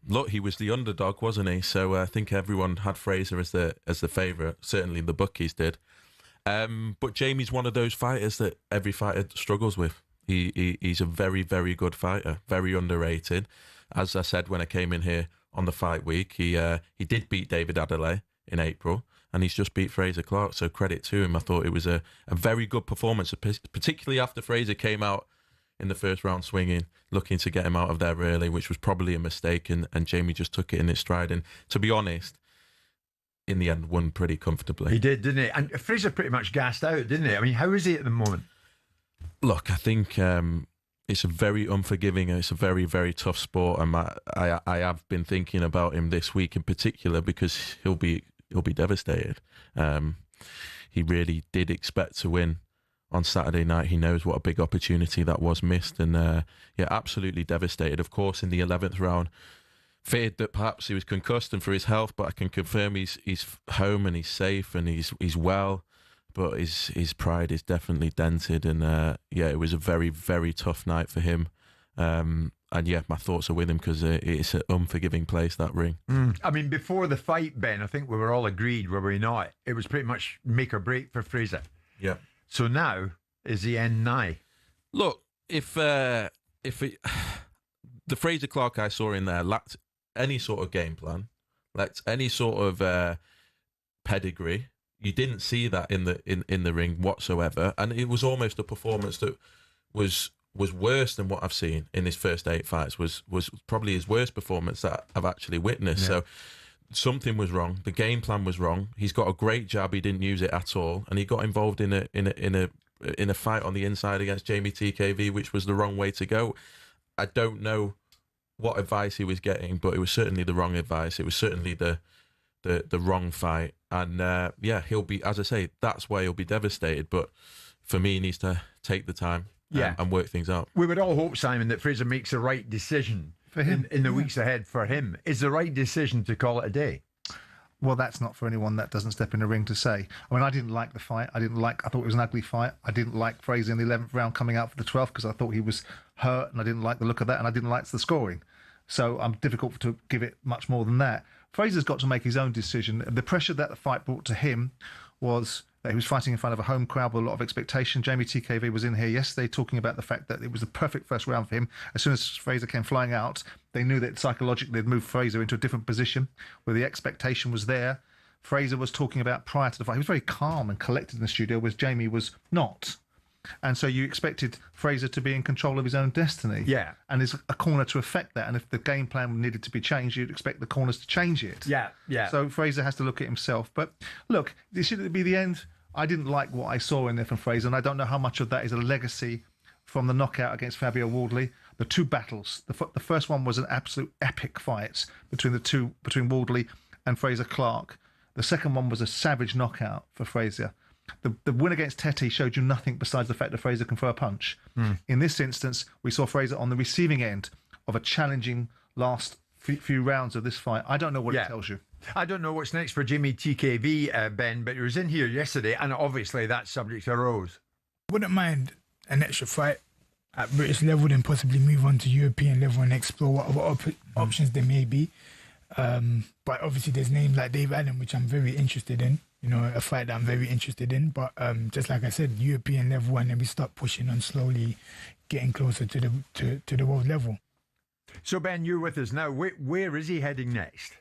Look, he was the underdog, wasn't he? So I think everyone had Fraser as the favourite. Certainly the bookies did. But Jamie's one of those fighters that every fighter struggles with. He's a very, very good fighter, very underrated. As I said when I came in here on the fight week, he did beat David Adelaide in April, and he's just beat Fraser Clark, so credit to him. I thought it was a very good performance, particularly after Fraser came out in the first round swinging, looking to get him out of there early, which was probably a mistake, and Jamie just took it in his stride. And to be honest, in the end, won pretty comfortably. He did, didn't he? And Fraser pretty much gassed out, didn't he? I mean, how is he at the moment? Look, I think it's a very unforgiving, it's a very, very tough sport, and I have been thinking about him this week in particular because he'll be devastated. He really did expect to win on Saturday night. He knows what a big opportunity that was missed, and absolutely devastated. Of course, in the 11th round, feared that perhaps he was concussed and for his health, but I can confirm he's home and he's safe and he's well. But his pride is definitely dented, and it was a very, very tough night for him. And my thoughts are with him because it's an unforgiving place, that ring. I mean, before the fight, Ben, I think we were all agreed, were we not? It was pretty much make or break for Fraser. Yeah. So now is the end nigh? Look, if the Fraser Clark I saw in there lacked any sort of game plan, lacked any sort of pedigree. You didn't see that in the ring whatsoever, and it was almost a performance that was worse than what I've seen in his first 8 fights. Was probably his worst performance that I've actually witnessed. Yeah. So something was wrong. The game plan was wrong. He's got a great jab. He didn't use it at all, and he got involved in a fight on the inside against Jamie TKV, which was the wrong way to go. I don't know what advice he was getting, but it was certainly the wrong advice. It was certainly the wrong fight, and he'll be, as I say, that's why he'll be devastated. But for me, he needs to take the time and work things out. We would all hope, Simon, that Fraser makes the right decision for him in the weeks ahead. For him, is the right decision to call it a day. Well, that's not for anyone that doesn't step in the ring to say. I mean, I didn't like the fight. I thought it was an ugly fight. I didn't like Fraser in the 11th round coming out for the 12th because I thought he was hurt, and I didn't like the look of that, and I didn't like the scoring. So I'm difficult to give it much more than that. Fraser's got to make his own decision. The pressure that the fight brought to him was that he was fighting in front of a home crowd with a lot of expectation. Jamie TKV was in here yesterday talking about the fact that it was the perfect first round for him. As soon as Fraser came flying out, they knew that psychologically they'd moved Fraser into a different position where the expectation was there. Fraser was talking about prior to the fight. He was very calm and collected in the studio, whereas Jamie was not. And so you expected Fraser to be in control of his own destiny. Yeah. And there's a corner to affect that. And if the game plan needed to be changed, you'd expect the corners to change it. Yeah, yeah. So Fraser has to look at himself. But look, should it be the end? I didn't like what I saw in there from Fraser, and I don't know how much of that is a legacy from the knockout against Fabio Wardley. The two battles. The first one was an absolute epic fight between Wardley and Fraser Clark. The second one was a savage knockout for Fraser. The win against Teti showed you nothing besides the fact that Fraser can throw a punch. In this instance, we saw Fraser on the receiving end of a challenging last few rounds of this fight. I don't know what it tells you. I don't know what's next for Jimmy TKV, Ben, but he was in here yesterday, and obviously that subject arose. Wouldn't mind an extra fight at British level, then possibly move on to European level and explore what options there may be. But obviously there's names like Dave Allen, which I'm very interested in. You know, a fight that I'm very interested in. But just like I said, European level, and then we start pushing on slowly, getting closer to the world level. So Ben, you're with us now. Where is he heading next?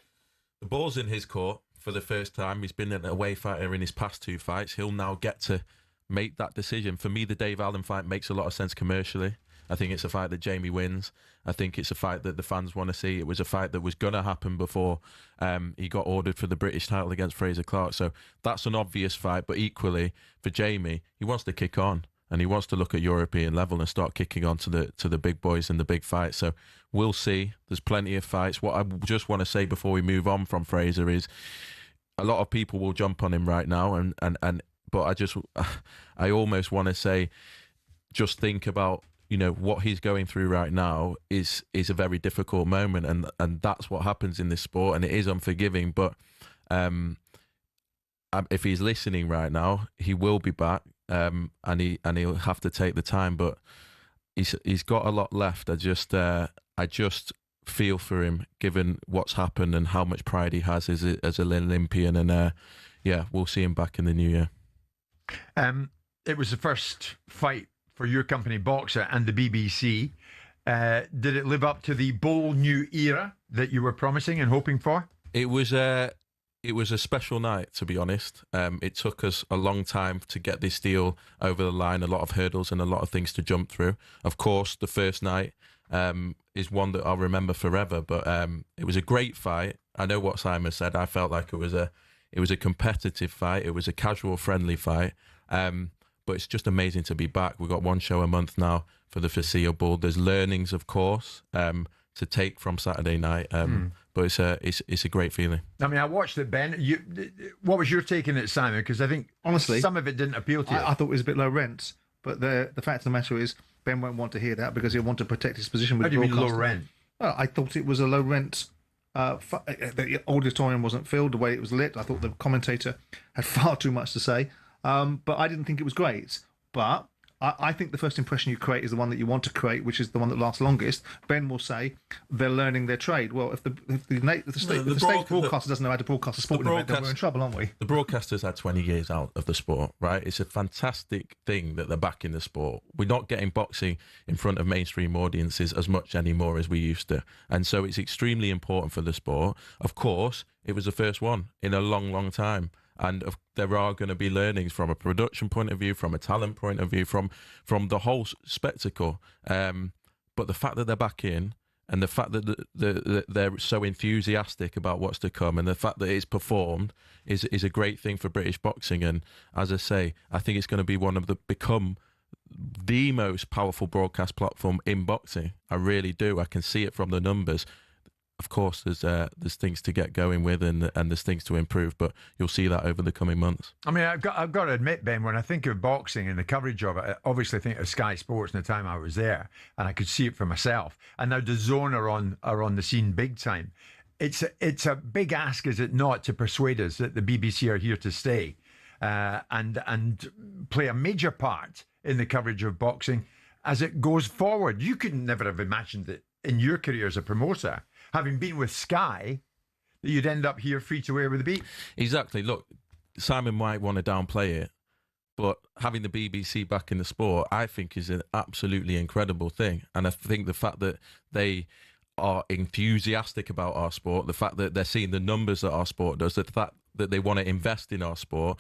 The ball's in his court for the first time. He's been an away fighter in his past 2 fights. He'll now get to make that decision. For me, the Dave Allen fight makes a lot of sense commercially. I think it's a fight that Jamie wins. I think it's a fight that the fans want to see. It was a fight that was going to happen before he got ordered for the British title against Fraser Clark. So that's an obvious fight. But equally, for Jamie, he wants to kick on. And he wants to look at European level and start kicking on to the big boys and the big fights. So we'll see. There's plenty of fights. What I just want to say before we move on from Fraser is a lot of people will jump on him right now, but I almost want to say, just think about, you know, what he's going through right now is a very difficult moment, and that's what happens in this sport, and it is unforgiving. But if he's listening right now, he will be back. And he'll have to take the time, but he's got a lot left. I just feel for him, given what's happened and how much pride he has as an Olympian. And we'll see him back in the new year. It was the first fight for your company, Boxer, and the BBC. Did it live up to the bold new era that you were promising and hoping for? It was a special night, to be honest. It took us a long time to get this deal over the line, a lot of hurdles and a lot of things to jump through. Of course, the first night is one that I'll remember forever, but it was a great fight. I know what Simon said. I felt like it was a competitive fight. It was a casual, friendly fight. But it's just amazing to be back. We've got one show a month now for the foreseeable. There's learnings, of course, to take from Saturday night. But it's a great feeling. I mean, I watched it, Ben. What was your take on it, Simon? Because I think, honestly, some of it didn't appeal to you. I thought it was a bit low rent. But the fact of the matter is, Ben won't want to hear that because he'll want to protect his position with the broadcaster. How do you mean low rent? Well, I thought it was a low rent. The auditorium wasn't filled the way it was lit. I thought the commentator had far too much to say. But I didn't think it was great. But I think the first impression you create is the one that you want to create, which is the one that lasts longest. Ben will say they're learning their trade. Well, if the state broadcaster doesn't know how to broadcast a sporting event, then we're in trouble, aren't we? The broadcasters had 20 years out of the sport, right? It's a fantastic thing that they're back in the sport. We're not getting boxing in front of mainstream audiences as much anymore as we used to. And so it's extremely important for the sport. Of course, it was the first one in a long, long time. And there are going to be learnings from a production point of view, from a talent point of view, from the whole spectacle. But the fact that they're back in, and the fact that they're so enthusiastic about what's to come, and the fact that it's performed is a great thing for British boxing. And as I say, I think it's going to be become the most powerful broadcast platform in boxing. I really do. I can see it from the numbers. Of course, there's things to get going with and there's things to improve, but you'll see that over the coming months. I mean, I've got to admit, Ben, when I think of boxing and the coverage of it, I obviously think of Sky Sports in the time I was there, and I could see it for myself. And now DAZN are on the scene big time. It's a big ask, is it not, to persuade us that the BBC are here to stay and play a major part in the coverage of boxing as it goes forward. You could never have imagined that in your career as a promoter, having been with Sky, that you'd end up here free to air with the beat. Exactly. Look, Simon might want to downplay it, but having the BBC back in the sport, I think, is an absolutely incredible thing. And I think the fact that they are enthusiastic about our sport, the fact that they're seeing the numbers that our sport does, the fact that they want to invest in our sport,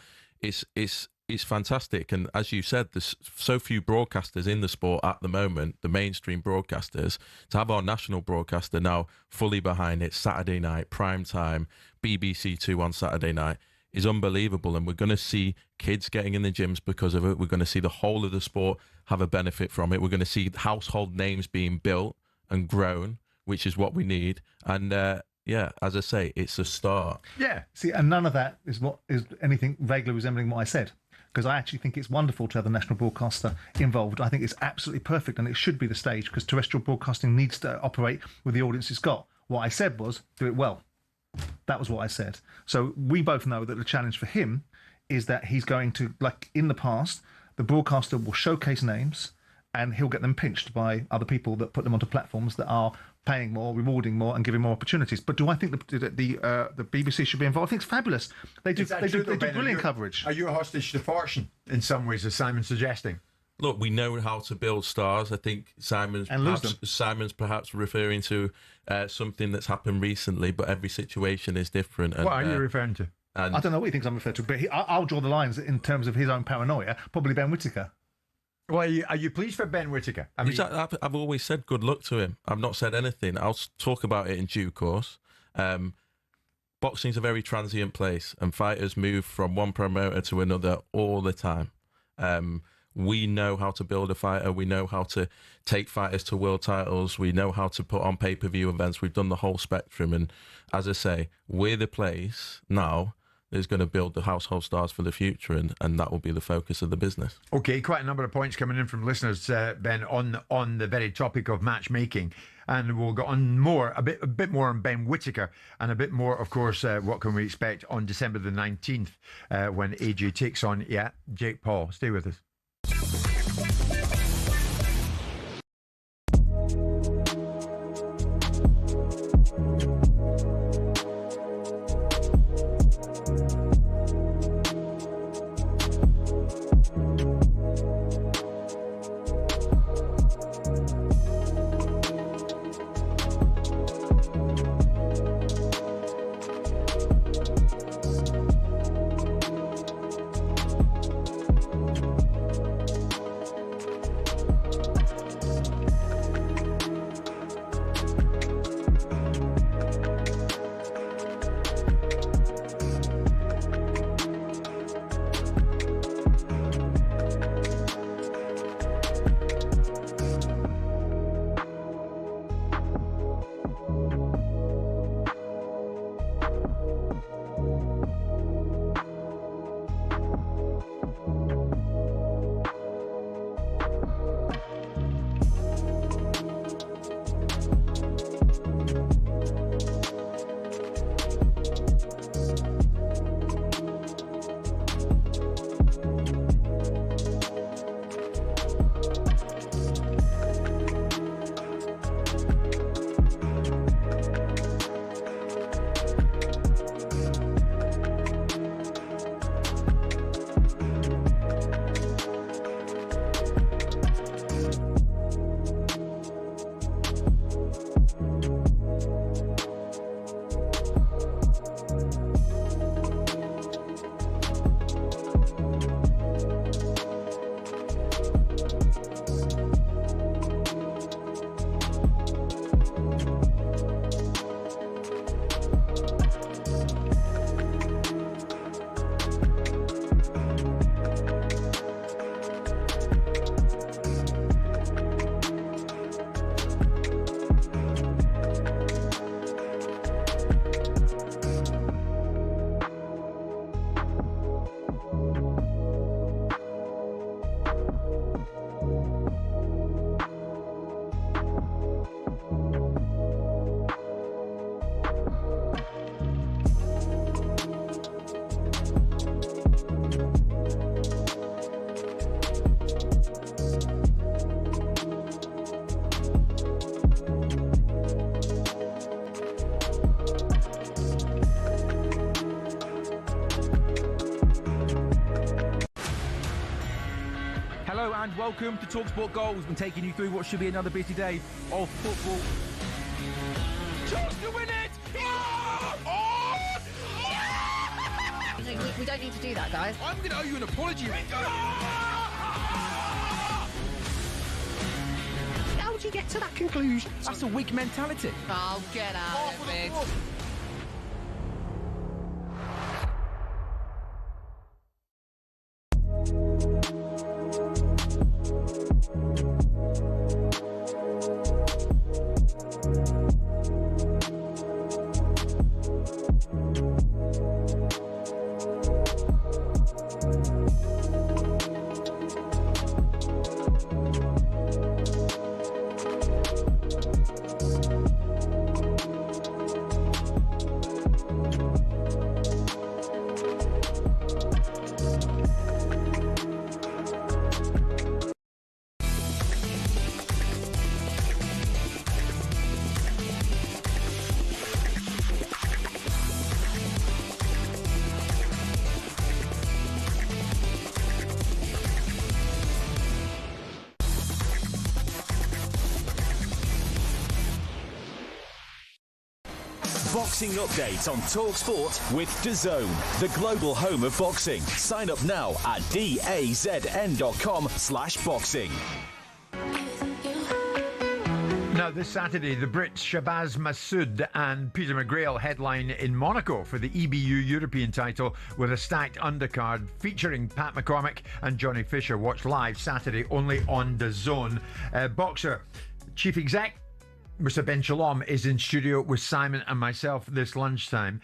it's fantastic. And as you said, there's so few broadcasters in the sport at the moment, the mainstream broadcasters. To have our national broadcaster now fully behind it, Saturday night, prime time, BBC 2 on Saturday night, is unbelievable. And we're going to see kids getting in the gyms because of it. We're going to see the whole of the sport have a benefit from it. We're going to see household names being built and grown, which is what we need. And as I say, it's a start. Yeah. See, and none of that is what is anything vaguely resembling what I said. Because I actually think it's wonderful to have the national broadcaster involved. I think it's absolutely perfect, and it should be the stage, because terrestrial broadcasting needs to operate with the audience it's got. What I said was, do it well. That was what I said. So we both know that the challenge for him is that he's going to, like in the past, the broadcaster will showcase names and he'll get them pinched by other people that put them onto platforms that are paying more, rewarding more, and giving more opportunities. But do I think the BBC should be involved? I think it's fabulous. They do brilliant coverage. Are you a hostage to fortune in some ways, as Simon's suggesting? Look, we know how to build stars. I think Simon's perhaps referring to something that's happened recently, but every situation is different. And, what are you referring to? I don't know what he thinks I'm referring to, but I'll draw the lines in terms of his own paranoia. Probably Ben Whittaker. Well, are you pleased for Ben Whittaker? I've always said good luck to him. I've not said anything. I'll talk about it in due course. Boxing's a very transient place, and fighters move from one promoter to another all the time. We know how to build a fighter. We know how to take fighters to world titles. We know how to put on pay-per-view events. We've done the whole spectrum. And as I say, we're the place now is going to build the household stars for the future, and that will be the focus of the business. Okay, quite a number of points coming in from listeners, Ben, on the very topic of matchmaking, and we'll go on a bit more on Ben Whittaker, and a bit more, of course, what can we expect on December the 19th when AJ takes on Jake Paul. Stay with us. And welcome to talkSPORT Goals. We've been taking you through what should be another busy day of football. Chance to win it! We don't need to do that, guys. I'm going to owe you an apology. How would you get to that conclusion? That's a weak mentality. Oh, get out of it. boxing update on talkSPORT with DAZN, the global home of boxing. Sign up now at dazn.com/boxing. Now, this Saturday, the Brits Shabazz Massoud and Peter McGrail headline in Monaco for the EBU European title with a stacked undercard featuring Pat McCormick and Johnny Fisher. Watch live Saturday only on DAZN. Boxer Chief Exec Mr. Ben Shalom is in studio with Simon and myself this lunchtime.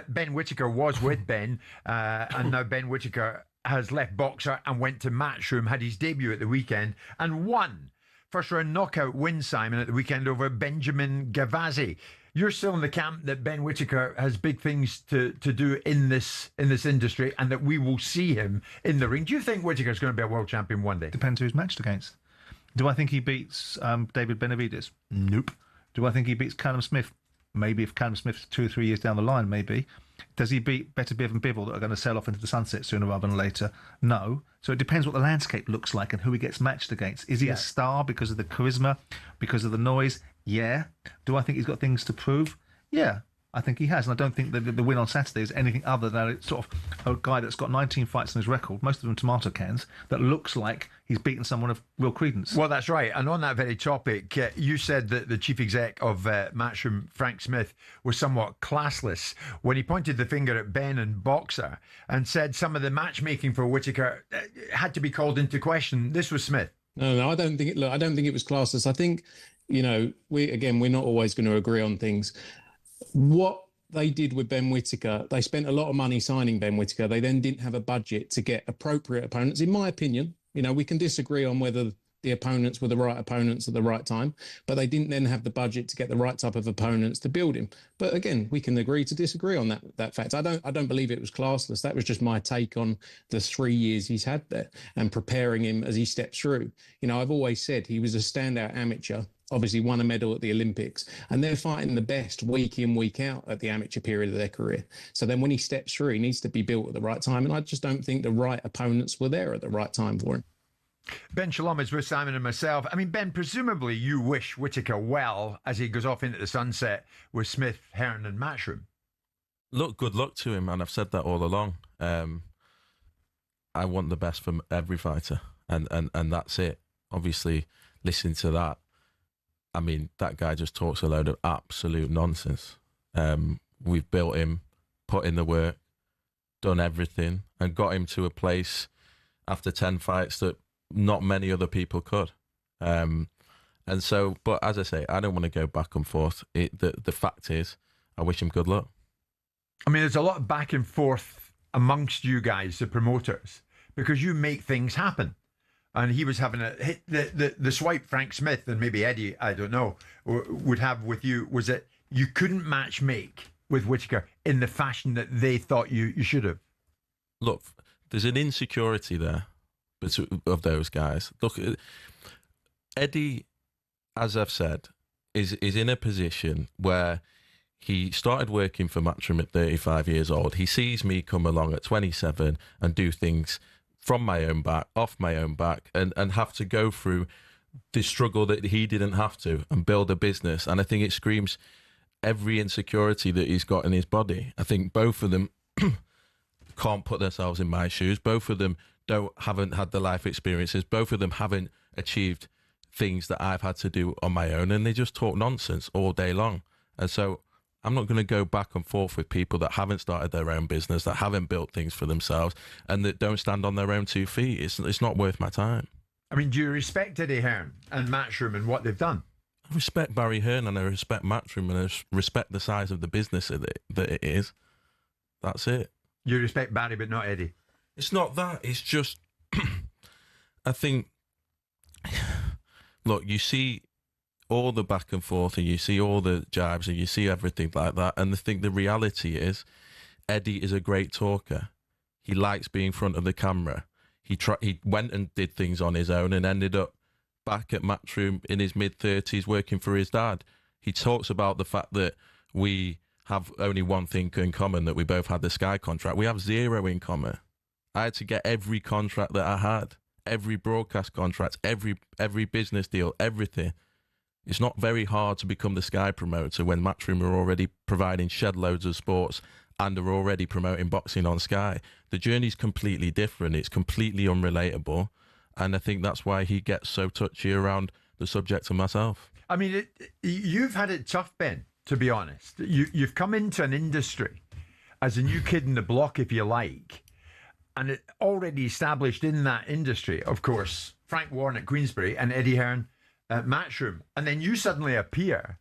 Ben Whittaker was with Ben, and now Ben Whittaker has left Boxer and went to Matchroom, had his debut at the weekend and won. First round knockout win, Simon, at the weekend over Benjamin Gavazzi. You're still in the camp that Ben Whittaker has big things to do in this industry and that we will see him in the ring. Do you think Whittaker's going to be a world champion one day? Depends who he's matched against. Do I think he beats David Benavidez? Nope. Do I think he beats Callum Smith? Maybe if Callum Smith's 2 or 3 years down the line, maybe. Does he beat Better Biv and Bibble that are going to sail off into the sunset sooner rather than later? No. So it depends what the landscape looks like and who he gets matched against. Is he a star because of the charisma, because of the noise? Yeah. Do I think he's got things to prove? Yeah. I think he has, and I don't think that the win on Saturday is anything other than it's sort of a guy that's got 19 fights on his record, most of them tomato cans, that looks like he's beaten someone of real credence. Well, that's right. And on that very topic, you said that the chief exec of Matchroom, Frank Smith, was somewhat classless when he pointed the finger at Ben and Boxer and said some of the matchmaking for Whittaker had to be called into question. This was Smith. No, I don't think it. Look, I don't think it was classless. I think, we're not always going to agree on things. What they did with Ben Whittaker, they spent a lot of money signing Ben Whittaker. They then didn't have a budget to get appropriate opponents. In my opinion, we can disagree on whether the opponents were the right opponents at the right time, but they didn't then have the budget to get the right type of opponents to build him. But again, we can agree to disagree on that fact. I don't believe it was classless. That was just my take on the 3 years he's had there and preparing him as he steps through. I've always said he was a standout amateur. Obviously won a medal at the Olympics, and they're fighting the best week in, week out at the amateur period of their career. So then when he steps through, he needs to be built at the right time, and I just don't think the right opponents were there at the right time for him. Ben Shalom is with Simon and myself. I mean, Ben, presumably you wish Whittaker well as he goes off into the sunset with Smith, Hearn and Matchroom. Look, good luck to him, and I've said that all along. I want the best from every fighter, and that's it. Obviously, listening to that, I mean, that guy just talks a load of absolute nonsense. We've built him, put in the work, done everything, and got him to a place after 10 fights that not many other people could. And so, but as I say, I don't want to go back and forth. The fact is, I wish him good luck. I mean, there's a lot of back and forth amongst you guys, the promoters, because you make things happen. And he was having a hit. The swipe Frank Smith and maybe Eddie, I don't know, would have with you was that you couldn't match make with Whittaker in the fashion that they thought you should have. Look, there's an insecurity there of those guys. Look, Eddie, as I've said, is in a position where he started working for Matchroom at 35 years old. He sees me come along at 27 and do things from my own back, off my own back, and have to go through the struggle that he didn't have to and build a business. And I think it screams every insecurity that he's got in his body. I think both of them can't put themselves in my shoes. Both of them haven't had the life experiences. Both of them haven't achieved things that I've had to do on my own, and they just talk nonsense all day long. And so I'm not going to go back and forth with people that haven't started their own business, that haven't built things for themselves, and that don't stand on their own 2 feet. It's not worth my time. I mean, do you respect Eddie Hearn and Matchroom and what they've done? I respect Barry Hearn and I respect Matchroom and I respect the size of the business that it is. That's it. You respect Barry, but not Eddie? It's not that. It's just, I think, look, you see all the back and forth and you see all the jibes and you see everything like that, and I think the reality is Eddie is a great talker. He likes being in front of the camera. He went and did things on his own and ended up back at Matchroom in his mid-30s working for his dad. He talks about the fact that we have only one thing in common, that we both had the Sky contract. We have zero in common. I had to get every contract that I had, every broadcast contract, every business deal, everything. It's not very hard to become the Sky promoter when Matchroom are already providing shed loads of sports and are already promoting boxing on Sky. The journey's completely different. It's completely unrelatable. And I think that's why he gets so touchy around the subject of myself. I mean, you've had it tough, Ben, to be honest. You've come into an industry as a new kid in the block, if you like, and it already established in that industry, of course, Frank Warren at Queensberry and Eddie Hearn at Matchroom. And then you suddenly appear,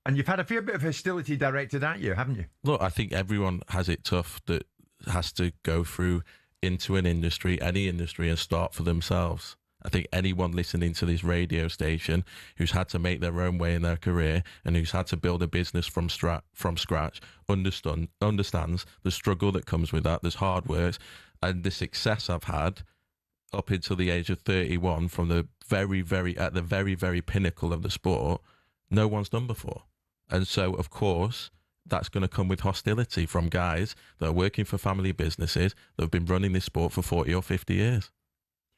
and you've had a fair bit of hostility directed at you, haven't you? Look, I think everyone has it tough that has to go through into an industry, any industry, and start for themselves. I think anyone listening to this radio station who's had to make their own way in their career and who's had to build a business from scratch understands the struggle that comes with that. There's hard work, and the success I've had up until the age of 31 from the very pinnacle of the sport, no one's done before. And so, of course, that's going to come with hostility from guys that are working for family businesses that have been running this sport for 40 or 50 years.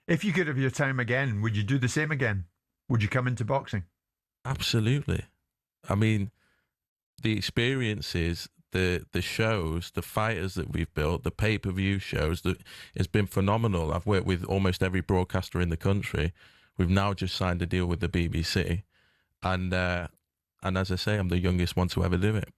If you could have your time again, would you do the same again? Would you come into boxing? Absolutely. I mean, the experiences, the shows, the fighters that we've built, the pay-per-view shows, it's been phenomenal. I've worked with almost every broadcaster in the country. We've now just signed a deal with the BBC. And as I say, I'm the youngest one to ever do it.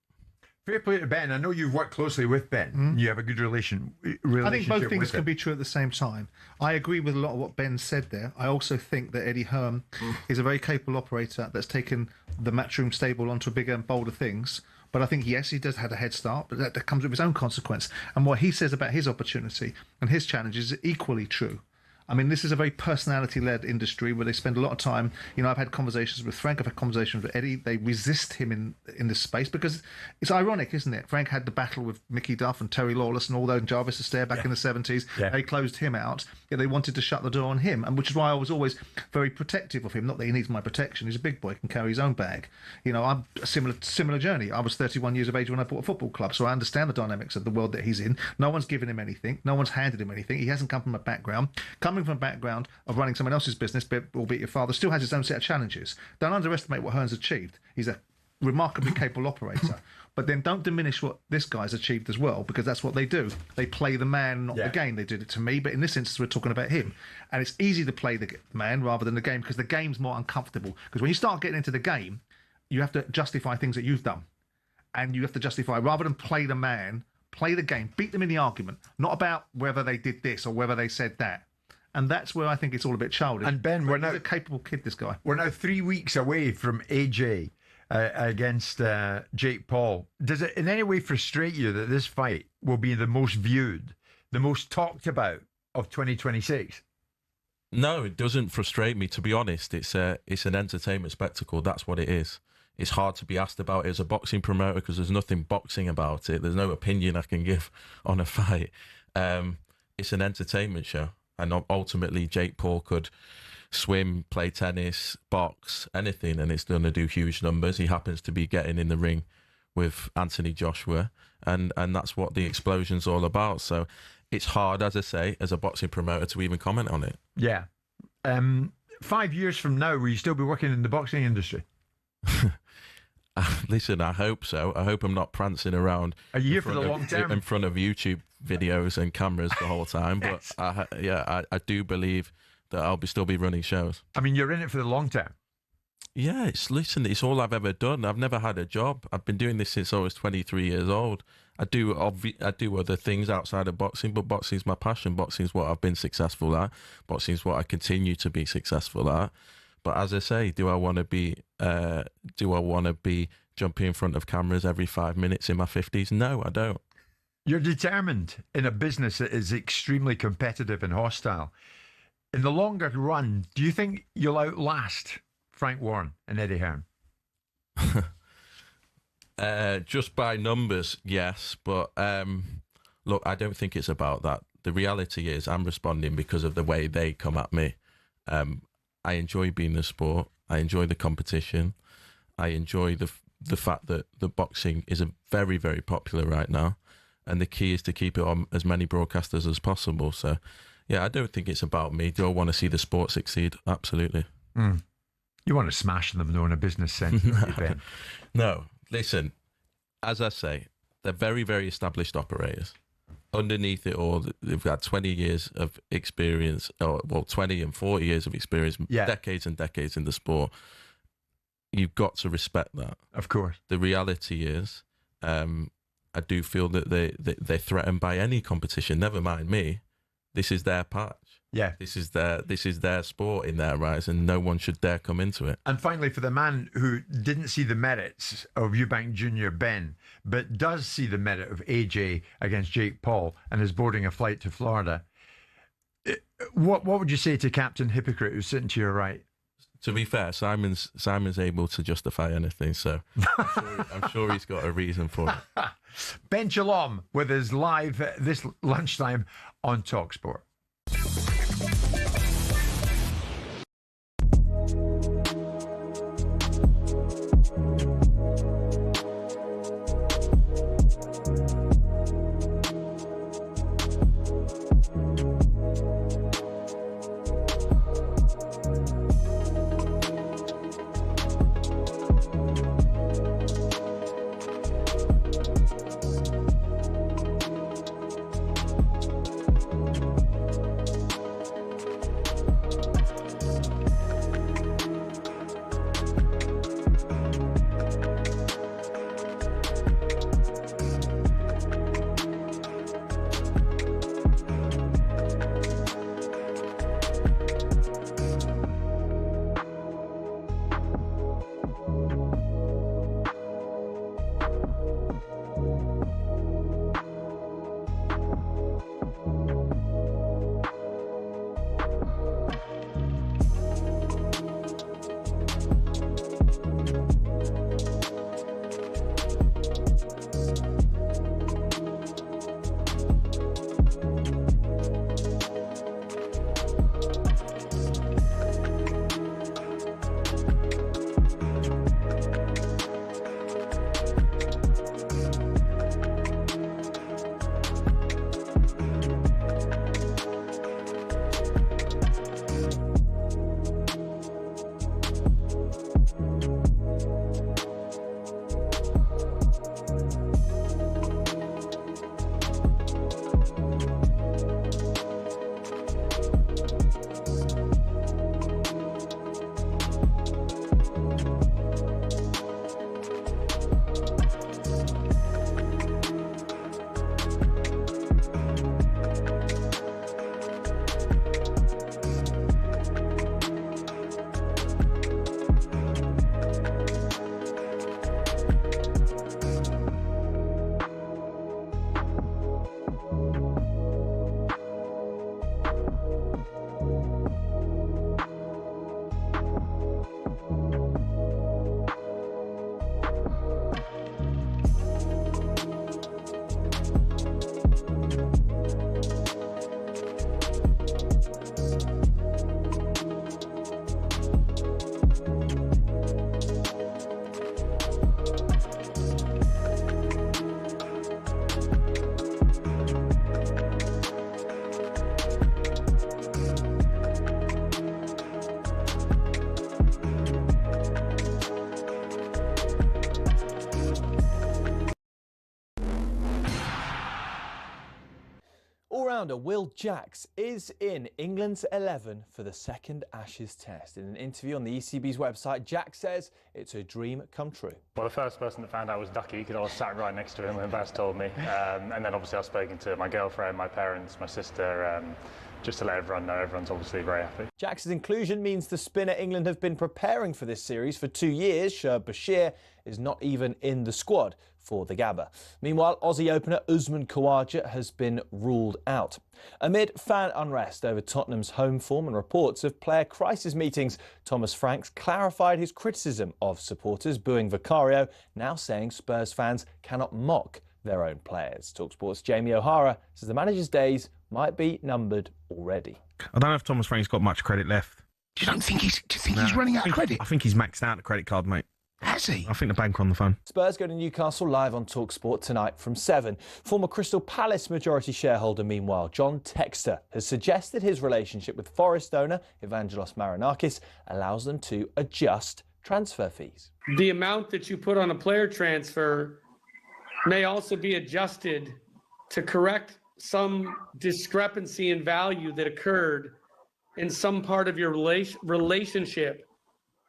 Fair play to Ben. I know you've worked closely with Ben. You have a good relationship. I think both things can be true at the same time. I agree with a lot of what Ben said there. I also think that Eddie Hearn is a very capable operator that's taken the Matchroom stable onto bigger and bolder things. But I think, yes, he does have a head start, but that comes with his own consequence. And what he says about his opportunity and his challenges is equally true. I mean, this is a very personality-led industry where they spend a lot of time. You know, I've had conversations with Frank, I've had conversations with Eddie. They resist him in this space because it's ironic, isn't it? Frank had the battle with Mickey Duff and Terry Lawless and all those, and Jarvis Astaire back in the 70s. Yeah. They closed him out. Yet they wanted to shut the door on him, and which is why I was always very protective of him. Not that he needs my protection. He's a big boy, can carry his own bag. You know, I'm a similar journey. I was 31 years of age when I bought a football club, so I understand the dynamics of the world that he's in. No one's given him anything. No one's handed him anything. He hasn't come from a background. Coming from a background of running someone else's business, albeit your father, still has his own set of challenges. Don't underestimate what Hearn's achieved. He's a remarkably capable operator. But then don't diminish what this guy's achieved as well, because that's what they do. They play the man, not the game. They did it to me, but in this instance, we're talking about him. And it's easy to play the man rather than the game, because the game's more uncomfortable. Because when you start getting into the game, you have to justify things that you've done. And you have to justify, rather than play the man, play the game, beat them in the argument, not about whether they did this or whether they said that. And that's where I think it's all a bit childish. And Ben, he's a capable kid, this guy. We're now 3 weeks away from AJ against Jake Paul. Does it in any way frustrate you that this fight will be the most viewed, the most talked about of 2026? No, it doesn't frustrate me, to be honest. It's an entertainment spectacle. That's what it is. It's hard to be asked about it as a boxing promoter because there's nothing boxing about it. There's no opinion I can give on a fight. It's an entertainment show. And ultimately, Jake Paul could swim, play tennis, box, anything, and it's going to do huge numbers. He happens to be getting in the ring with Anthony Joshua, and that's what the explosion's all about. So it's hard, as I say, as a boxing promoter to even comment on it. Yeah. 5 years from now, will you still be working in the boxing industry? Listen, I hope so. I hope I'm not prancing around a year for the long term in front of YouTube videos and cameras the whole time. But yes. I do believe that I'll still be running shows. I mean, you're in it for the long term. Yeah, it's all I've ever done. I've never had a job. I've been doing this since I was 23 years old. I do other things outside of boxing, but boxing's my passion. Boxing's what I've been successful at. Boxing's what I continue to be successful at. But as I say, do I want to be jumping in front of cameras every 5 minutes in my 50s? No, I don't. You're determined in a business that is extremely competitive and hostile. In the longer run, do you think you'll outlast Frank Warren and Eddie Hearn? Just by numbers, yes. But look, I don't think it's about that. The reality is I'm responding because of the way they come at me. I enjoy being in the sport. I enjoy the competition. I enjoy the fact that the boxing is very, very popular right now. And the key is to keep it on as many broadcasters as possible. So, yeah, I don't think it's about me. Do I want to see the sport succeed? Absolutely. You want to smash them, though, in a business sense, don't you, Ben? No, listen, as I say, they're very, very established operators. Underneath it all, they've got 20 years of experience, 20 and 40 years of experience, decades and decades in the sport. You've got to respect that. Of course. The reality is, I do feel that they're threatened by any competition, never mind me. This is their patch. Yeah. This is their sport in their eyes, and no one should dare come into it. And finally, for the man who didn't see the merits of Eubank Jr. Ben, but does see the merit of AJ against Jake Paul and is boarding a flight to Florida, what would you say to Captain Hypocrite who's sitting to your right? To be fair, Simon's able to justify anything, so I'm sure he's got a reason for it. Ben Chalom with us live this lunchtime on talkSPORT. All-rounder Will Jacks is in England's 11 for the second Ashes test. In an interview on the ECB's website, Jacks says it's a dream come true. Well, the first person that found out was Ducky, because I was sat right next to him when Baz told me. And then obviously I've spoken to my girlfriend, my parents, my sister, just to let everyone know. Everyone's obviously very happy. Jacks' inclusion means the spinner England have been preparing for this series for 2 years. Shoaib Bashir is not even in the squad for the Gabba. Meanwhile, Aussie opener Usman Khawaja has been ruled out. Amid fan unrest over Tottenham's home form and reports of player crisis meetings, Thomas Franks clarified his criticism of supporters booing Vicario, now saying Spurs fans cannot mock their own players. talkSPORT's Jamie O'Hara says the manager's days might be numbered already. I don't know if Thomas Frank's got much credit left. Do you think he's running out of credit? I think he's maxed out the credit card, mate. Has he? I think the bank on the phone. Spurs go to Newcastle live on talkSPORT tonight from 7. Former Crystal Palace majority shareholder, meanwhile, John Textor, has suggested his relationship with Forest owner Evangelos Marinakis allows them to adjust transfer fees. The amount that you put on a player transfer may also be adjusted to correct some discrepancy in value that occurred in some part of your relationship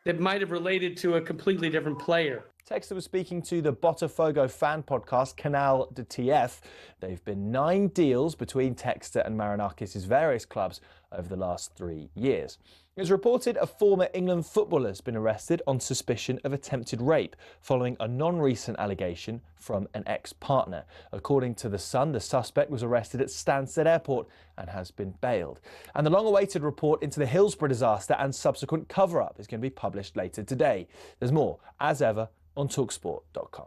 that might have related to a completely different player. Textor was speaking to the Botafogo fan podcast Canal de TF. There have been 9 deals between Textor and Marinakis' various clubs over the last 3 years. It was reported a former England footballer has been arrested on suspicion of attempted rape following a non-recent allegation from an ex-partner. According to The Sun, the suspect was arrested at Stansted Airport and has been bailed. And the long-awaited report into the Hillsborough disaster and subsequent cover-up is going to be published later today. There's more, as ever, on talksport.com.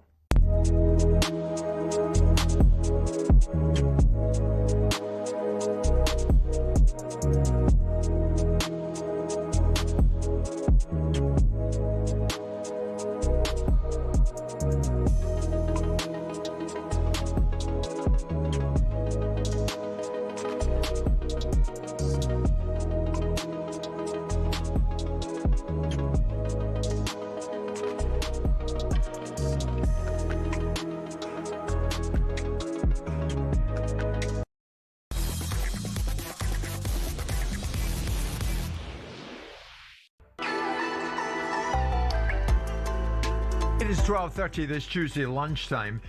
It is 12:30 this Tuesday lunchtime.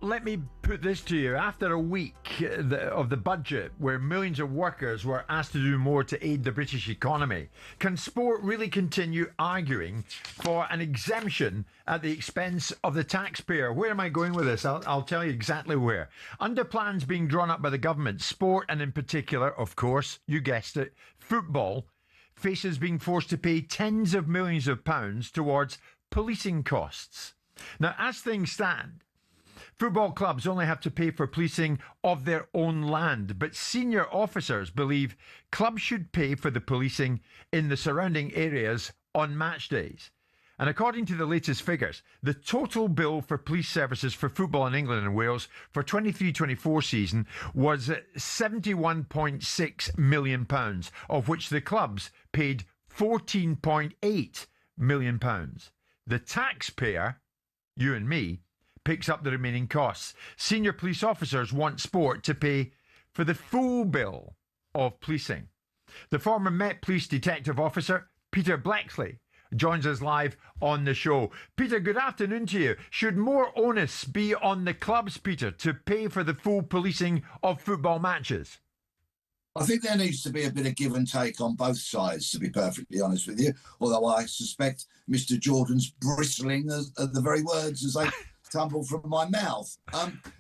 Let me put this to you. After a week of the budget where millions of workers were asked to do more to aid the British economy, can sport really continue arguing for an exemption at the expense of the taxpayer? Where am I going with this? I'll tell you exactly where. Under plans being drawn up by the government, sport, and in particular, of course, you guessed it, football, faces being forced to pay tens of millions of pounds towards policing costs. Now, as things stand, football clubs only have to pay for policing of their own land, but senior officers believe clubs should pay for the policing in the surrounding areas on match days. And according to the latest figures, the total bill for police services for football in England and Wales for 23-24 season was £71.6 million, of which the clubs paid £14.8 million. The taxpayer, you and me, picks up the remaining costs. Senior police officers want sport to pay for the full bill of policing. The former Met Police detective officer, Peter Blexley, joins us live on the show. Peter, good afternoon to you. Should more onus be on the clubs, Peter, to pay for the full policing of football matches? I think there needs to be a bit of give and take on both sides, to be perfectly honest with you, although I suspect Mr. Jordan's bristling at the very words as they tumble from my mouth.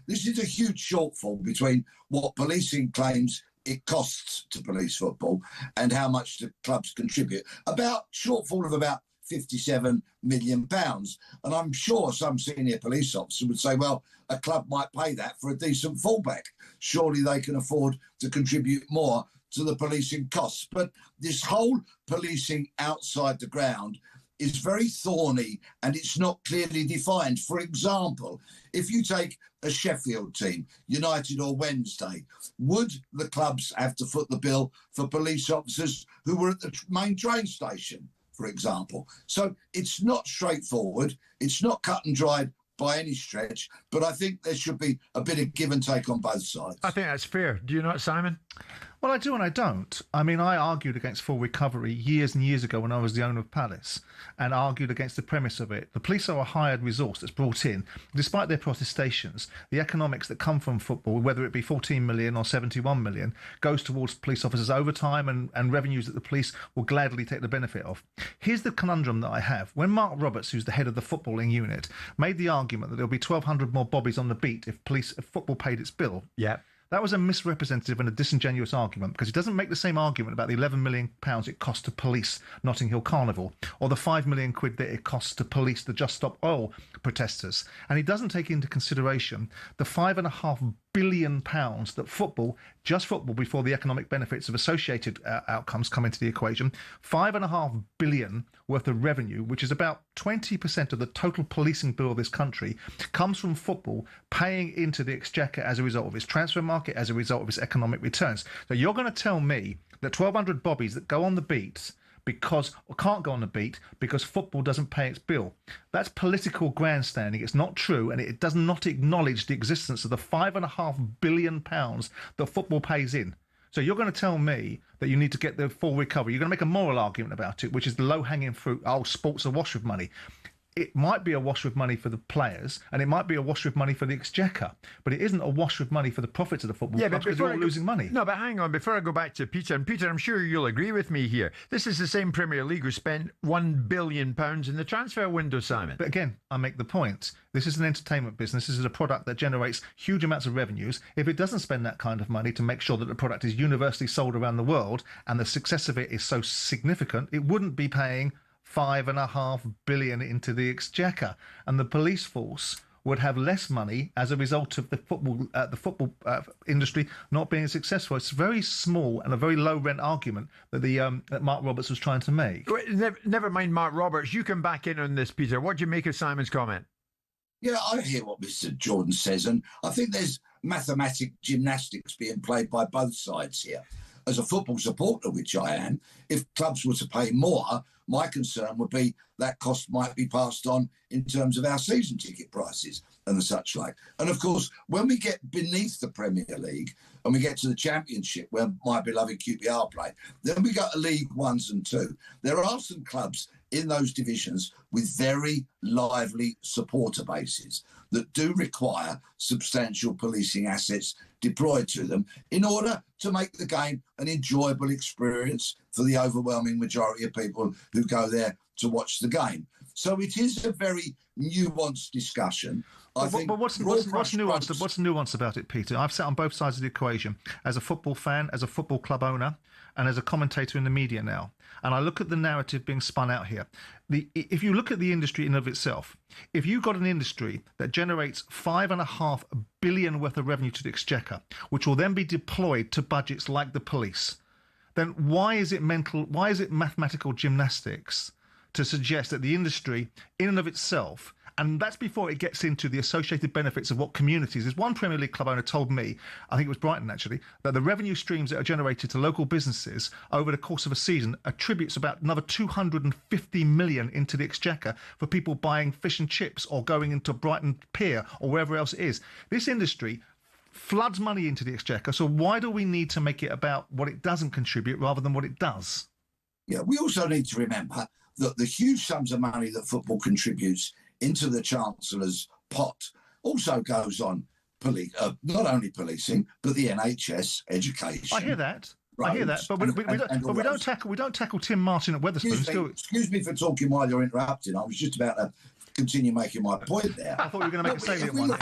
This is a huge shortfall between what policing claims it costs to police football and how much the clubs contribute. Shortfall of about £57 million. And I'm sure some senior police officer would say, well, a club might pay that for a decent fullback. Surely they can afford to contribute more to the policing costs. But this whole policing outside the ground is very thorny and it's not clearly defined. For example, if you take a Sheffield team, United or Wednesday, would the clubs have to foot the bill for police officers who were at the main train station, for example? So it's not straightforward. It's not cut and dried by any stretch, but I think there should be a bit of give and take on both sides. I think that's fair. Do you not, Simon? Well, I do and I don't. I mean, I argued against full recovery years and years ago when I was the owner of Palace and argued against the premise of it. The police are a hired resource that's brought in. Despite their protestations, the economics that come from football, whether it be 14 million or 71 million, goes towards police officers' overtime and revenues that the police will gladly take the benefit of. Here's the conundrum that I have. When Mark Roberts, who's the head of the footballing unit, made the argument that there'll be 1,200 more bobbies on the beat if football paid its bill. Yeah. That was a misrepresentative and a disingenuous argument because he doesn't make the same argument about the £11 million it costs to police Notting Hill Carnival or the £5 million that it costs to police the Just Stop Oil protesters. And he doesn't take into consideration the £5.5 billion that football, just football, before the economic benefits of associated outcomes come into the equation, 5.5 billion worth of revenue, which is about 20% of the total policing bill of this country, comes from football paying into the exchequer as a result of its transfer market, as a result of its economic returns. So you're going to tell me that 1,200 bobbies that go on the beat can't go on the beat because football doesn't pay its bill. That's political grandstanding. It's not true, and it does not acknowledge the existence of the £5.5 billion that football pays in. So you're going to tell me that you need to get the full recovery. You're going to make a moral argument about it, which is the low-hanging fruit. Oh, sport's awash with money. It might be a wash with money for the players, and it might be a wash with money for the exchequer, but it isn't a wash with money for the profits of the football clubs because they're all losing money. No, but hang on, before I go back to Peter, and Peter, I'm sure you'll agree with me here, this is the same Premier League who spent £1 billion in the transfer window, Simon. But again, I make the point. This is an entertainment business. This is a product that generates huge amounts of revenues. If it doesn't spend that kind of money to make sure that the product is universally sold around the world and the success of it is so significant, it wouldn't be paying £5.5 billion into the exchequer, and the police force would have less money as a result of the football industry not being successful. It's a very small and a very low rent argument that that Mark Roberts was trying to make. Never mind Mark Roberts. You come back in on this, Peter. What do you make of Simon's comment? Yeah, I hear what Mr. Jordan says, and I think there's mathematic gymnastics being played by both sides here. As a football supporter, which I am, if clubs were to pay more, my concern would be that cost might be passed on in terms of our season ticket prices and the such like. And of course, when we get beneath the Premier League and we get to the Championship, where my beloved QPR play, then we go to League 1s and 2. There are some clubs in those divisions with very lively supporter bases that do require substantial policing assets deployed to them in order to make the game an enjoyable experience for the overwhelming majority of people who go there to watch the game. So it is a very nuanced discussion. But what's nuanced about it, Peter? I've sat on both sides of the equation as a football fan, as a football club owner, and as a commentator in the media now. And I look at the narrative being spun out here. If you look at the industry in and of itself, if you've got an industry that generates £5.5 billion worth of revenue to the exchequer, which will then be deployed to budgets like the police, then why is it mathematical gymnastics to suggest that the industry in and of itself, and that's before it gets into the associated benefits of what communities. There's one Premier League club owner told me, I think it was Brighton actually, that the revenue streams that are generated to local businesses over the course of a season attributes about another 250 million into the exchequer for people buying fish and chips or going into Brighton Pier or wherever else it is. This industry floods money into the exchequer, so why do we need to make it about what it doesn't contribute rather than what it does? Yeah, we also need to remember that the huge sums of money that football contributes into the Chancellor's pot also goes on not only policing, but the NHS, education. I hear that. But we don't tackle Tim Martin at Wetherspoons. Excuse me for talking while you're interrupting. I was just about to continue making my point there. I thought you were going to make a salient one.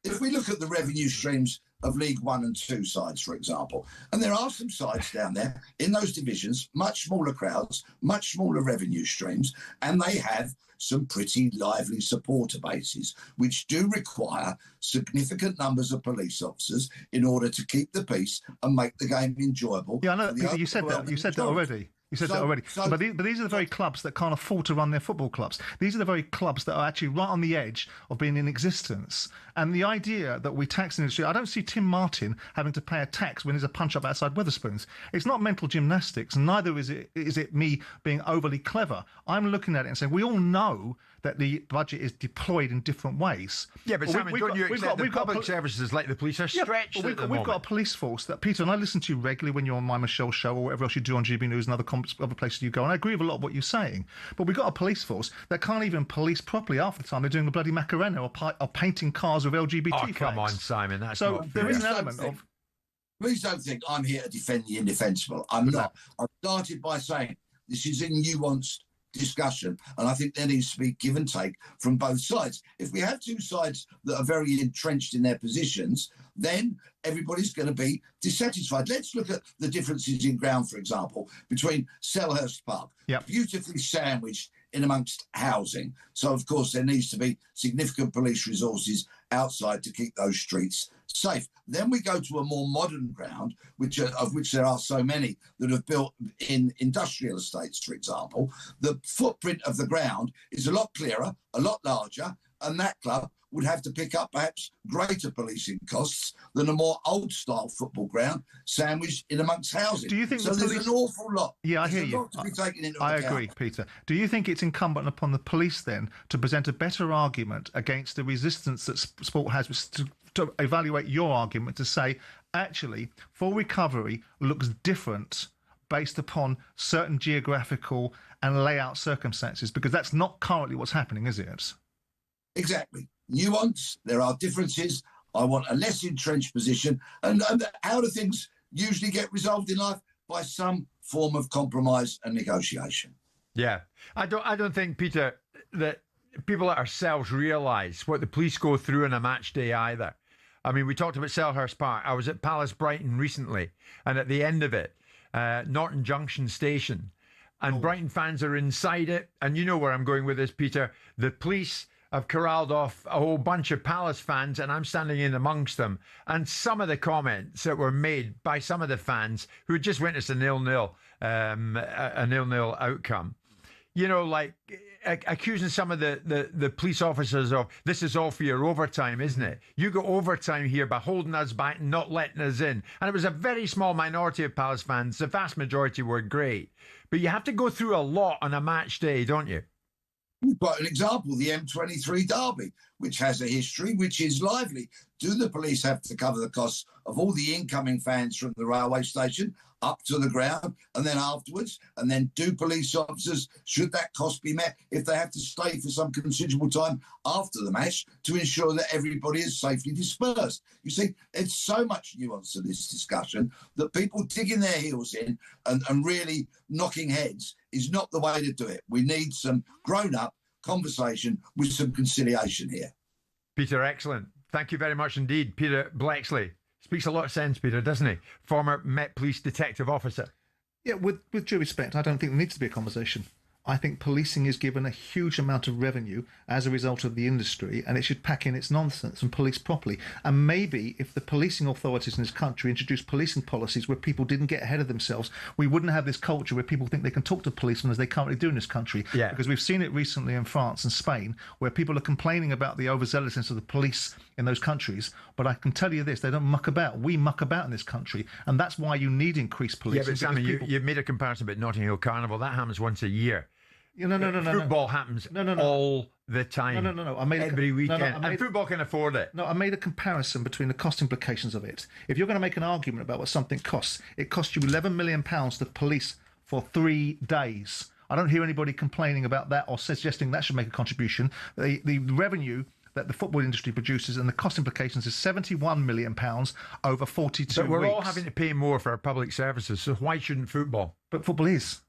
If we look at the revenue streams of League 1 and 2 sides, for example, and there are some sides down there in those divisions, much smaller crowds, much smaller revenue streams, and they have some pretty lively supporter bases, which do require significant numbers of police officers in order to keep the peace and make the game enjoyable. Yeah, I know, Peter, you said that. You said that already. You said that already. But these are the very clubs that can't afford to run their football clubs. These are the very clubs that are actually right on the edge of being in existence. And the idea that we tax the industry, I don't see Tim Martin having to pay a tax when there's a punch-up outside Wetherspoons. It's not mental gymnastics, and neither is it me being overly clever. I'm looking at it and saying, we all know that the budget is deployed in different ways. Yeah, but Simon, don't you accept that public services like the police are stretched at the moment? We've got a police force that, Peter, and I listen to you regularly when you're on my Michelle show or whatever else you do on GB News and other places you go, and I agree with a lot of what you're saying, but we've got a police force that can't even police properly half the time. They're doing the bloody Macarena or painting cars with LGBT flags. Come on, Simon, that's so not there is an element of... Please don't think I'm here to defend the indefensible. I'm not. I started by saying this is a nuanced discussion, and I think there needs to be give and take from both sides. If we have two sides that are very entrenched in their positions, then everybody's going to be dissatisfied. Let's look at the differences in ground, for example, between Selhurst Park, beautifully sandwiched in amongst housing. So, of course, there needs to be significant police resources outside to keep those streets safe. Then we go to a more modern ground, of which there are so many that have built in industrial estates, for example. The footprint of the ground is a lot clearer, a lot larger, and that club would have to pick up perhaps greater policing costs than a more old-style football ground sandwiched in amongst housing. Do you think so? There's an awful lot. Yeah, I hear you. There's a lot to be taken into I account. agree, Peter. Do you think it's incumbent upon the police then to present a better argument against the resistance that sport has to evaluate your argument, to say, actually, full recovery looks different based upon certain geographical and layout circumstances? Because that's not currently what's happening, is it? Exactly. Nuance, there are differences. I want a less entrenched position. And how do things usually get resolved in life? By some form of compromise and negotiation. Yeah. I don't think, Peter, that people ourselves realise what the police go through on a match day either. I mean, we talked about Selhurst Park. I was at Palace Brighton recently, and at the end of it, Norton Junction Station, and Brighton fans are inside it. And you know where I'm going with this, Peter. The police have corralled off a whole bunch of Palace fans, and I'm standing in amongst them. And some of the comments that were made by some of the fans who had just witnessed a 0-0 outcome, you know, like accusing some of the police officers of, this is all for your overtime, isn't it? You got overtime here by holding us back and not letting us in. And it was a very small minority of Palace fans. The vast majority were great. But you have to go through a lot on a match day, don't you? We've got an example, the M23 derby, which has a history, which is lively. Do the police have to cover the costs of all the incoming fans from the railway station up to the ground and then afterwards? And then do police officers, should that cost be met if they have to stay for some considerable time after the match to ensure that everybody is safely dispersed? You see, there's so much nuance to this discussion that people digging their heels in and really knocking heads is not the way to do it. We need some grown-up conversation with some conciliation here. Peter, excellent. Thank you very much indeed. Peter Blexley. Speaks a lot of sense, Peter, doesn't he? Former Met Police detective officer. Yeah, with due respect, I don't think there needs to be a conversation. I think policing is given a huge amount of revenue as a result of the industry, and it should pack in its nonsense and police properly. And maybe if the policing authorities in this country introduced policing policies where people didn't get ahead of themselves, we wouldn't have this culture where people think they can talk to policemen as they currently do in this country. Yeah. Because we've seen it recently in France and Spain, where people are complaining about the overzealousness of the police in those countries. But I can tell you this, they don't muck about. We muck about in this country, and that's why you need increased policing. Yeah, but Sammy, you've made a comparison about Notting Hill Carnival. That happens once a year. No. Football happens all the time. No. I made every weekend. And football can afford it. No, I made a comparison between the cost implications of it. If you're going to make an argument about what something costs, it costs you £11 million to police for 3 days. I don't hear anybody complaining about that or suggesting that should make a contribution. The revenue that the football industry produces and the cost implications is £71 million over 42 weeks. But we're all having to pay more for our public services, so why shouldn't football? But football is.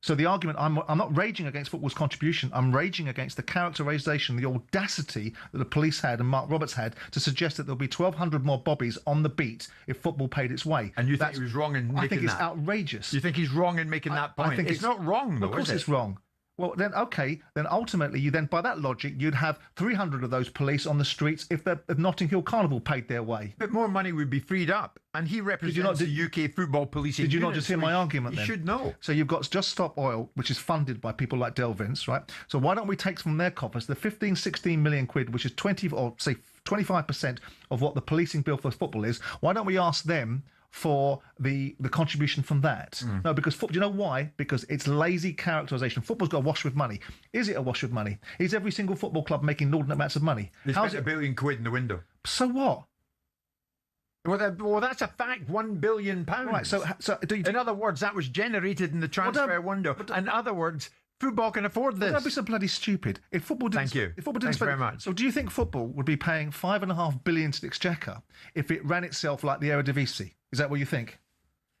So the argument, I'm not raging against football's contribution. I'm raging against the characterisation, the audacity that the police had and Mark Roberts had to suggest that there'll be 1,200 more bobbies on the beat if football paid its way. And you think he was wrong in making that? I think it's outrageous. You think he's wrong in making that point? I think it's not wrong, though, Of course is it? it's wrong. Well, then, okay, then ultimately, by that logic, you'd have 300 of those police on the streets if Notting Hill Carnival paid their way. But more money would be freed up. And he represents the UK football policing. Did you not just hear my argument then? You should know. So you've got Just Stop Oil, which is funded by people like Del Vince, right? So why don't we take from their coffers the 15, 16 million quid, which is 20 or say 25% of what the policing bill for football is? Why don't we ask them for the contribution from that? No, because do you know why? Because it's lazy characterisation. Football's got a wash with money. Is it a wash with money? Is every single football club making inordinate amounts of money? They spent £1 billion in the window. So what? Well, that's a fact. £1 billion. Right. So in other words, that was generated in the transfer window. In other words, football can afford this. Don't be so bloody stupid. If football didn't, Thank you. If football didn't Thanks very much. So do you think football would be paying £5.5 billion to the Exchequer if it ran itself like the Eredivisie? Is that what you think?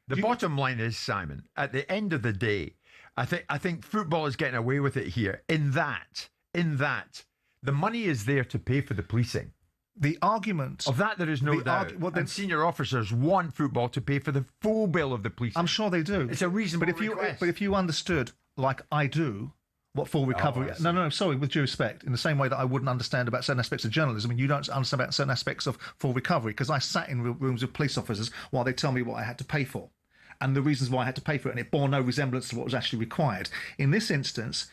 The bottom line is, Simon, at the end of the day, I think football is getting away with it here. In that, the money is there to pay for the policing. The argument of that there is no doubt. And senior officers want football to pay for the full bill of the policing. I'm sure they do. It's a reasonable request. But if you understood, like I do, what full recovery... No, sorry, with due respect, in the same way that I wouldn't understand about certain aspects of journalism, and you don't understand about certain aspects of full recovery, because I sat in rooms with police officers while they tell me what I had to pay for, and the reasons why I had to pay for it, and it bore no resemblance to what was actually required. In this instance,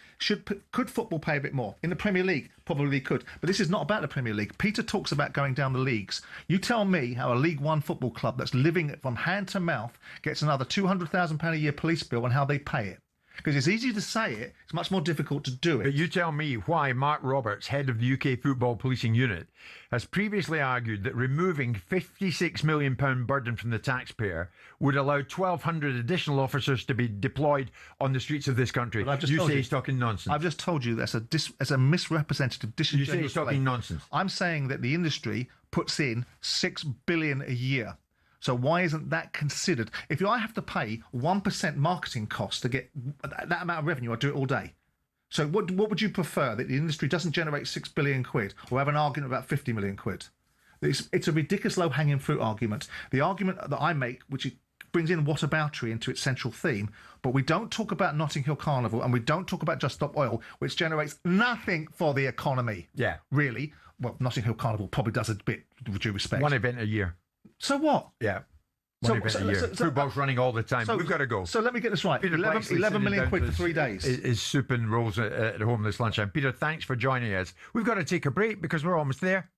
could football pay a bit more? In the Premier League, probably could. But this is not about the Premier League. Peter talks about going down the leagues. You tell me how a League One football club that's living from hand to mouth gets another £200,000 a year police bill and how they pay it. Because it's easy to say it, it's much more difficult to do it. But you tell me why Mark Roberts, head of the UK Football Policing Unit, has previously argued that removing £56 million burden from the taxpayer would allow 1,200 additional officers to be deployed on the streets of this country. You say he's talking nonsense. I've just told you that's a misrepresentative, disingenuous You say he's talking nonsense. I'm saying that the industry puts in $6 billion a year. So why isn't that considered? If I have to pay 1% marketing costs to get that amount of revenue, I'd do it all day. So what would you prefer? That the industry doesn't generate £6 billion or have an argument about 50 million quid? It's a ridiculous low-hanging fruit argument. The argument that I make, which brings in whataboutery into its central theme, but we don't talk about Notting Hill Carnival and we don't talk about Just Stop Oil, which generates nothing for the economy. Yeah. Really. Well, Notting Hill Carnival probably does a bit, with due respect. One event a year. So what? Yeah. One event a year. Football's running all the time. We've got to go. So let me get this right. 11 million quid for 3 days. Is soup and rolls at home this lunchtime. Peter, thanks for joining us. We've got to take a break because we're almost there.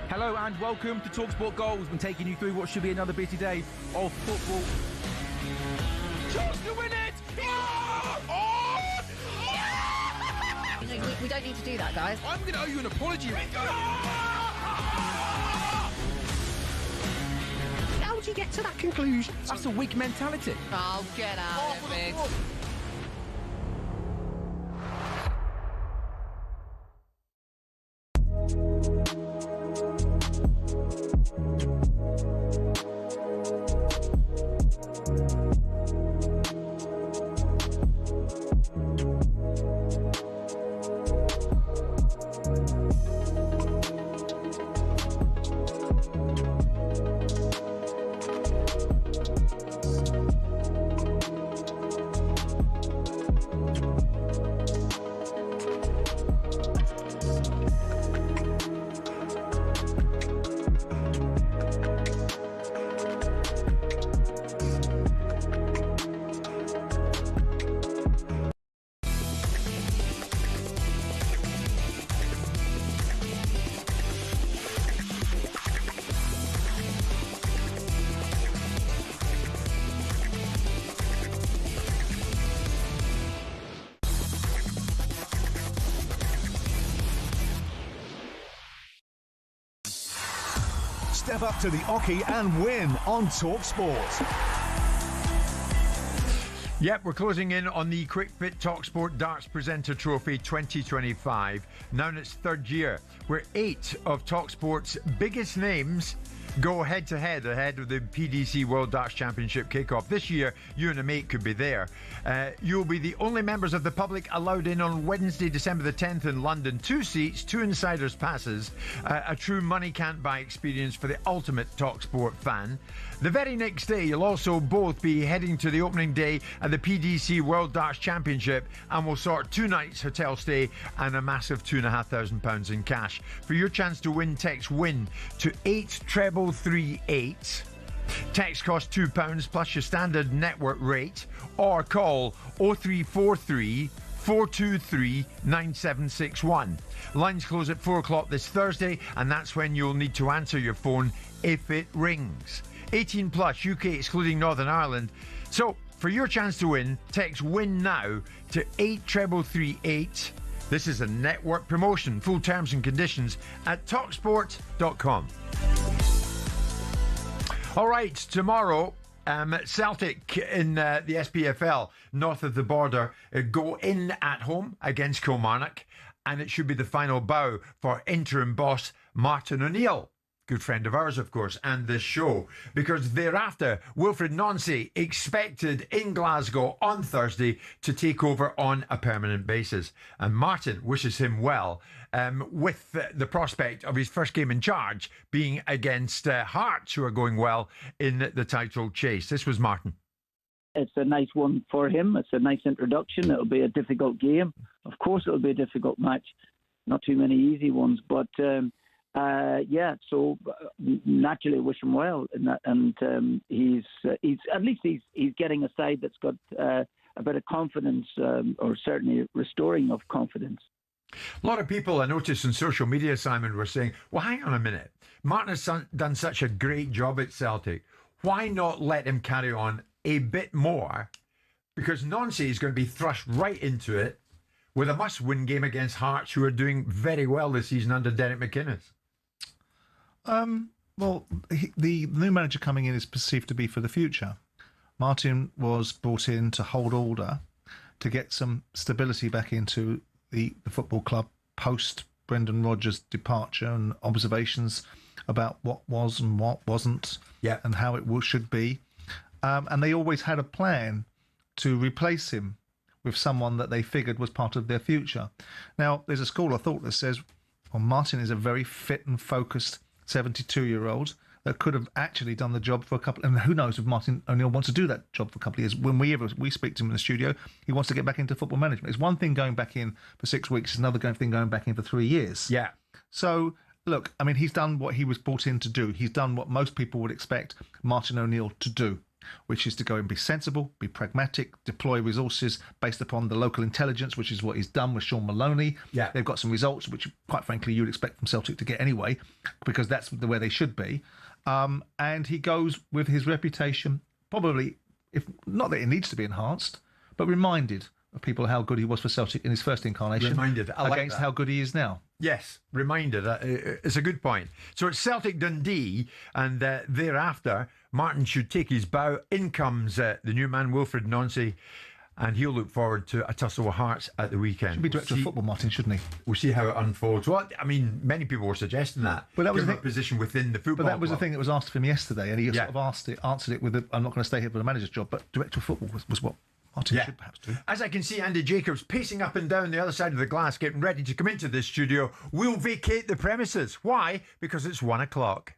Hello and welcome to talkSPORT Goals. We've been taking you through what should be another busy day of football. Chance to win it! We don't need to do that, guys. I'm going to owe you an apology. How would you get to that conclusion? That's a weak mentality. Oh, get out of it. Step up to the Oki and win on talkSPORT. Yep, we're closing in on the QuickFit talkSPORT Darts Presenter Trophy 2025, now in its third year, where 8 of talkSPORT's biggest names go head-to-head ahead of the PDC World Darts Championship kickoff. This year, you and a mate could be there. You'll be the only members of the public allowed in on Wednesday, December the 10th in London. 2 seats, 2 insiders passes, a true money-can't-buy experience for the ultimate talkSPORT fan. The very next day, you'll also both be heading to the opening day at the PDC World Darts Championship, and we'll sort 2 nights hotel stay and a massive £2,500 in cash. For your chance to win, text WIN to 83338. Text costs £2 plus your standard network rate, or call 0343 423 9761. Lines close at 4 o'clock this Thursday, and that's when you'll need to answer your phone if it rings. 18 plus, UK excluding Northern Ireland. So, for your chance to win, text WIN now to 83338. This is a network promotion. Full terms and conditions at talksport.com. All right, tomorrow, Celtic in the SPFL, north of the border, go in at home against Kilmarnock, and it should be the final bow for interim boss Martin O'Neill. Good friend of ours, of course, and this show, because thereafter, Wilfred Nancy expected in Glasgow on Thursday to take over on a permanent basis. And Martin wishes him well, with the prospect of his first game in charge being against Hearts, who are going well in the title chase. This was Martin. It's a nice one for him. It's a nice introduction. It'll be a difficult game. Of course, it'll be a difficult match. Not too many easy ones, but... so naturally wish him well in that, and he's at least he's getting a side that's got a bit of confidence, or certainly restoring of confidence. A lot of people I noticed on social media, Simon, were saying, well, hang on a minute, Martin has done such a great job at Celtic, why not let him carry on a bit more, because Nancy is going to be thrust right into it with a must-win game against Hearts, who are doing very well this season under Derek McInnes. Well, the new manager coming in is perceived to be for the future. Martin was brought in to hold order, to get some stability back into the football club post Brendan Rodgers' departure, and observations about what was and what wasn't, and how it should be. And they always had a plan to replace him with someone that they figured was part of their future. Now, there's a school of thought that says, well, Martin is a very fit and focused 72-year-old that could have actually done the job for a couple, and who knows if Martin O'Neill wants to do that job for a couple of years. When we speak to him in the studio, he wants to get back into football management. It's one thing going back in for 6 weeks, it's another thing going back in for 3 years. Yeah. So, look, I mean, he's done what he was brought in to do. He's done what most people would expect Martin O'Neill to do, which is to go and be sensible, be pragmatic, deploy resources based upon the local intelligence, which is what he's done with Sean Maloney. Yeah. They've got some results, which, quite frankly, you'd expect from Celtic to get anyway, because that's where they should be. And he goes with his reputation, probably, if not that it needs to be enhanced, but reminded of people how good he was for Celtic in his first incarnation. Reminded. I like against that. How good he is now. Yes, reminded. It's a good point. So it's Celtic Dundee, and thereafter, Martin should take his bow. In comes the new man, Wilfred Nancy, and he'll look forward to a tussle with Hearts at the weekend. Should be director of football, Martin, shouldn't he? We'll see how it unfolds. Well, I mean, many people were suggesting that. But that was a position within the football But that was club. the thing that was asked of him yesterday, and he sort of answered it with, I'm not going to stay here for the manager's job, but director of football was what Martin should perhaps do. As I can see Andy Jacobs pacing up and down the other side of the glass, getting ready to come into this studio, we'll vacate the premises. Why? Because it's 1 o'clock.